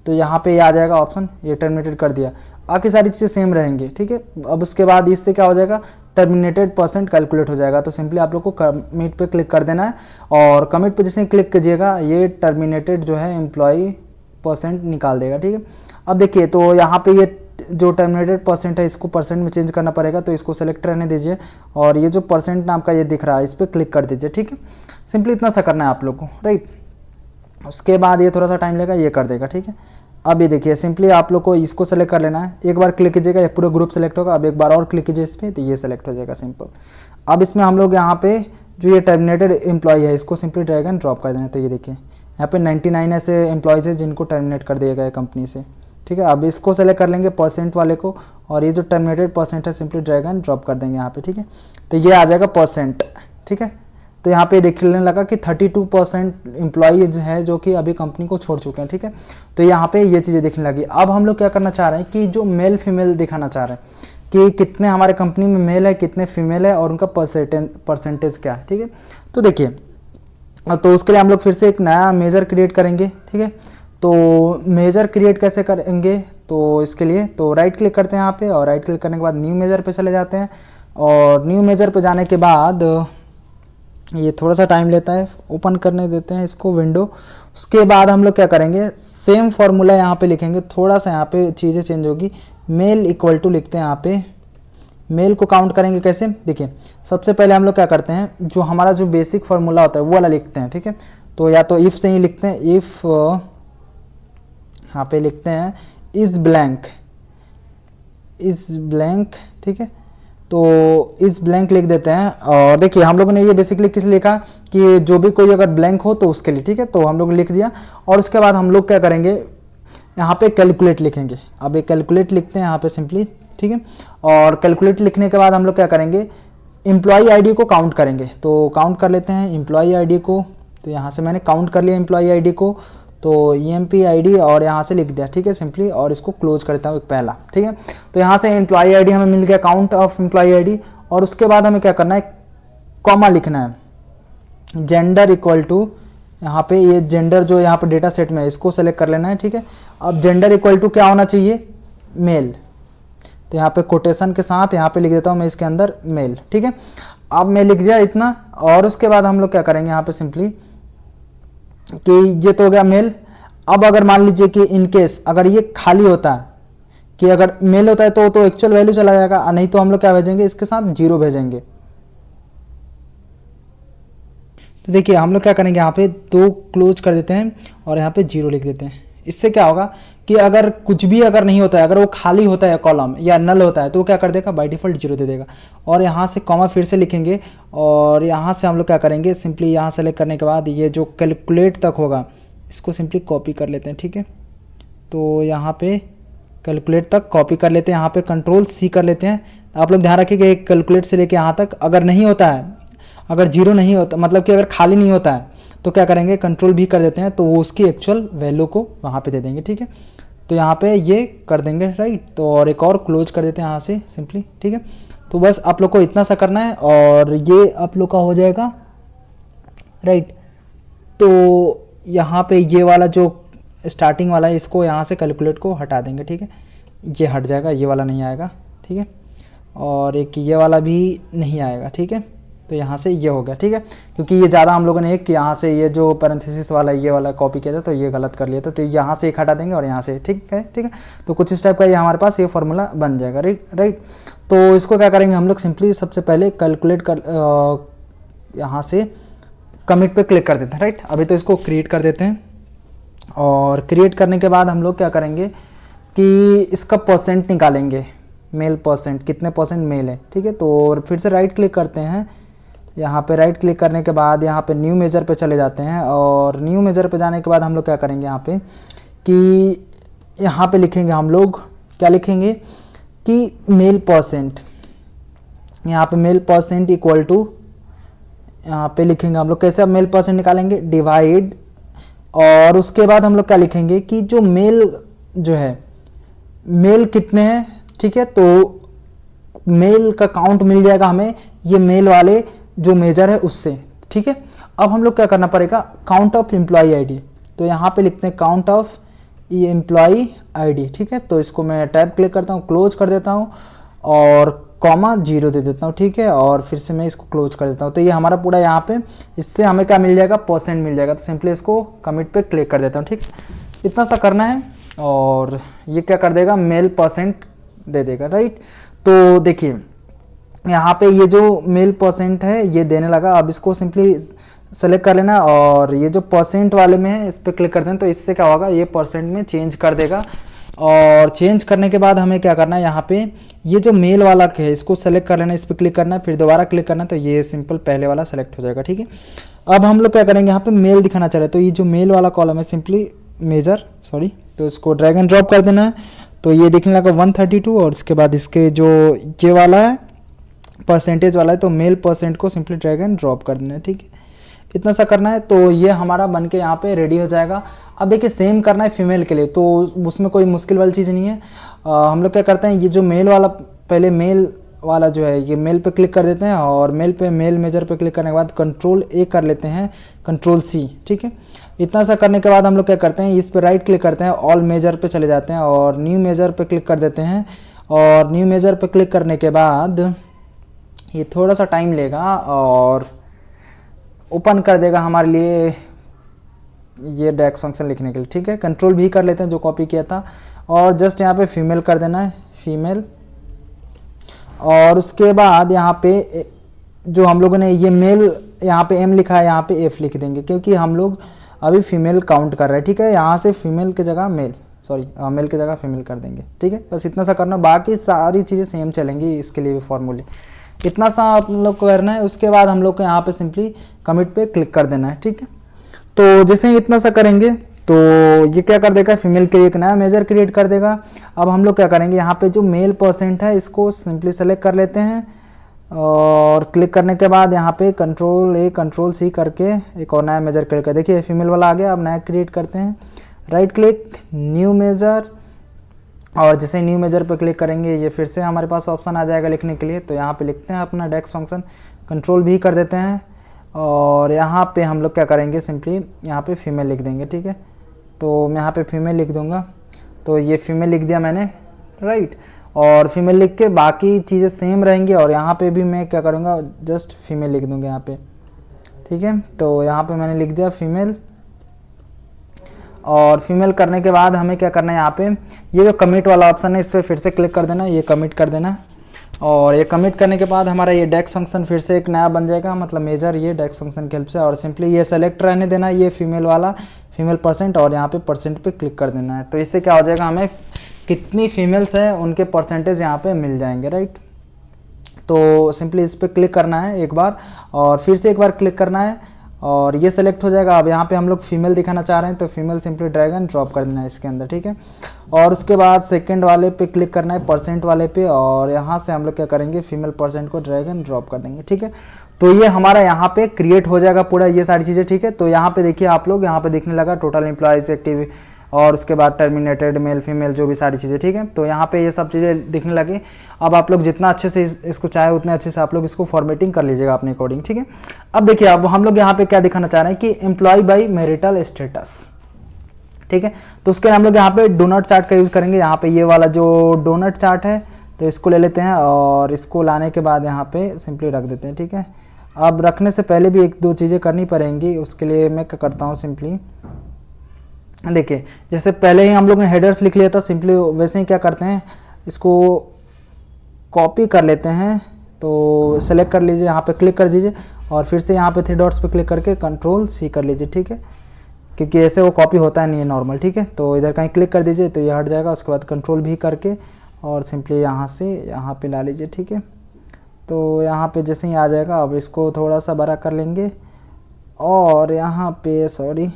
तो यहाँ पे ये आ जाएगा ऑप्शन, ये टर्मिनेटेड कर दिया, बाकी सारी चीज़ें सेम रहेंगी, ठीक है। अब उसके बाद इससे क्या हो जाएगा, टर्मिनेटेड परसेंट कैलकुलेट हो जाएगा। तो सिंपली आप लोग को कमिट पे क्लिक कर देना है और कमिट पे जैसे क्लिक कीजिएगा ये टर्मिनेटेड जो है एम्प्लॉय परसेंट निकाल देगा, ठीक है। अब देखिए, तो यहाँ पे ये जो टर्मिनेटेड परसेंट है इसको परसेंट में चेंज करना पड़ेगा, तो इसको सेलेक्ट रहने दीजिए और ये जो परसेंट नाम का ये दिख रहा है इस पर क्लिक कर दीजिए, ठीक है। सिंपली इतना सा करना है आप लोग को, राइट। उसके बाद ये थोड़ा सा टाइम लेगा, ये कर देगा, ठीक है। अब ये देखिए, सिंपली आप लोग को इसको सेलेक्ट कर लेना है, एक बार क्लिक कीजिएगा ये पूरा ग्रुप सेलेक्ट होगा, अब एक बार और क्लिक कीजिए इस पर तो ये सेलेक्ट हो जाएगा, सिंपल। अब इसमें हम लोग यहाँ पे जो ये टर्मिनेटेड एम्प्लॉय है इसको सिंपली ड्रैग एंड ड्रॉप कर देना। तो ये देखिए यहाँ पे 99 ऐसे एम्प्लॉयज़ है जिनको टर्मिनेट कर दिया गया कंपनी से, ठीक है। अब इसको सेलेक्ट कर लेंगे परसेंट वाले को और ये जो टर्मिनेटेड परसेंट है सिंपली ड्रैग एंड ड्रॉप कर देंगे यहाँ पे, ठीक है। तो ये आ जाएगा परसेंट, ठीक है। तो यहाँ पे देखने लगा कि 32% एम्प्लॉयज है जो कि अभी कंपनी को छोड़ चुके हैं, ठीक है। तो यहाँ पे ये चीज़ें दिखने लगी। अब हम लोग क्या करना चाह रहे हैं कि जो मेल फीमेल दिखाना चाह रहे हैं कि कितने हमारे कंपनी में मेल है कितने फीमेल है और उनका परसेंटेज क्या है, ठीक है। तो देखिए, तो उसके लिए हम लोग फिर से एक नया मेजर क्रिएट करेंगे, ठीक है। तो मेजर क्रिएट कैसे करेंगे, तो इसके लिए तो राइट क्लिक करते हैं यहाँ पे और राइट क्लिक करने के बाद न्यू मेजर पे चले जाते हैं और न्यू मेजर पे जाने के बाद ये थोड़ा सा टाइम लेता है, ओपन करने देते हैं इसको विंडो। उसके बाद हम लोग क्या करेंगे, सेम फॉर्मूला यहाँ पे लिखेंगे, थोड़ा सा यहाँ पे चीज़ें चेंज होगी। मेल इक्वल टू लिखते हैं यहाँ पे, मेल को काउंट करेंगे कैसे, देखिए सबसे पहले हम लोग क्या करते हैं, जो हमारा जो बेसिक फार्मूला होता है वो वाला लिखते हैं, ठीक है। तो या तो इफ से ही लिखते हैं, इफ यहाँ पे लिखते हैं इज ब्लैंक, ठीक है। तो इस ब्लैंक लिख देते हैं और देखिए हम लोगों ने ये बेसिकली किस लिखा कि जो भी कोई अगर ब्लैंक हो तो उसके लिए, ठीक है। तो हम लोग लिख दिया और उसके बाद हम लोग क्या करेंगे, यहाँ पे कैलकुलेट लिखेंगे। अब एक कैलकुलेट लिखते हैं यहाँ पे सिंपली, ठीक है। और कैलकुलेट लिखने के बाद हम लोग क्या करेंगे, एम्प्लॉई आईडी को काउंट करेंगे, तो काउंट कर लेते हैं एम्प्लॉई आईडी को। तो यहाँ से मैंने काउंट कर लिया एम्प्लॉई आईडी को, तो ईएमपी आईडी और यहाँ से लिख दिया, ठीक है सिंपली, और इसको क्लोज करता हूँ एक पहला, ठीक है। तो यहाँ से एम्प्लॉई आईडी हमें मिल गया, काउंट ऑफ एम्प्लॉई आईडी, और उसके बाद हमें क्या करना है, कॉमा लिखना है, जेंडर इक्वल टू, यहाँ पे ये जेंडर जो यहाँ पे डेटा सेट में है इसको सेलेक्ट कर लेना है, ठीक है। अब जेंडर इक्वल टू क्या होना चाहिए, मेल, तो यहाँ पे कोटेशन के साथ यहाँ पे लिख देता हूँ मैं इसके अंदर मेल, ठीक है। अब मैं लिख दिया इतना, और उसके बाद हम लोग क्या करेंगे यहाँ पे सिंपली कि ये तो हो गया मेल। अब अगर मान लीजिए कि इनकेस अगर ये खाली होता है, कि अगर मेल होता है तो एक्चुअल वैल्यू चला जाएगा, नहीं तो हम लोग क्या भेजेंगे, इसके साथ 0 भेजेंगे। तो देखिए हम लोग क्या करेंगे, यहाँ पे 2 क्लोज कर देते हैं और यहाँ पे 0 लिख देते हैं। इससे क्या होगा कि अगर कुछ भी अगर नहीं होता है, अगर वो खाली होता है कॉलम या नल होता है, तो वो क्या कर देगा, बाय डिफॉल्ट 0 दे देगा। और यहाँ से कॉमा फिर से लिखेंगे, और यहाँ से हम लोग क्या करेंगे, सिंपली यहाँ सेलेक्ट करने के बाद ये जो कैलकुलेट तक होगा इसको सिंपली कॉपी कर लेते हैं, ठीक है। तो यहाँ पे कैलकुलेट तक कॉपी कर लेते हैं, यहाँ पे Ctrl+C कर लेते हैं। आप लोग ध्यान रखिए कि कैलकुलेट से लेके यहाँ तक अगर नहीं होता है, अगर 0 नहीं होता, मतलब कि अगर खाली नहीं होता है, तो क्या करेंगे, Ctrl+V कर देते हैं, तो वो उसकी एक्चुअल वैल्यू को वहाँ पे दे देंगे, ठीक है। तो यहाँ पे ये कर देंगे, राइट। तो और एक और क्लोज कर देते हैं यहाँ से सिंपली, ठीक है। तो बस आप लोग को इतना सा करना है और ये आप लोग का हो जाएगा, राइट। तो यहाँ पे ये वाला जो स्टार्टिंग वाला है इसको यहाँ से कैलकुलेट को हटा देंगे, ठीक है, ये हट जाएगा, ये वाला नहीं आएगा, ठीक है। और एक ये वाला भी नहीं आएगा, ठीक है। तो यहाँ से ये हो गया, ठीक है, क्योंकि ये ज़्यादा हम लोगों ने एक यहाँ से ये जो पैरेंथेसिस वाला ये वाला कॉपी किया था, तो ये गलत कर लिया था, तो यहाँ से एक हटा देंगे और यहाँ से, ठीक है, ठीक है। तो कुछ इस टाइप का ये हमारे पास ये फॉर्मूला बन जाएगा, राइट। तो इसको क्या करेंगे हम लोग, सिंपली सबसे पहले कैलकुलेट कर यहाँ से कमिट पे क्लिक कर देते हैं, राइट। अभी तो इसको क्रिएट कर देते हैं, और क्रिएट करने के बाद हम लोग क्या करेंगे कि इसका परसेंट निकालेंगे, मेल परसेंट, कितने परसेंट मेल है, ठीक है। तो फिर से राइट क्लिक करते हैं, यहाँ पे राइट क्लिक करने के बाद यहाँ पे न्यू मेजर पे चले जाते हैं, और न्यू मेजर पे जाने के बाद हम लोग क्या करेंगे यहाँ पे कि यहाँ पे लिखेंगे हम लोग, क्या लिखेंगे कि मेल परसेंट, यहाँ पे मेल परसेंट इक्वल टू, यहाँ पे लिखेंगे हम लोग कैसे, अब मेल परसेंट निकालेंगे, डिवाइड, और उसके बाद हम लोग क्या लिखेंगे कि जो मेल जो है, मेल कितने हैं, ठीक है। तो मेल का काउंट मिल जाएगा हमें ये मेल वाले जो मेजर है उससे, ठीक है। अब हम लोग क्या करना पड़ेगा, काउंट ऑफ एम्प्लॉई आईडी, तो यहाँ पे लिखते हैं काउंट ऑफ ये एम्प्लॉई आईडी, ठीक है। तो इसको मैं टैब क्लिक करता हूँ, क्लोज कर देता हूँ और कॉमा 0 दे देता हूँ, ठीक है। और फिर से मैं इसको क्लोज कर देता हूँ, तो ये हमारा पूरा यहाँ पे, इससे हमें क्या मिल जाएगा, परसेंट मिल जाएगा। तो सिंपली इसको कमिट पे क्लिक कर देता हूँ, ठीक, इतना सा करना है, और ये क्या कर देगा, मेल परसेंट दे देगा, राइट। तो देखिए यहाँ पे ये जो मेल परसेंट है ये देने लगा। अब इसको सिंपली सेलेक्ट कर लेना, और ये जो परसेंट वाले में है इस पर क्लिक करते हैं, तो इससे क्या होगा, ये परसेंट में चेंज कर देगा। और चेंज करने के बाद हमें क्या करना है, यहाँ पे ये जो मेल वाला है इसको सेलेक्ट कर लेना, इस पर क्लिक करना है, फिर दोबारा क्लिक करना है, तो ये सिंपल पहले वाला सेलेक्ट हो जाएगा, ठीक है। अब हम लोग क्या करेंगे, यहाँ पे मेल दिखाना चाह रहे हैं, तो ये जो मेल वाला कॉलम है सिंपली मेजर, सॉरी, तो इसको ड्रैग एंड ड्रॉप कर देना है, तो ये दिखने लगा 132, और इसके बाद इसके जो ये वाला है परसेंटेज वाला है, तो मेल परसेंट को सिंपली ड्रैग एंड ड्रॉप कर देना है, ठीक है, इतना सा करना है। तो ये हमारा बन के यहाँ पे रेडी हो जाएगा। अब देखिए सेम करना है फीमेल के लिए, तो उसमें कोई मुश्किल वाली चीज़ नहीं है। हम लोग क्या करते हैं, ये जो मेल वाला, पहले मेल वाला जो है ये मेल पे क्लिक कर देते हैं, और मेल पे मेल मेजर पे क्लिक करने के बाद Ctrl+A कर लेते हैं, Ctrl+C, ठीक है। इतना सा करने के बाद हम लोग क्या करते हैं, इस पर राइट क्लिक करते हैं, ऑल मेजर पे चले जाते हैं और न्यू मेजर पे क्लिक कर देते हैं। और न्यू मेजर पे क्लिक करने के बाद ये थोड़ा सा टाइम लेगा और ओपन कर देगा हमारे लिए ये डेक्स फंक्शन लिखने के लिए, ठीक है। Ctrl+V कर लेते हैं जो कॉपी किया था, और जस्ट यहाँ पे फीमेल कर देना है, फीमेल। और उसके बाद यहाँ पे जो हम लोगों ने ये मेल यहाँ पे M लिखा है, यहाँ पे F लिख देंगे, क्योंकि हम लोग अभी फीमेल काउंट कर रहे हैं, ठीक है। यहाँ से फीमेल की जगह मेल, सॉरी मेल की जगह फीमेल कर देंगे, ठीक है। बस इतना सा करना, बाकी सारी चीज़ें सेम चलेंगी इसके लिए भी फॉर्मूले, इतना सा आप लोग को करना है। उसके बाद हम लोग को यहाँ पे सिंपली कमिट पे क्लिक कर देना है, ठीक है। तो जैसे ही इतना सा करेंगे तो ये क्या कर देगा, फीमेल के लिए एक नया मेजर क्रिएट कर देगा। अब हम लोग क्या करेंगे, यहाँ पे जो मेल परसेंट है इसको सिंपली सेलेक्ट कर लेते हैं, और क्लिक करने के बाद यहाँ पे कंट्रोल ए कंट्रोल सी करके एक और नया मेजर क्लिक कर, देखिए फीमेल वाला आ गया। अब नया क्रिएट करते हैं, राइट क्लिक न्यू मेजर, और जैसे न्यू मेजर पर क्लिक करेंगे ये फिर से हमारे पास ऑप्शन आ जाएगा लिखने के लिए। तो यहाँ पे लिखते हैं अपना डेक्स फंक्शन, कंट्रोल भी कर देते हैं, और यहाँ पे हम लोग क्या करेंगे, सिंपली यहाँ पे फीमेल लिख देंगे, ठीक है। तो मैं यहाँ पे फीमेल लिख दूंगा, तो ये फीमेल लिख दिया मैंने, राइट। और फीमेल लिख के बाकी चीज़ें सेम रहेंगी, और यहाँ पे भी मैं क्या करूँगा, जस्ट फीमेल लिख दूंगा यहाँ पे, ठीक है। तो यहाँ पे मैंने लिख दिया फीमेल, और फीमेल करने के बाद हमें क्या करना है, यहाँ पे ये जो कमिट वाला ऑप्शन है इस पर फिर से क्लिक कर देना, ये कमिट कर देना। और ये कमिट करने के बाद हमारा ये डेक्स फंक्शन फिर से एक नया बन जाएगा, मतलब मेजर ये डेक्स फंक्शन की हेल्प से। और सिंपली ये सेलेक्ट रहने देना ये फीमेल वाला, फीमेल परसेंट, और यहाँ पे परसेंट पे क्लिक कर देना है। तो इससे क्या हो जाएगा, हमें कितनी फीमेल्स हैं उनके परसेंटेज यहाँ पे मिल जाएंगे, राइट। तो सिंपली इस पर क्लिक करना है एक बार, और फिर से एक बार क्लिक करना है, और ये सेलेक्ट हो जाएगा। अब यहाँ पे हम लोग फीमेल दिखाना चाह रहे हैं, तो female simply drag and drop कर देना है इसके अंदर, ठीक है। और उसके बाद सेकंड वाले पे क्लिक करना है, परसेंट वाले पे, और यहाँ से हम लोग क्या करेंगे, फीमेल परसेंट को ड्रैग एंड ड्रॉप कर देंगे, ठीक है। तो ये हमारा यहाँ पे क्रिएट हो जाएगा पूरा ये सारी चीज़ें, ठीक है। तो यहाँ पे देखिए आप लोग, यहाँ पे दिखने लगा टोटल एम्प्लॉयज एक्टिव, और उसके बाद टर्मिनेटेड मेल फीमेल जो भी सारी चीज़ें, ठीक है। तो यहाँ पे ये सब चीज़ें दिखने लगी। अब आप लोग जितना अच्छे से इसको चाहे उतने अच्छे से आप लोग इसको फॉर्मेटिंग कर लीजिएगा अपने अकॉर्डिंग, ठीक है। अब देखिए, अब हम लोग यहाँ पे क्या दिखाना चाह रहे हैं कि एम्प्लॉय बाई मैरिटल स्टेटस, ठीक है। तो उसके लिए हम लोग यहाँ पे डोनट चार्ट का यूज़ करेंगे। यहाँ पे ये वाला जो डोनट चार्ट है, तो इसको ले लेते हैं, और इसको लाने के बाद यहाँ पे सिंपली रख देते हैं, ठीक है। अब रखने से पहले भी एक दो चीज़ें करनी पड़ेंगी, उसके लिए मैं क्या करता हूँ, सिंपली देखिए जैसे पहले ही हम लोग ने हेडर्स लिख लिया था, सिंपली वैसे ही क्या करते हैं, इसको कॉपी कर लेते हैं। तो सेलेक्ट कर लीजिए, यहाँ पे क्लिक कर दीजिए, और फिर से यहाँ पे 3 डॉट्स पे क्लिक करके कंट्रोल सी कर लीजिए, ठीक है, क्योंकि ऐसे वो कॉपी होता है नहीं है नॉर्मल, ठीक है। तो इधर कहीं क्लिक कर दीजिए तो ये हट जाएगा। उसके बाद कंट्रोल भी करके और सिंपली यहाँ से यहाँ पे ला लीजिए, ठीक है। तो यहाँ पे जैसे ही आ जाएगा, अब इसको थोड़ा सा बड़ा कर लेंगे, और यहाँ पे सॉरी,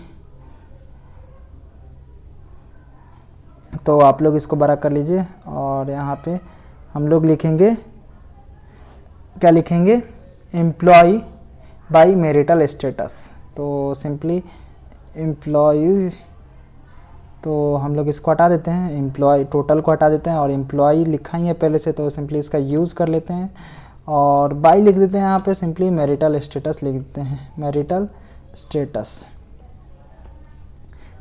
तो आप लोग इसको बड़ा कर लीजिए, और यहाँ पे हम लोग लिखेंगे, क्या लिखेंगे, एम्प्लॉय बाय मैरिटल स्टेटस। तो सिंपली एम्प्लॉय, तो हम लोग इसको हटा देते हैं, एम्प्लॉय टोटल को हटा देते हैं, और एम्प्लॉय लिखा ही है पहले से, तो सिंपली इसका यूज़ कर लेते हैं, और बाय लिख देते हैं यहाँ पे, सिंपली मैरिटल स्टेटस लिख देते हैं, मैरिटल स्टेटस,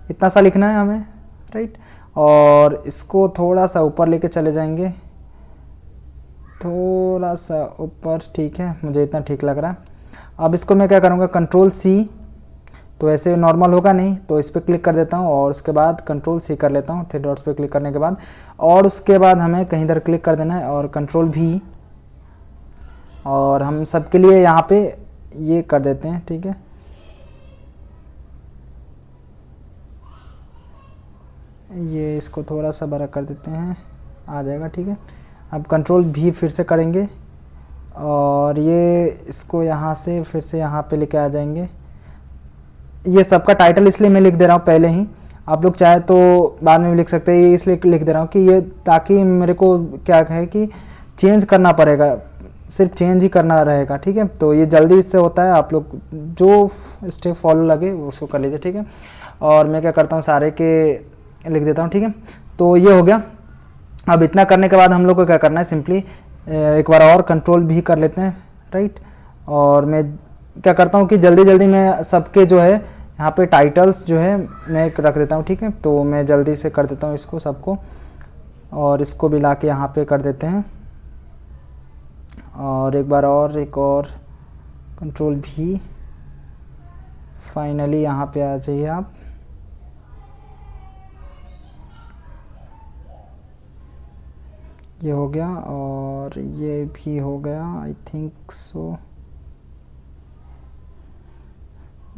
इतना सा लिखना है हमें, राइट। और इसको थोड़ा सा ऊपर लेके चले जाएंगे, थोड़ा सा ऊपर, ठीक है, मुझे इतना ठीक लग रहा है। अब इसको मैं क्या करूँगा, कंट्रोल सी, तो ऐसे नॉर्मल होगा नहीं, तो इस पर क्लिक कर देता हूँ, और उसके बाद कंट्रोल सी कर लेता हूँ 3 डॉट्स पे क्लिक करने के बाद, और उसके बाद हमें कहीं इधर क्लिक कर देना है, और कंट्रोल भी, और हम सबके लिए यहाँ पे ये कर देते हैं, ठीक है। ये इसको थोड़ा सा बड़ा कर देते हैं, आ जाएगा, ठीक है। अब कंट्रोल भी फिर से करेंगे, और ये इसको यहाँ से फिर से यहाँ पे लेके आ जाएंगे। ये सबका टाइटल इसलिए मैं लिख दे रहा हूँ पहले ही, आप लोग चाहे तो बाद में भी लिख सकते हैं, ये इसलिए लिख दे रहा हूँ कि ये, ताकि मेरे को क्या है कि चेंज करना पड़ेगा, सिर्फ चेंज ही करना रहेगा, ठीक है। तो ये जल्दी इससे होता है, आप लोग जो स्टेप फॉलो लगे उसको कर लीजिए, ठीक है। और मैं क्या करता हूँ, सारे के लिख देता हूँ, ठीक है। तो ये हो गया। अब इतना करने के बाद हम लोग को क्या करना है, सिंपली एक बार और कंट्रोल भी कर लेते हैं, राइट। और मैं क्या करता हूँ कि जल्दी जल्दी मैं सबके जो है यहाँ पे टाइटल्स जो है मैं रख देता हूँ, ठीक है। तो मैं जल्दी से कर देता हूँ इसको सबको, और इसको भी ला के यहाँ पे कर देते हैं, और एक बार और, एक और कंट्रोल भी, फाइनली यहाँ पे आ जाइए आप। ये हो गया, और ये भी हो गया, आई थिंक सो।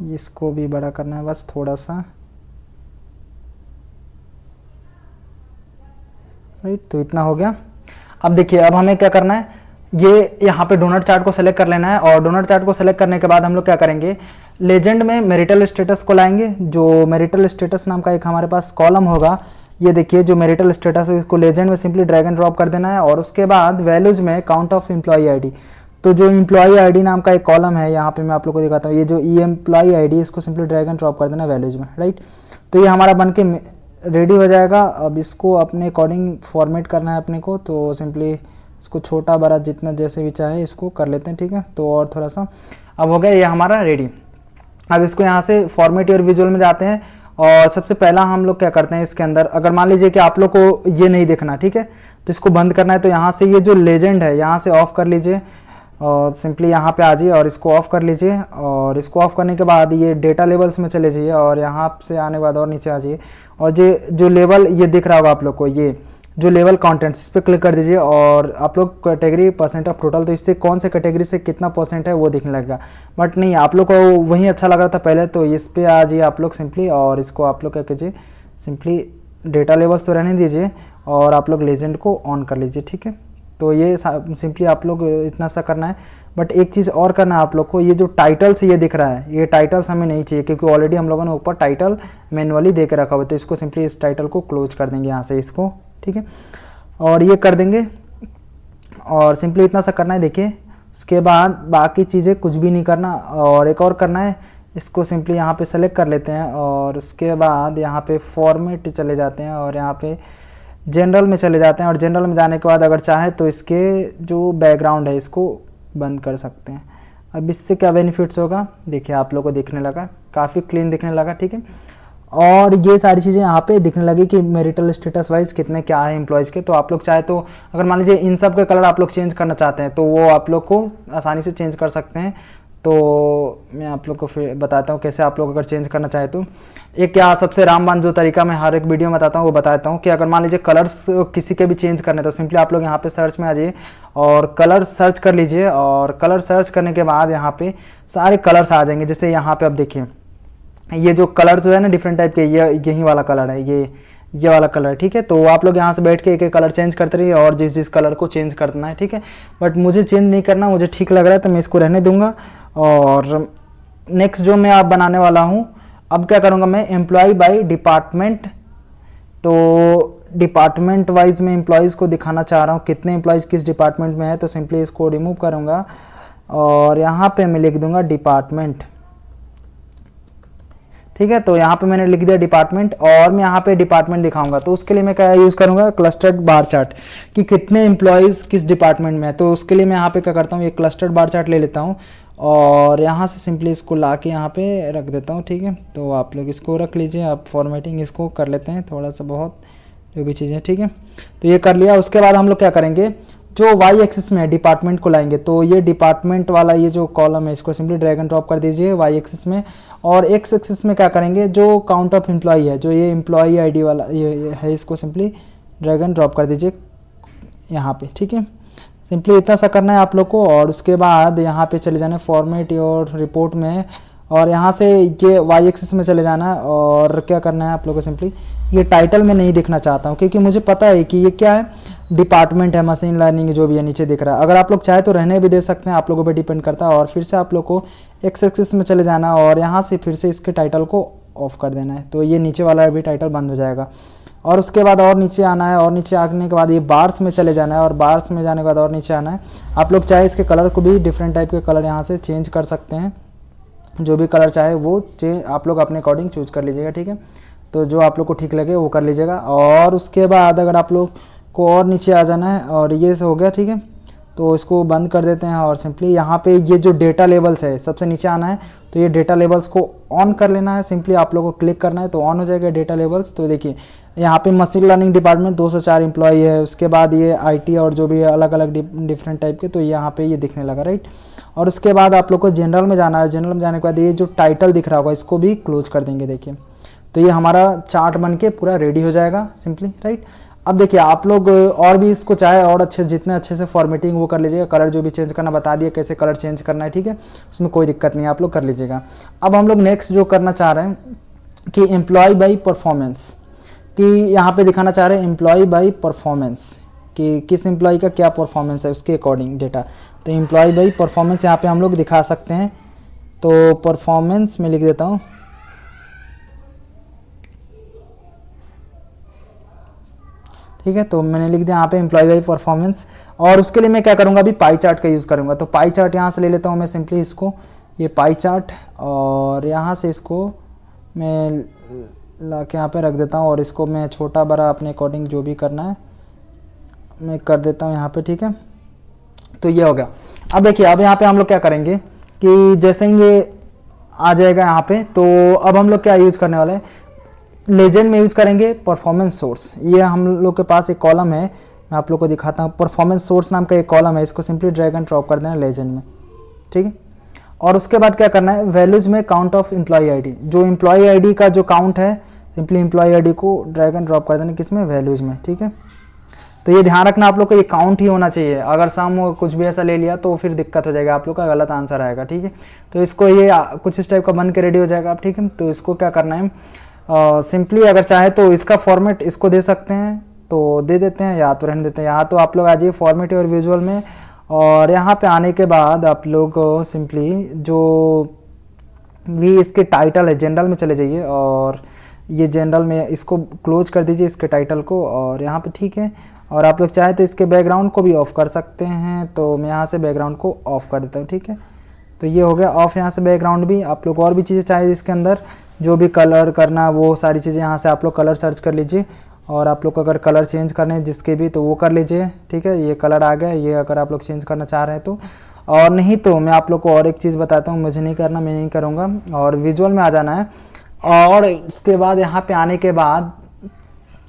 इसको भी बड़ा करना है बस थोड़ा सा, राइट। तो इतना हो गया। अब देखिए, अब हमें क्या करना है, ये यहाँ पे डोनट चार्ट को सेलेक्ट कर लेना है, और डोनट चार्ट को सेलेक्ट करने के बाद हम लोग क्या करेंगे, लेजेंड में मैरिटल स्टेटस को लाएंगे। जो मैरिटल स्टेटस नाम का एक हमारे पास कॉलम होगा, ये देखिए जो मैरिटल स्टेटस है, इसको लेजेंड में सिंपली ड्रैग एंड ड्रॉप कर देना है, और उसके बाद वैल्यूज में काउंट ऑफ एम्प्लॉय आईडी, तो जो एम्प्लॉई आईडी नाम का एक कॉलम है, यहाँ पे मैं आप लोग को दिखाता हूँ, ये जो ई एम्प्लॉई आईडी इसको सिंपली ड्रैग एंड ड्रॉप कर देना वैल्यूज में, राइट। तो ये हमारा बन के रेडी हो जाएगा। अब इसको अपने अकॉर्डिंग फॉर्मेट करना है अपने को, तो सिंपली इसको छोटा बड़ा जितना जैसे भी चाहे इसको कर लेते हैं, ठीक है। तो और थोड़ा सा अब हो गया ये हमारा रेडी। अब इसको यहाँ से फॉर्मेट योर विजुअल में जाते हैं और सबसे पहला हम लोग क्या करते हैं इसके अंदर, अगर मान लीजिए कि आप लोग को ये नहीं देखना, ठीक है, तो इसको बंद करना है, तो यहाँ से ये जो लेजेंड है यहाँ से ऑफ कर लीजिए और सिंपली यहाँ पे आ जाइए और इसको ऑफ कर लीजिए। और इसको ऑफ करने के बाद ये डेटा लेवल्स में चले जाइए और यहाँ से आने के बाद और नीचे आ जाइए और जो लेवल ये दिख रहा होगा आप लोग को, ये जो लेवल कंटेंट्स, इस पर क्लिक कर दीजिए और आप लोग कैटेगरी परसेंट ऑफ टोटल, तो इससे कौन से कैटेगरी से कितना परसेंट है वो दिखने लगेगा। बट नहीं, आप लोग को वही अच्छा लग रहा था पहले, तो इस पे आ जाइए आप लोग सिंपली और इसको आप लोग क्या कीजिए, सिंपली डेटा लेवल्स तो रहने दीजिए और आप लोग लेजेंड को ऑन कर लीजिए, ठीक है। तो ये सिंपली आप लोग इतना सा करना है। बट एक चीज़ और करना है आप लोग को, ये जो टाइटल्स ये दिख रहा है, ये टाइटल्स हमें नहीं चाहिए क्योंकि ऑलरेडी हम लोगों ने ऊपर टाइटल मैनुअली दे के रखा हुआ है। तो इसको सिंपली इस टाइटल को क्लोज कर देंगे यहाँ से इसको, ठीक है, और ये कर देंगे और सिंपली इतना सा करना है। देखिए उसके बाद बाकी चीज़ें कुछ भी नहीं करना और एक और करना है, इसको सिंपली यहाँ पे सेलेक्ट कर लेते हैं और उसके बाद यहाँ पे फॉर्मेट चले जाते हैं और यहाँ पे जनरल में चले जाते हैं और जनरल में जाने के बाद अगर चाहे तो इसके जो बैकग्राउंड है इसको बंद कर सकते हैं। अब इससे क्या बेनिफिट्स होगा, देखिए आप लोग को दिखने लगा, काफ़ी क्लीन दिखने लगा, ठीक है। और ये सारी चीज़ें यहाँ पे दिखने लगी कि मैरिटल स्टेटस वाइज कितने क्या है एम्प्लॉयज़ के। तो आप लोग चाहे तो अगर मान लीजिए इन सब के कलर आप लोग चेंज करना चाहते हैं तो वो आप लोग को आसानी से चेंज कर सकते हैं। तो मैं आप लोग को फिर बताता हूँ कैसे आप लोग अगर चेंज करना चाहे तो। एक क्या सबसे रामबान जो तरीका मैं हर एक वीडियो में बताता हूँ वो बताता हूँ कि अगर मान लीजिए कलर्स किसी के भी चेंज करने तो सिंपली आप लोग यहाँ पे सर्च में आ जाइए और कलर सर्च कर लीजिए और कलर सर्च करने के बाद यहाँ पे सारे कलर्स आ जाएंगे। जैसे यहाँ पे अब देखिए ये जो कलर जो है ना डिफरेंट टाइप के, ये यही वाला कलर है, ये वाला कलर, ठीक है। तो आप लोग यहाँ से बैठ के एक एक कलर चेंज करते रहिए और जिस जिस कलर को चेंज करना है, ठीक है। बट मुझे चेंज नहीं करना, मुझे ठीक लग रहा है तो मैं इसको रहने दूंगा। और नेक्स्ट जो मैं आप बनाने वाला हूँ, अब क्या करूँगा मैं, एम्प्लॉय बाय डिपार्टमेंट। तो डिपार्टमेंट वाइज मैं एम्प्लॉयज़ को दिखाना चाह रहा हूँ कितने एम्प्लॉयज़ किस डिपार्टमेंट में है। तो सिंपली इसको रिमूव करूँगा और यहाँ पे मैं लिख दूंगा डिपार्टमेंट, ठीक है। तो यहाँ पे मैंने लिख दिया डिपार्टमेंट और मैं यहाँ पे डिपार्टमेंट दिखाऊंगा। तो उसके लिए मैं क्या यूज़ करूँगा, क्लस्टर्ड बार चार्ट, कि कितने एम्प्लॉयज़ किस डिपार्टमेंट में है। तो उसके लिए मैं यहाँ पे क्या करता हूँ, ये क्लस्टर्ड बार चार्ट ले लेता हूँ और यहाँ से सिंपली इसको ला के यहाँ पे रख देता हूँ, ठीक है। तो आप लोग इसको रख लीजिए, आप फॉर्मेटिंग इसको कर लेते हैं थोड़ा सा बहुत जो भी चीज़ें, ठीक है। तो ये कर लिया। उसके बाद हम लोग क्या करेंगे, जो वाई एक्सिस में है डिपार्टमेंट को लाएंगे। तो ये डिपार्टमेंट वाला ये जो कॉलम है इसको सिंपली ड्रैग एंड ड्रॉप कर दीजिए वाई एक्सिस में और एक्स एक्सिस में क्या करेंगे, जो काउंट ऑफ एम्प्लॉय है, जो ये एम्प्लॉय आईडी वाला ये है, इसको सिंपली ड्रैग एंड ड्रॉप कर दीजिए यहाँ पे, ठीक है। सिंपली इतना सा करना है आप लोग को और उसके बाद यहाँ पे चले जाना है फॉर्मेट और रिपोर्ट में और यहाँ से ये वाई एक्सिस में चले जाना है और क्या करना है आप लोगों को, सिंपली ये टाइटल में नहीं दिखना चाहता हूँ क्योंकि मुझे पता है कि ये क्या है, डिपार्टमेंट है, मशीन लर्निंग जो भी है नीचे दिख रहा है। अगर आप लोग चाहे तो रहने भी दे सकते हैं, आप लोगों पे डिपेंड करता है। और फिर से आप लोग को एक्स एक्सिस में चले जाना और यहाँ से फिर से इसके टाइटल को ऑफ कर देना है। तो ये नीचे वाला भी टाइटल बंद हो जाएगा और उसके बाद और नीचे आना है और नीचे आने के बाद ये बार्स में चले जाना है और बार्स में जाने के बाद और नीचे आना है। आप लोग चाहे इसके कलर को भी डिफरेंट टाइप के कलर यहाँ से चेंज कर सकते हैं, जो भी कलर चाहे वो आप लोग अपने अकॉर्डिंग चूज कर लीजिएगा, ठीक है। तो जो आप लोग को ठीक लगे वो कर लीजिएगा और उसके बाद अगर आप लोग को और नीचे आ जाना है और ये हो गया, ठीक है। तो इसको बंद कर देते हैं और सिंपली यहाँ पे ये जो डेटा लेवल्स है सबसे नीचे आना है। तो ये डेटा लेवल्स को ऑन कर लेना है, सिंपली आप लोगों को क्लिक करना है तो ऑन हो जाएगा डेटा लेवल्स। तो देखिए यहाँ पे मशीन लर्निंग डिपार्टमेंट 204 एम्प्लॉय है, उसके बाद ये आईटी और जो भी है अलग अलग डिफरेंट टाइप के, तो यहाँ पे ये दिखने लगा, राइट। और उसके बाद आप लोग को जनरल में जाना है, जनरल में जाने के बाद ये जो टाइटल दिख रहा होगा इसको भी क्लोज कर देंगे। देखिए तो ये हमारा चार्ट बन के पूरा रेडी हो जाएगा सिंपली, राइट। अब देखिए आप लोग और भी इसको चाहे और अच्छे जितने अच्छे से फॉर्मेटिंग वो कर लीजिएगा, कलर जो भी चेंज करना बता दिया कैसे कलर चेंज करना है, ठीक है, उसमें कोई दिक्कत नहीं, आप लोग कर लीजिएगा। अब हम लोग नेक्स्ट जो करना चाह रहे हैं कि एम्प्लॉय बाई परफॉर्मेंस, कि यहाँ पे दिखाना चाह रहे हैं एम्प्लॉय बाई परफॉर्मेंस कि किस एम्प्लॉय का क्या परफॉर्मेंस है उसके अकॉर्डिंग डेटा। तो एम्प्लॉय बाई परफॉर्मेंस यहाँ पे हम लोग दिखा सकते हैं। तो परफॉर्मेंस में लिख देता हूँ, ठीक है, तो मैंने लिख दिया यहाँ पे एम्प्लॉय बाई परफॉर्मेंस। और उसके लिए मैं क्या करूँगा, अभी पाई चार्ट का यूज़ करूँगा। तो पाई चार्ट यहाँ से ले लेता हूँ मैं सिंपली इसको, ये पाई चार्ट, और यहाँ से इसको मैं ला के यहाँ पे रख देता हूँ, और इसको मैं छोटा बड़ा अपने अकॉर्डिंग जो भी करना है मैं कर देता हूँ यहाँ पे। ठीक है, तो ये हो गया। अब देखिए, अब यहाँ पे हम लोग क्या करेंगे कि जैसे ही ये आ जाएगा यहाँ पे, तो अब हम लोग क्या यूज़ करने वाले हैं, लेजेंड में यूज करेंगे परफॉर्मेंस सोर्स। ये हम लोग के पास एक कॉलम है, मैं आप लोग को दिखाता हूँ। परफॉर्मेंस सोर्स नाम का एक कॉलम है, इसको सिंपली ड्रैग एंड ड्रॉप कर देना लेजेंड में। ठीक है, और उसके बाद क्या करना है, वैल्यूज में काउंट ऑफ एम्प्लॉय आईडी, जो एम्प्लॉय आईडी का जो काउंट है, सिंपली एम्प्लॉय आईडी को ड्रैग एंड ड्रॉप कर देना किसमें, वैल्यूज में। ठीक है, तो ये ध्यान रखना आप लोग को, ये काउंट ही होना चाहिए। अगर सम कुछ भी ऐसा ले लिया तो फिर दिक्कत हो जाएगा, आप लोग का गलत आंसर आएगा। ठीक है, तो इसको ये कुछ इस टाइप का बन के रेडी हो जाएगा। ठीक है, तो इसको क्या करना है, सिंपली अगर चाहे तो इसका फॉर्मेट इसको दे सकते हैं तो दे देते हैं, या तो रहने देते हैं। यहाँ तो आप लोग आ जाइए फॉर्मेट और विजुअल में, और यहाँ पे आने के बाद आप लोग सिंपली जो भी इसके टाइटल है जनरल में चले जाइए, और ये जनरल में इसको क्लोज कर दीजिए इसके टाइटल को, और यहाँ पे ठीक है। और आप लोग चाहे तो इसके बैकग्राउंड को भी ऑफ कर सकते हैं, तो मैं यहाँ से बैकग्राउंड को ऑफ कर देता हूँ। ठीक है, तो ये हो गया ऑफ यहाँ से बैकग्राउंड भी। आप लोग और भी चीज़ें चाहे इसके अंदर जो भी कलर करना, वो सारी चीज़ें यहाँ से आप लोग कलर सर्च कर लीजिए, और आप लोग को अगर कलर चेंज करने हैं जिसके भी तो वो कर लीजिए। ठीक है, ये कलर आ गया, ये अगर आप लोग चेंज करना चाह रहे हैं तो, और नहीं तो मैं आप लोग को और एक चीज़ बताता हूँ, मुझे नहीं करना, मैं नहीं करूँगा, और विजुअल में आ जाना है। और इसके बाद यहाँ पे आने के बाद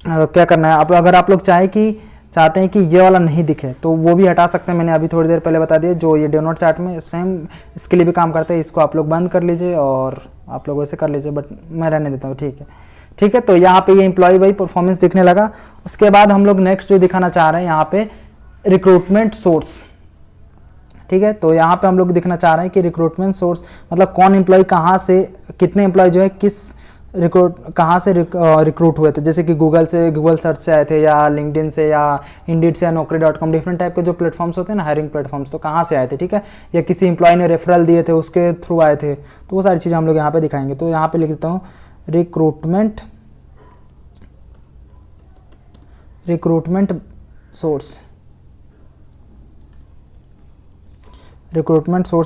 क्या करना है, आप अगर आप लोग चाहते हैं कि ये वाला नहीं दिखे तो वो भी हटा सकते हैं, मैंने अभी थोड़ी देर पहले बता दिया। जो ये डोनट चार्ट में सेम इसके लिए भी काम करता है, इसको आप लोग बंद कर लीजिए और आप लोग वैसे कर लीजिए, बट मैं रहने देता हूँ। ठीक है, ठीक है, तो यहाँ पे ये एम्प्लॉय बाई परफॉर्मेंस दिखने लगा। उसके बाद हम लोग नेक्स्ट जो दिखाना चाह रहे हैं यहाँ पे रिक्रूटमेंट सोर्स। ठीक है, तो यहाँ पे हम लोग दिखना चाह रहे हैं कि रिक्रूटमेंट सोर्स मतलब कौन एम्प्लॉय कहाँ से, कितने एम्प्लॉय जो है किस कहाँ से रिक्रूट हुए थे। जैसे कि गूगल सर्च से आए थे, या लिंक्डइन से, या इंडीड से, या नौकरी.com, डिफरेंट टाइप के जो प्लेटफॉर्म्स होते हैं ना, हायरिंग प्लेटफॉर्म्स, तो कहाँ से आए थे। ठीक है, या किसी एम्प्लॉय ने रेफरल दिए थे उसके थ्रू आए थे, तो वो सारी चीज़ें हम लोग यहाँ पे दिखाएंगे। तो यहाँ पे लिख देता हूँ रिक्रूटमेंट सोर्स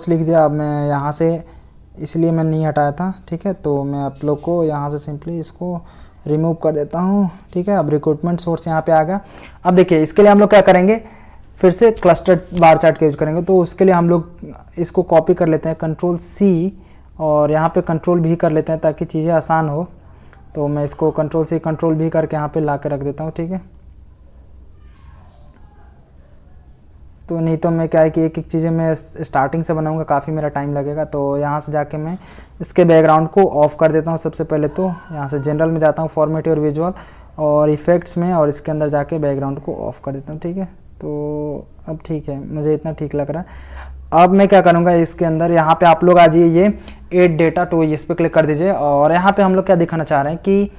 लिख दिया। अब मैं यहाँ से, इसलिए मैं नहीं हटाया था। ठीक है, तो मैं आप लोग को यहाँ से सिंपली इसको रिमूव कर देता हूँ। ठीक है, अब रिक्रूटमेंट सोर्स यहाँ पे आ गया। अब देखिए, इसके लिए हम लोग क्या करेंगे, फिर से क्लस्टर बार चार्ट का यूज करेंगे। तो उसके लिए हम लोग इसको कॉपी कर लेते हैं, Ctrl+C, और यहाँ पे Ctrl+V कर लेते हैं ताकि चीज़ें आसान हो। तो मैं इसको Ctrl+C Ctrl+V करके यहाँ पे ला के रख देता हूँ। ठीक है, तो नहीं तो मैं क्या है कि एक एक चीज़ें मैं स्टार्टिंग से बनाऊंगा, काफ़ी मेरा टाइम लगेगा। तो यहाँ से जाके मैं इसके बैकग्राउंड को ऑफ कर देता हूँ। सबसे पहले तो यहाँ से जनरल में जाता हूँ, फॉर्मेट और विजुअल, और इफेक्ट्स में, और इसके अंदर जाके बैकग्राउंड को ऑफ कर देता हूँ। ठीक है, तो अब ठीक है, मुझे इतना ठीक लग रहा है। अब मैं क्या करूँगा, इसके अंदर यहाँ पे आप लोग आ जाइए, ये एड डेटा टू, इस पर क्लिक कर दीजिए। और यहाँ पे हम लोग क्या दिखाना चाह रहे हैं कि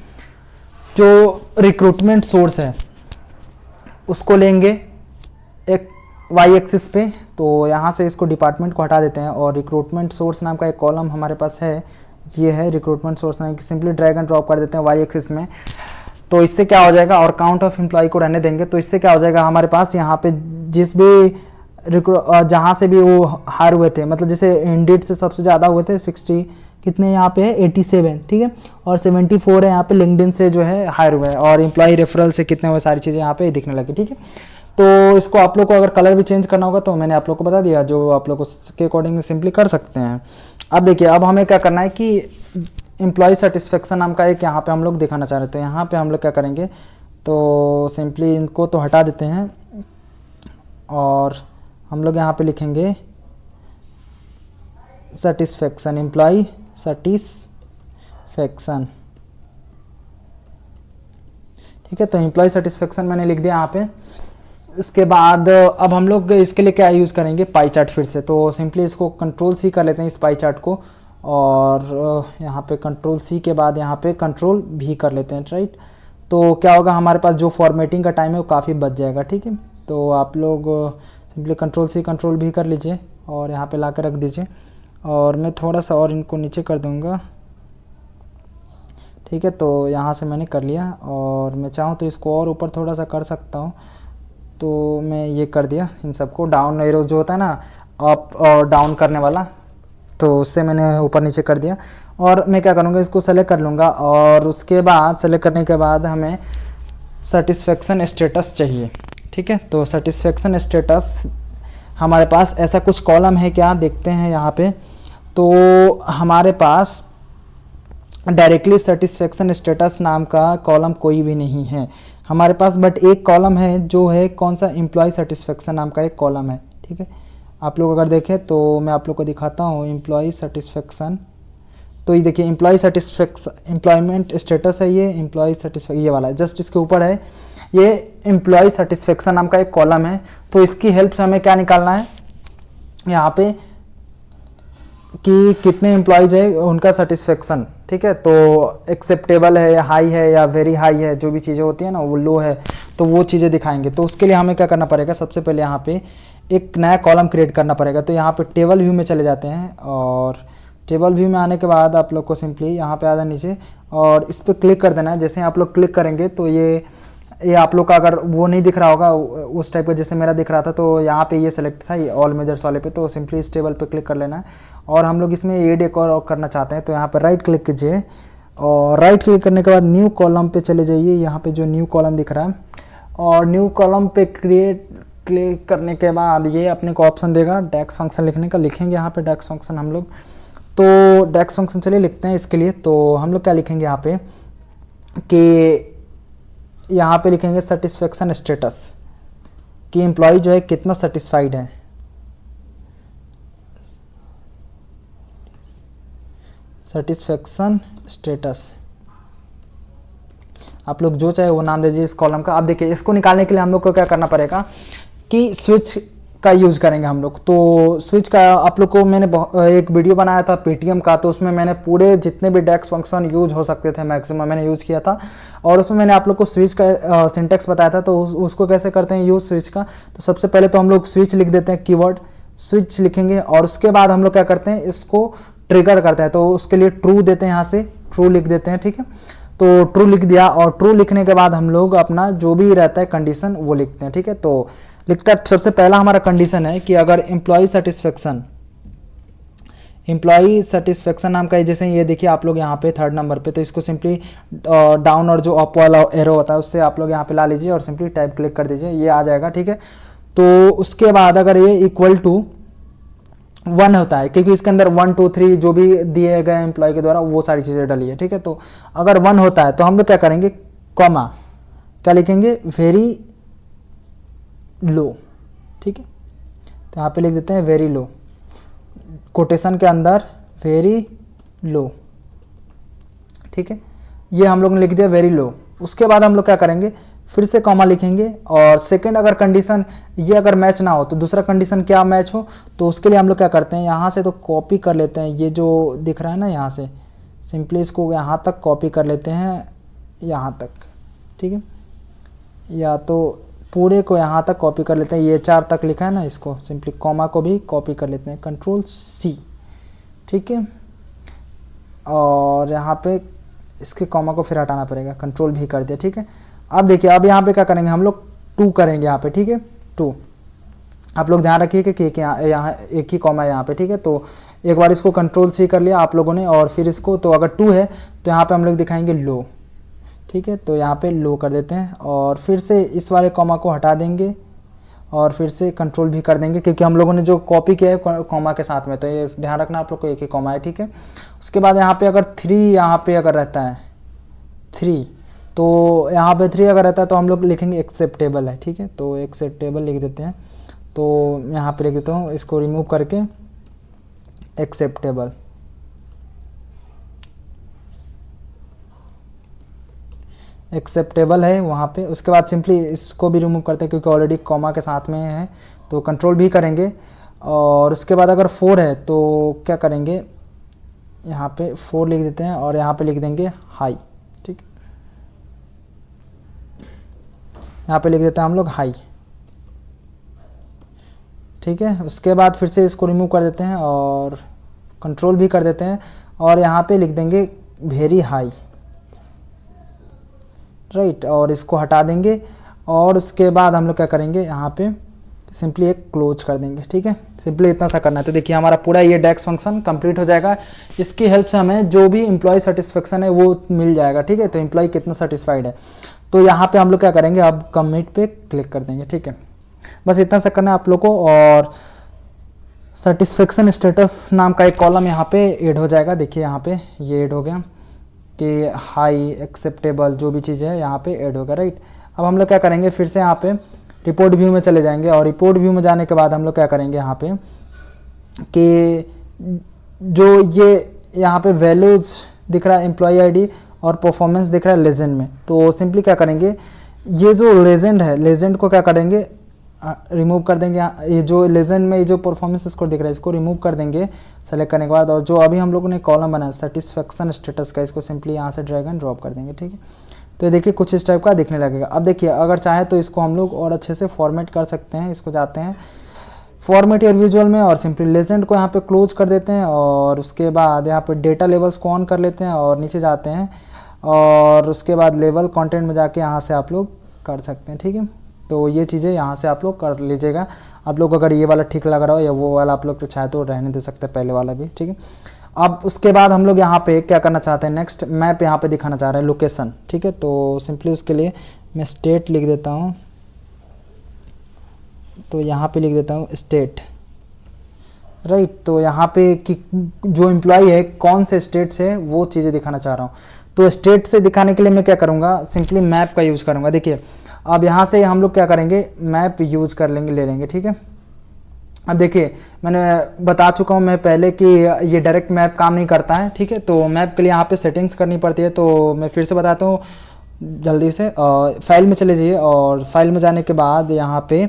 जो रिक्रूटमेंट सोर्स है उसको लेंगे एक वाई एक्सिस पे। तो यहाँ से इसको डिपार्टमेंट को हटा देते हैं, और रिक्रूटमेंट सोर्स नाम का एक कॉलम हमारे पास है, ये है रिक्रूटमेंट सोर्स नाम की, सिंपली ड्रैग एंड ड्रॉप कर देते हैं वाई एक्सिस में। तो इससे क्या हो जाएगा, और काउंट ऑफ एम्प्लॉय को रहने देंगे। तो इससे क्या हो जाएगा, हमारे पास यहाँ पे जिस भी जहाँ से भी वो हायर हुए थे, मतलब जैसे इंडीड से सबसे ज़्यादा हुए थे 60, कितने यहाँ पे है 87, ठीक है, और 74 है यहाँ पे लिंक्डइन से जो है हायर हुए हैं, और एम्प्लॉय रेफरल से कितने हुए, सारी चीज़ें यहाँ पे दिखने लगी। ठीक है, तो इसको आप लोग को अगर कलर भी चेंज करना होगा तो मैंने आप लोग को बता दिया, जो आप लोग उसके अकॉर्डिंग सिंपली कर सकते हैं। अब देखिए, अब हमें क्या करना है कि एम्प्लॉय सेटिस्फेक्शन नाम का एक यहाँ पे हम लोग दिखाना चाह रहे हैं। तो यहाँ पे हम लोग क्या करेंगे, तो सिंपली इनको तो हटा देते हैं, और हम लोग यहाँ पे लिखेंगे सेटिस्फेक्शन, एम्प्लॉय सेटिस्फेक्शन। ठीक है, तो एम्प्लॉय सेटिस्फेक्शन मैंने लिख दिया यहाँ पे। इसके बाद अब हम लोग इसके लिए क्या यूज़ करेंगे, पाई चार्ट फिर से। तो सिंपली इसको Ctrl+C कर लेते हैं इस पाई चार्ट को, और यहाँ पे Ctrl+C के बाद यहाँ पे Ctrl+V कर लेते हैं, राइट। तो क्या होगा, हमारे पास जो फॉर्मेटिंग का टाइम है वो काफ़ी बच जाएगा। ठीक है, तो आप लोग सिंपली Ctrl+C Ctrl+V कर लीजिए, और यहाँ पे ला कर रख दीजिए। और मैं थोड़ा सा और इनको नीचे कर दूँगा। ठीक है, तो यहाँ से मैंने कर लिया और मैं चाहूँ तो इसको और ऊपर थोड़ा सा कर सकता हूँ, तो मैं ये कर दिया इन सबको। डाउन एरो जो होता है ना अप और डाउन करने वाला, तो उससे मैंने ऊपर नीचे कर दिया। और मैं क्या करूँगा, इसको सेलेक्ट कर लूँगा और उसके बाद सेलेक्ट करने के बाद हमें सेटिस्फेक्शन स्टेटस चाहिए। ठीक है, तो सेटिस्फेक्शन स्टेटस हमारे पास ऐसा कुछ कॉलम है क्या, देखते हैं यहाँ पे। तो हमारे पास डायरेक्टली सेटिस्फेक्शन स्टेटस नाम का कॉलम कोई भी नहीं है हमारे पास, बट एक कॉलम है जो है कौन सा, एम्प्लॉय सेटिस्फेक्शन नाम का एक कॉलम है। ठीक है, आप लोग अगर देखें तो मैं आप लोग को दिखाता हूँ एम्प्लॉय सेटिस्फेक्शन। तो ये देखिए एम्प्लॉय सेटिस्फेक्शन, एम्प्लॉयमेंट स्टेटस है ये, एम्प्लॉय सेटिस्फेक्शन ये वाला जस्ट इसके ऊपर है, ये एम्प्लॉय सेटिस्फेक्शन नाम का एक कॉलम है। तो इसकी हेल्प से हमें क्या निकालना है यहाँ पे कि कितने एम्प्लॉयज है उनका सेटिस्फेक्शन। ठीक है, तो एक्सेप्टेबल है या हाई है या वेरी हाई है, जो भी चीज़ें होती है ना वो लो है, तो वो चीज़ें दिखाएंगे। तो उसके लिए हमें क्या करना पड़ेगा, सबसे पहले यहाँ पे एक नया कॉलम क्रिएट करना पड़ेगा। तो यहाँ पे टेबल व्यू में चले जाते हैं और टेबल व्यू में आने के बाद आप लोग को सिंपली यहाँ पे आ जाना नीचे और इस पर क्लिक कर देना है। जैसे आप लोग क्लिक करेंगे तो ये आप लोग का अगर वो नहीं दिख रहा होगा उस टाइप का जैसे मेरा दिख रहा था, तो यहाँ पे ये सेलेक्ट था ये ऑल मेजर्स वाले पे, तो सिंपली इस टेबल पे क्लिक कर लेना है। और हम लोग इसमें एड एक और करना चाहते हैं, तो यहाँ पे राइट क्लिक कीजिए और राइट क्लिक करने के बाद न्यू कॉलम पे चले जाइए, यहाँ पे जो न्यू कॉलम दिख रहा है, और न्यू कॉलम पे क्लिक करने के बाद ये अपने को ऑप्शन देगा डेक्स फंक्शन लिखने का, लिखेंगे यहाँ पे डेक्स फंक्शन हम लोग। तो डेक्स फंक्शन चलिए लिखते हैं इसके लिए। तो हम लोग क्या लिखेंगे यहाँ पे कि यहाँ पे लिखेंगे सेटिस्फेक्शन स्टेटस, कि एम्प्लॉय जो है कितना सेटिस्फाइड है। सेटिस्फेक्शन स्टेटस आप लोग जो चाहे वो नाम दे दीजिए इस कॉलम का। अब देखिए इसको निकालने के लिए हम लोग को क्या करना पड़ेगा कि स्विच का यूज करेंगे हम लोग। तो स्विच का आप लोग को मैंने एक वीडियो बनाया था पेटीएम का, तो उसमें मैंने पूरे जितने भी डेक्स फंक्शन यूज हो सकते थे मैक्सिमम मैंने यूज किया था, और उसमें मैंने आप लोग को स्विच का सिंटेक्स बताया था। तो उसको कैसे करते हैं यूज स्विच का, तो सबसे पहले तो हम लोग स्विच लिख देते हैं, कीवर्ड स्विच लिखेंगे और उसके बाद हम लोग क्या करते हैं इसको ट्रिगर करते हैं। तो उसके लिए ट्रू देते हैं, यहाँ से ट्रू लिख देते हैं। ठीक है, तो ट्रू लिख दिया और ट्रू लिखने के बाद हम लोग अपना जो भी रहता है कंडीशन वो लिखते हैं। ठीक है, तो लिखता है सबसे पहला हमारा कंडीशन है कि अगर एम्प्लॉय सेटिस्फेक्शन नाम का है, जैसे ये देखिए आप लोग यहाँ पे थर्ड नंबर पे, तो इसको सिंपली डाउन और जो अप वाला एरो होता है उससे आप लोग यहाँ पे ला लीजिए और सिंपली टाइप क्लिक कर दीजिए, ये आ जाएगा। ठीक है, तो उसके बाद अगर ये इक्वल टू 1 होता है, क्योंकि इसके अंदर 1 2 3 जो भी दिए गए एम्प्लॉय के द्वारा वो सारी चीजें डली है। ठीक है, तो अगर 1 होता है तो हम लोग क्या करेंगे, कॉमा क्या लिखेंगे, वेरी लो। ठीक है, तो यहाँ पे लिख देते हैं वेरी लो, कोटेशन के अंदर वेरी लो। ठीक है, ये हम लोग ने लिख दिया वेरी लो। उसके बाद हम लोग क्या करेंगे, फिर से कॉमा लिखेंगे और सेकंड अगर कंडीशन ये अगर मैच ना हो तो दूसरा कंडीशन क्या मैच हो, तो उसके लिए हम लोग क्या करते हैं यहाँ से तो कॉपी कर लेते हैं, ये जो दिख रहा है ना यहाँ से सिंपली इसको यहाँ तक कॉपी कर लेते हैं, यहाँ तक। ठीक है, या तो पूरे को यहाँ तक कॉपी कर लेते हैं, ये 4 तक लिखा है ना, इसको सिंपली कॉमा को भी कॉपी कर लेते हैं, कंट्रोल C। ठीक है, और यहाँ पे इसके कॉमा को फिर हटाना पड़ेगा, कंट्रोल भी कर दिया। ठीक है, अब देखिए अब यहाँ पे क्या करेंगे हम लोग 2 करेंगे यहाँ पे। ठीक है, 2 आप लोग ध्यान रखिए कि यहाँ एक ही कॉमा है यहाँ पे। ठीक है, तो एक बार इसको कंट्रोल C कर लिया आप लोगों ने और फिर इसको, तो अगर 2 है तो यहाँ पे हम लोग दिखाएंगे लो। ठीक है, तो यहाँ पे लो कर देते हैं और फिर से इस वाले कॉमा को हटा देंगे और फिर से कंट्रोल भी कर देंगे, क्योंकि हम लोगों ने जो कॉपी किया है कॉमा के साथ में, तो ये ध्यान रखना आप लोग को एक ही कॉमा है। ठीक है, उसके बाद यहाँ पे अगर 3 यहाँ पे अगर रहता है 3, तो यहाँ पे 3 अगर रहता है तो हम लोग लिखेंगे एक्सेप्टेबल है। ठीक है, तो एक्सेप्टेबल लिख देते हैं, तो यहाँ पे लिख देता हूँ इसको रिमूव करके एक्सेप्टेबल। एक्सेप्टेबल है वहाँ पे। उसके बाद सिंपली इसको भी रिमूव करते हैं क्योंकि ऑलरेडी कॉमा के साथ में है, तो कंट्रोल भी करेंगे। और उसके बाद अगर 4 है तो क्या करेंगे, यहाँ पे 4 लिख देते हैं और यहाँ पे लिख देंगे हाई। ठीक, यहाँ पे लिख देते हैं हम लोग हाई। ठीक है, उसके बाद फिर से इसको रिमूव कर देते हैं और कंट्रोल भी कर देते हैं और यहाँ पे लिख देंगे वेरी हाई। राइट, और इसको हटा देंगे और उसके बाद हम लोग क्या करेंगे, यहाँ पे सिंपली एक क्लोज कर देंगे। ठीक है, सिंपली इतना सा करना है। तो देखिए हमारा पूरा ये डेक्स फंक्शन कंप्लीट हो जाएगा। इसकी हेल्प से हमें जो भी एम्प्लॉय सेटिस्फेक्शन है वो मिल जाएगा। ठीक है, तो एम्प्लॉय कितना सेटिस्फाइड है, तो यहाँ पे हम लोग क्या करेंगे, अब कमिट पे क्लिक कर देंगे। ठीक है, बस इतना सा करना है आप लोग को, और सेटिस्फेक्शन स्टेटस नाम का एक कॉलम यहाँ पे ऐड हो जाएगा। देखिए यहाँ पे ये ऐड हो गया कि हाई एक्सेप्टेबल जो भी चीज़ है यहाँ पे ऐड होगा। राइट, अब हम लोग क्या करेंगे, फिर से यहाँ पे रिपोर्ट व्यू में चले जाएंगे, और रिपोर्ट व्यू में जाने के बाद हम लोग क्या करेंगे यहाँ पे कि जो ये यहाँ पे वैल्यूज दिख रहा है एम्प्लॉय आईडी और परफॉर्मेंस दिख रहा है लेजेंड में, तो सिंपली क्या करेंगे, ये जो लेजेंड है, लेजेंड को क्या करेंगे, रिमूव कर देंगे। ये जो लेजेंड में ये जो परफॉर्मेंस स्कोर दिख रहा है इसको रिमूव कर देंगे सेलेक्ट करने के बाद, और जो अभी हम लोगों ने कॉलम बनाया सेटिस्फेक्शन स्टेटस का, इसको सिंपली यहाँ से ड्रैग एंड ड्रॉप कर देंगे। ठीक है, तो ये देखिए कुछ इस टाइप का दिखने लगेगा। अब देखिए अगर चाहे तो इसको हम लोग और अच्छे से फॉर्मेट कर सकते हैं। इसको जाते हैं फॉर्मेट योर विजुअल में और सिंपली लेजेंड को यहाँ पे क्लोज कर देते हैं, और उसके बाद यहाँ पे डेटा लेवल्स को ऑन कर लेते हैं और नीचे जाते हैं, और उसके बाद लेवल कंटेंट में जाके यहाँ से आप लोग कर सकते हैं। ठीक है, तो ये चीज़ें यहाँ से आप लोग कर लीजिएगा। आप लोग अगर ये वाला ठीक लग रहा हो या वो वाला आप लोग चाहे तो रहने दे सकते हैं, पहले वाला भी। ठीक है, अब उसके बाद हम लोग यहाँ पे क्या करना चाहते हैं, नेक्स्ट मैप यहाँ पे दिखाना चाह रहे हैं लोकेशन। ठीक है, तो सिंपली उसके लिए मैं स्टेट लिख देता हूँ, तो यहाँ पे लिख देता हूँ स्टेट। राइट, तो यहाँ पे कि जो एम्प्लॉय है कौन से स्टेट से वो चीज़ें दिखाना चाह रहा हूँ, तो स्टेट से दिखाने के लिए मैं क्या करूँगा, सिंपली मैप का यूज़ करूँगा। देखिए अब यहाँ से हम लोग क्या करेंगे, मैप यूज़ कर लेंगे, ले लेंगे। ठीक है, अब देखिए मैंने बता चुका हूँ मैं पहले कि ये डायरेक्ट मैप काम नहीं करता है। ठीक है, तो मैप के लिए यहाँ पे सेटिंग्स करनी पड़ती है, तो मैं फिर से बताता हूँ जल्दी से। फाइल में चले जाइए, और फाइल में जाने के बाद यहाँ पे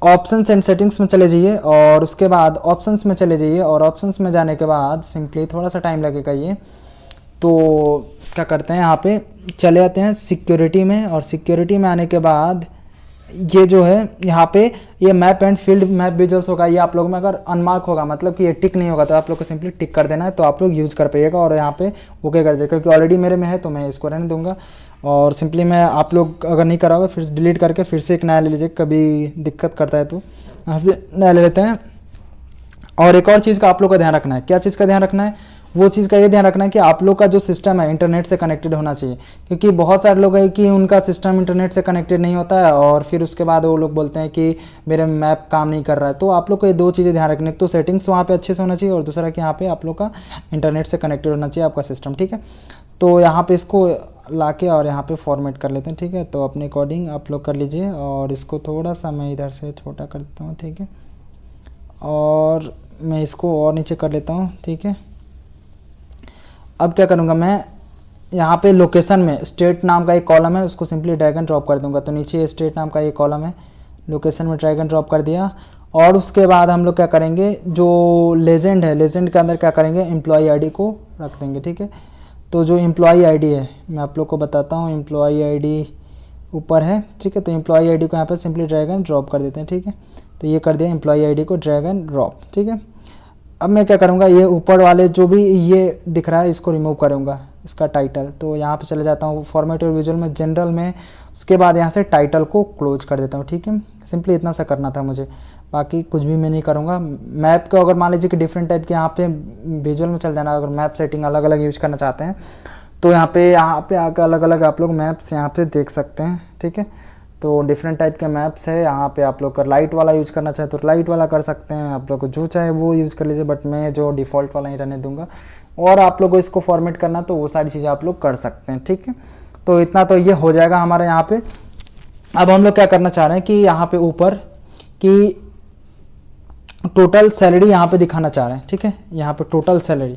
ऑप्शंस एंड सेटिंग्स में चले जाइए, और उसके बाद ऑप्शंस में चले जाइए, और ऑप्शंस में जाने के बाद सिंपली थोड़ा सा टाइम लगेगा ये, तो क्या करते हैं यहाँ पे चले आते हैं सिक्योरिटी में, और सिक्योरिटी में आने के बाद ये जो है यहाँ पे ये map and field map visuals होगा, ये आप लोगों में अगर अनमार्क होगा मतलब कि ये टिक नहीं होगा तो आप लोग को सिंपली टिक कर देना है, तो आप लोग यूज़ कर पाइएगा, और यहाँ पे ओके कर दीजिए, क्योंकि ऑलरेडी मेरे में है तो मैं इसको रहने दूंगा। और सिंपली मैं आप लोग अगर नहीं करा होगा फिर डिलीट करके फिर से एक नया ले लीजिए, कभी दिक्कत करता है तो यहाँ से नया ले लेते हैं। और एक और चीज़ का आप लोग का ध्यान रखना है, क्या चीज़ का ध्यान रखना है, वो चीज़ का ये ध्यान रखना है कि आप लोग का जो सिस्टम है इंटरनेट से कनेक्टेड होना चाहिए, क्योंकि बहुत सारे लोग हैं कि उनका सिस्टम इंटरनेट से कनेक्टेड नहीं होता है, और फिर उसके बाद वो लोग बोलते हैं कि मेरे मैप काम नहीं कर रहा है। तो आप लोग को ये दो चीज़ें ध्यान रखनी है, तो सेटिंग्स वहाँ पे अच्छे से होना चाहिए, और दूसरा कि यहाँ पे आप लोग का इंटरनेट से कनेक्टेड होना चाहिए आपका सिस्टम। ठीक है, तो यहाँ पे इसको ला के और यहाँ पे फॉर्मेट कर लेते हैं। ठीक है, तो अपने अकॉर्डिंग आप लोग कर लीजिए, और इसको थोड़ा सा मैं इधर से छोटा कर देता हूँ। ठीक है, और मैं इसको और नीचे कर लेता हूँ। ठीक है, अब क्या करूँगा मैं, यहाँ पे लोकेशन में स्टेट नाम का एक कॉलम है, उसको सिंपली ड्रैग एंड ड्रॉप कर दूंगा, तो नीचे स्टेट नाम का एक कॉलम है, लोकेशन में ड्रैग एंड ड्रॉप कर दिया। और उसके बाद हम लोग क्या करेंगे, जो लेजेंड है, लेजेंड के अंदर क्या करेंगे, एम्प्लॉय आईडी को रख देंगे। ठीक है, तो जो एम्प्लॉय आईडी है मैं आप लोग को बताता हूँ, एम्प्लॉय आईडी ऊपर है। ठीक है, तो एम्प्लॉय आईडी को यहाँ पे सिंपली ड्रैग एंड ड्रॉप कर देते हैं। ठीक है, तो ये कर दिया एम्प्लॉय आईडी को ड्रैग एंड ड्रॉप। ठीक है, अब मैं क्या करूँगा, ये ऊपर वाले जो भी ये दिख रहा है इसको रिमूव करूँगा, इसका टाइटल, तो यहाँ पे चले जाता हूँ फॉर्मेट और विजुअल में, जनरल में, उसके बाद यहाँ से टाइटल को क्लोज कर देता हूँ। ठीक है, सिंपली इतना सा करना था मुझे, बाकी कुछ भी मैं नहीं करूँगा। मैप को अगर मान लीजिए कि डिफरेंट टाइप के यहाँ पे विजुअल में चल जाना, अगर मैप सेटिंग अलग अलग यूज करना चाहते हैं तो यहाँ पे आकर अलग अलग आप लोग मैप्स यहाँ पे देख सकते हैं। ठीक है, तो डिफरेंट टाइप के मैप्स है यहाँ पे, आप लोग का लाइट वाला यूज करना चाहे तो लाइट वाला कर सकते हैं, आप लोग को जो चाहे वो यूज़ कर लीजिए, बट मैं जो डिफ़ॉल्ट वाला ही रहने दूंगा। और आप लोग को इसको फॉर्मेट करना तो वो सारी चीज़ें आप लोग कर सकते हैं। ठीक है, तो इतना तो ये हो जाएगा हमारे यहाँ पे। अब हम लोग क्या करना चाह रहे हैं कि यहाँ पे ऊपर की टोटल सैलरी यहाँ पे दिखाना चाह रहे हैं। ठीक है, यहाँ पे टोटल सैलरी,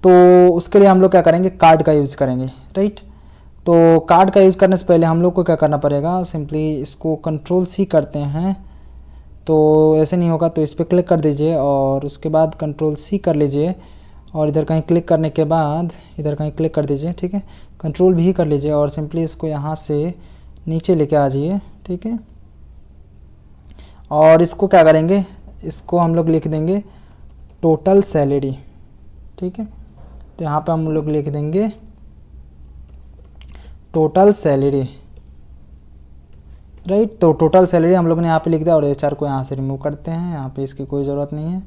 तो उसके लिए हम लोग क्या करेंगे, कार्ड का यूज़ करेंगे। राइट, तो कार्ड का यूज़ करने से पहले हम लोग को क्या करना पड़ेगा, सिंपली इसको कंट्रोल सी करते हैं, तो ऐसे नहीं होगा, तो इस पर क्लिक कर दीजिए और उसके बाद कंट्रोल सी कर लीजिए, और इधर कहीं क्लिक करने के बाद इधर कहीं क्लिक कर दीजिए। ठीक है, कंट्रोल भी कर लीजिए, और सिंपली इसको यहाँ से नीचे लेके आ जाइए। ठीक है, और इसको क्या करेंगे, इसको हम लोग लिख देंगे टोटल सैलरी। ठीक है, तो यहाँ पे हम लोग लिख देंगे टोटल सैलरी, राइट। तो टोटल सैलरी हम लोग ने यहाँ पे लिख दिया और एचआर को यहाँ से रिमूव करते हैं, यहाँ पे इसकी कोई ज़रूरत नहीं है।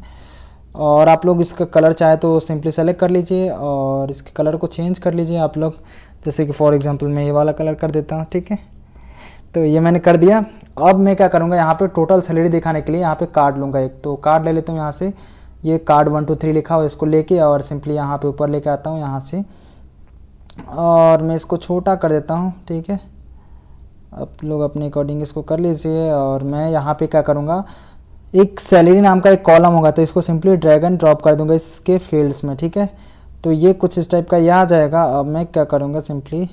और आप लोग इसका कलर चाहे तो सिंपली सेलेक्ट कर लीजिए और इसके कलर को चेंज कर लीजिए आप लोग, जैसे कि फॉर एग्जांपल मैं ये वाला कलर कर देता हूँ, ठीक है। तो ये मैंने कर दिया। अब मैं क्या करूँगा, यहाँ पे टोटल सैलरी दिखाने के लिए यहाँ पे कार्ड लूँगा एक, तो कार्ड ले लेता हूँ यहाँ से, ये कार्ड 1 2 3 लिखा हो इसको लेके और सिंपली यहाँ पे ऊपर लेके आता हूँ यहाँ से, और मैं इसको छोटा कर देता हूँ, ठीक है। आप लोग अपने अकॉर्डिंग इसको कर लीजिए। और मैं यहाँ पे क्या करूँगा, एक सैलरी नाम का एक कॉलम होगा, तो इसको सिंपली ड्रैग एंड ड्रॉप कर दूंगा इसके फील्ड्स में, ठीक है। तो ये कुछ इस टाइप का ये आ जाएगा। अब मैं क्या करूँगा सिंपली,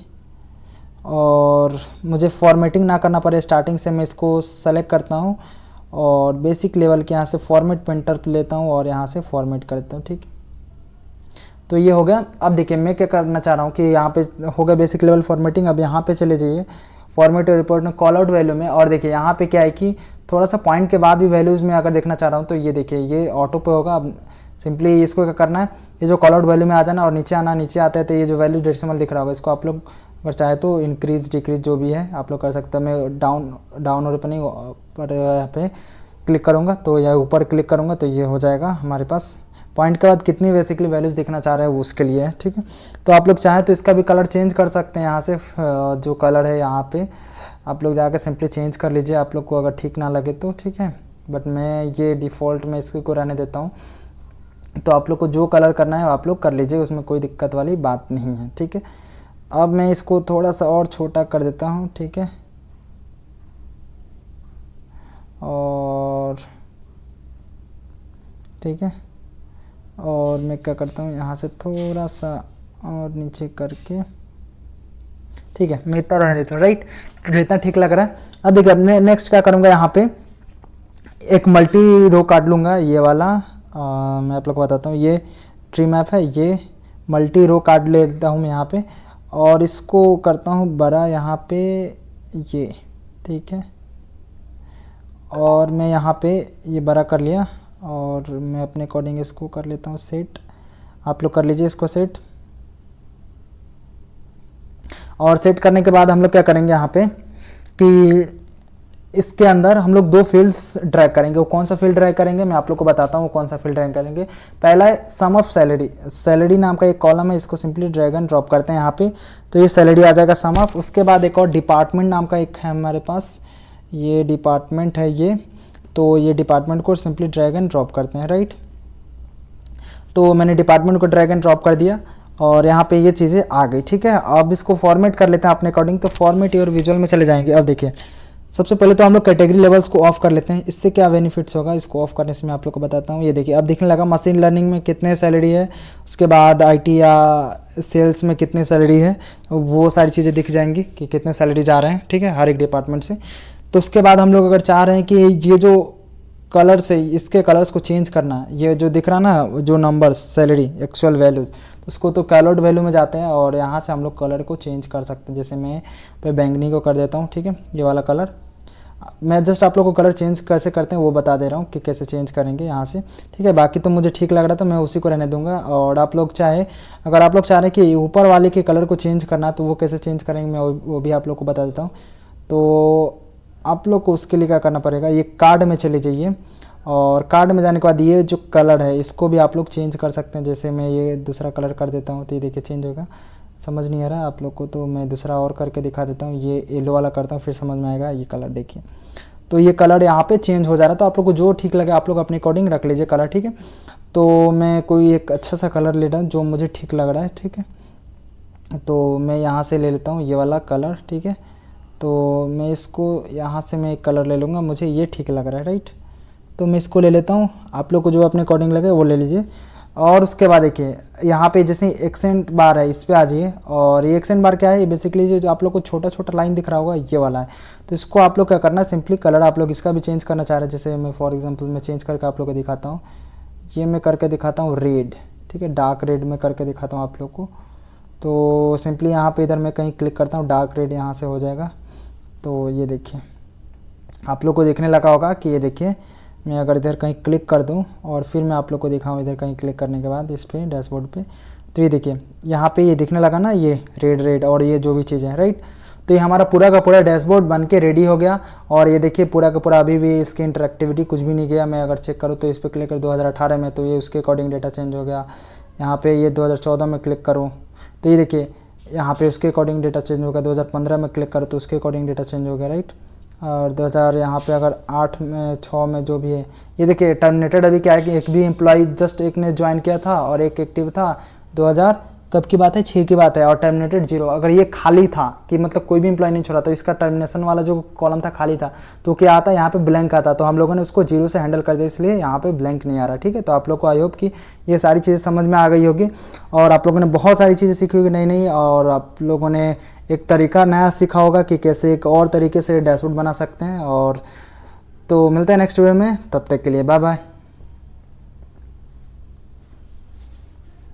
और मुझे फॉर्मेटिंग ना करना पड़े, स्टार्टिंग से मैं इसको सेलेक्ट करता हूँ और बेसिक लेवल के यहाँ से फॉर्मेट पेंटर पे लेता हूँ और यहाँ से फॉर्मेट कर देता हूँ, ठीक। तो ये हो गया। अब देखिए मैं क्या करना चाह रहा हूँ कि यहाँ पे हो गया बेसिक लेवल फॉर्मेटिंग। अब यहाँ पे चले जाइए फॉर्मेट रिपोर्ट में कॉल आउट वैल्यू में, और देखिए यहाँ पे क्या है कि थोड़ा सा पॉइंट के बाद भी वैल्यूज़ में अगर देखना चाह रहा हूँ तो ये देखिए ये ऑटो पे होगा। अब सिंपली इसको क्या करना है, ये जो कॉल आउट वैल्यू में आ जाना और नीचे आना, नीचे आता है तो ये जो वैल्यू डेसिमल दिख रहा होगा इसको आप लोग अगर चाहे तो इंक्रीज डिक्रीज जो भी है आप लोग कर सकते हो। मैं डाउन और ऊपर नहीं पर यहाँ पे क्लिक करूँगा, तो या ऊपर क्लिक करूँगा तो ये हो जाएगा हमारे पास। पॉइंट के बाद कितनी बेसिकली वैल्यूज़ दिखना चाह रहे हैं वो उसके लिए है, ठीक है। तो आप लोग चाहें तो इसका भी कलर चेंज कर सकते हैं, यहाँ से जो कलर है यहाँ पे आप लोग जाकर सिंपली चेंज कर लीजिए, आप लोग को अगर ठीक ना लगे तो, ठीक है। बट मैं ये डिफ़ॉल्ट में इसको रहने देता हूँ। तो आप लोग को जो कलर करना है आप लोग कर लीजिए, उसमें कोई दिक्कत वाली बात नहीं है, ठीक है। अब मैं इसको थोड़ा सा और छोटा कर देता हूँ, ठीक है। और ठीक है, और मैं क्या करता हूँ यहाँ से थोड़ा सा और नीचे करके, ठीक है, मैं इतना रहने देता हूँ, राइट। जितना ठीक लग रहा है। अब देखिए मैं नेक्स्ट क्या करूँगा, यहाँ पे एक मल्टी रो काट लूँगा ये वाला। मैं आप लोग को बताता हूँ, ये ट्री मैप है, ये मल्टी रो काट लेता हूँ मैं यहाँ पे और इसको करता हूँ बड़ा यहाँ पे ये, ठीक है। और मैं यहाँ पे ये बड़ा कर लिया और मैं अपने अकॉर्डिंग इसको कर लेता हूँ सेट। आप लोग कर लीजिए इसको सेट। और सेट करने के बाद हम लोग क्या करेंगे यहाँ पे कि इसके अंदर हम लोग 2 फील्ड्स ड्रैग करेंगे। वो कौन सा फील्ड ड्रैग करेंगे मैं आप लोग को बताता हूँ वो कौन सा फील्ड ड्रैग करेंगे। पहला है सम ऑफ सैलरी, सैलरी नाम का एक कॉलम है, इसको सिंपली ड्रैग एंड ड्रॉप करते हैं यहाँ पे, तो ये सैलरी आ जाएगा सम ऑफ। उसके बाद एक और डिपार्टमेंट नाम का एक है हमारे पास, ये डिपार्टमेंट है ये, तो ये डिपार्टमेंट को सिंपली ड्रैग एंड ड्रॉप करते हैं, राइट। तो मैंने डिपार्टमेंट को ड्रैग एंड ड्रॉप कर दिया और यहाँ पे ये चीज़ें आ गई, ठीक है। अब इसको फॉर्मेट कर लेते हैं अपने अकॉर्डिंग, तो फॉर्मेट और विजुअल में चले जाएंगे। अब देखिए सबसे पहले तो हम लोग कैटेगरी लेवल्स को ऑफ कर लेते हैं। इससे क्या बेनिफिट्स होगा इसको ऑफ करने से मैं आप लोग को बताता हूँ। ये देखिए अब दिखने लगा मशीन लर्निंग में कितने सैलरी है, उसके बाद आईटी या सेल्स में कितनी सैलरी है, वो सारी चीज़ें दिख जाएंगी कि कितने सैलरी जा रहे हैं, ठीक है, हर एक डिपार्टमेंट से। तो उसके बाद हम लोग अगर चाह रहे हैं कि ये जो कलर से इसके कलर्स को चेंज करना है, ये जो दिख रहा ना जो नंबर्स सैलरी एक्चुअल वैल्यूज, उसको तो कैलोड वैल्यू में जाते हैं और यहाँ से हम लोग कलर को चेंज कर सकते हैं। जैसे मैं पे बैंगनी को कर देता हूँ, ठीक है, ये वाला कलर। मैं जस्ट आप लोग को कलर चेंज कैसे करते हैं वो बता दे रहा हूँ कि कैसे चेंज करेंगे यहाँ से, ठीक है। बाकी तो मुझे ठीक लग रहा था मैं उसी को रहने दूंगा। और आप लोग चाहे अगर आप लोग चाह रहे हैं कि ऊपर वाले के कलर को चेंज करना है तो वो कैसे चेंज करेंगे मैं वो भी आप लोग को बता देता हूँ। तो आप लोग को उसके लिए क्या करना पड़ेगा, ये कार्ड में चले जाइए और कार्ड में जाने के बाद ये जो कलर है इसको भी आप लोग चेंज कर सकते हैं। जैसे मैं ये दूसरा कलर कर देता हूँ तो ये देखिए चेंज होगा। समझ नहीं आ रहा है आप लोग को तो मैं दूसरा और करके दिखा देता हूँ, ये येलो वाला करता हूँ फिर समझ में आएगा। ये कलर देखिए तो ये कलर यहाँ पे चेंज हो जा रहा है। तो आप लोग को जो ठीक लगे आप लोग अपने अकॉर्डिंग रख लीजिए कलर, ठीक है। तो मैं कोई एक अच्छा सा कलर ले रहा हूँ जो मुझे ठीक लग रहा है, ठीक है। तो मैं यहाँ से ले लेता हूँ ये वाला कलर, ठीक है। तो मैं इसको यहाँ से मैं एक कलर ले लूँगा, मुझे ये ठीक लग रहा है, राइट। तो मैं इसको ले लेता हूँ, आप लोग को जो अपने अकॉर्डिंग लगे वो ले लीजिए। और उसके बाद देखिए यहाँ पे जैसे एक्सेंट बार है इस पर आ जाइए। और ये एक्सेंट बार क्या है, ये बेसिकली जो आप लोग को छोटा छोटा लाइन दिख रहा होगा ये वाला है। तो इसको आप लोग क्या करना है, सिंपली कलर आप लोग इसका भी चेंज करना चाह रहे हैं। जैसे मैं फॉर एग्जांपल मैं चेंज करके आप लोग को दिखाता हूँ, ये मैं करके दिखाता हूँ रेड, ठीक है, डार्क रेड में करके दिखाता हूँ आप लोग को। तो सिंपली यहाँ पे इधर मैं कहीं क्लिक करता हूँ, डार्क रेड यहाँ से हो जाएगा। तो ये देखिए आप लोग को देखने लगा होगा कि ये देखिए मैं अगर इधर कहीं क्लिक कर दूं और फिर मैं आप लोग को दिखाऊं इधर कहीं क्लिक करने के बाद इस पे डैशबोर्ड पे, तो ये देखिए यहाँ पे ये दिखने लगा ना, ये रेड और ये जो भी चीज़ें हैं, राइट। तो ये हमारा पूरा का पूरा डैशबोर्ड बन के रेडी हो गया। और ये देखिए पूरा का पूरा अभी भी इसकी इंटरेक्टिविटी कुछ भी नहीं गया। मैं अगर चेक करूँ तो इस पर क्लिक कर 2018 में, तो ये उसके अकॉर्डिंग डेटा चेंज हो गया। यहाँ पे ये 2014 में क्लिक करूँ तो ये देखिए यहाँ पे उसके अकॉर्डिंग डेटा चेंज हो गया। 2015 में क्लिक करूँ तो उसके अकॉर्डिंग डेटा चेंज हो गया, राइट। और 2000 यहाँ पे अगर 8 में 6 में जो भी है, ये देखिए टर्मिनेटेड अभी क्या है कि एक भी एम्प्लॉय जस्ट एक ने ज्वाइन किया था और एक एक्टिव था। 2000 कब की बात है, 6 की बात है, और टर्मिनेटेड 0। अगर ये खाली था कि मतलब कोई भी एम्प्लॉय नहीं छोड़ा, तो इसका टर्मिनेशन वाला जो कॉलम था खाली था, तो क्या आता है यहाँ पे ब्लैंक आता। तो हम लोगों ने उसको 0 से हैंडल कर दिया, इसलिए यहाँ पे ब्लैंक नहीं आ रहा, ठीक है। तो आप लोग को आई होप कि ये सारी चीज़ें समझ में आ गई होगी और आप लोगों ने बहुत सारी चीज़ें सीखी होगी नई नई, और आप लोगों ने एक तरीका नया सीखा होगा कि कैसे एक और तरीके से डैशबोर्ड बना सकते हैं। और तो मिलते हैं नेक्स्ट वीडियो में, तब तक के लिए बाय बाय।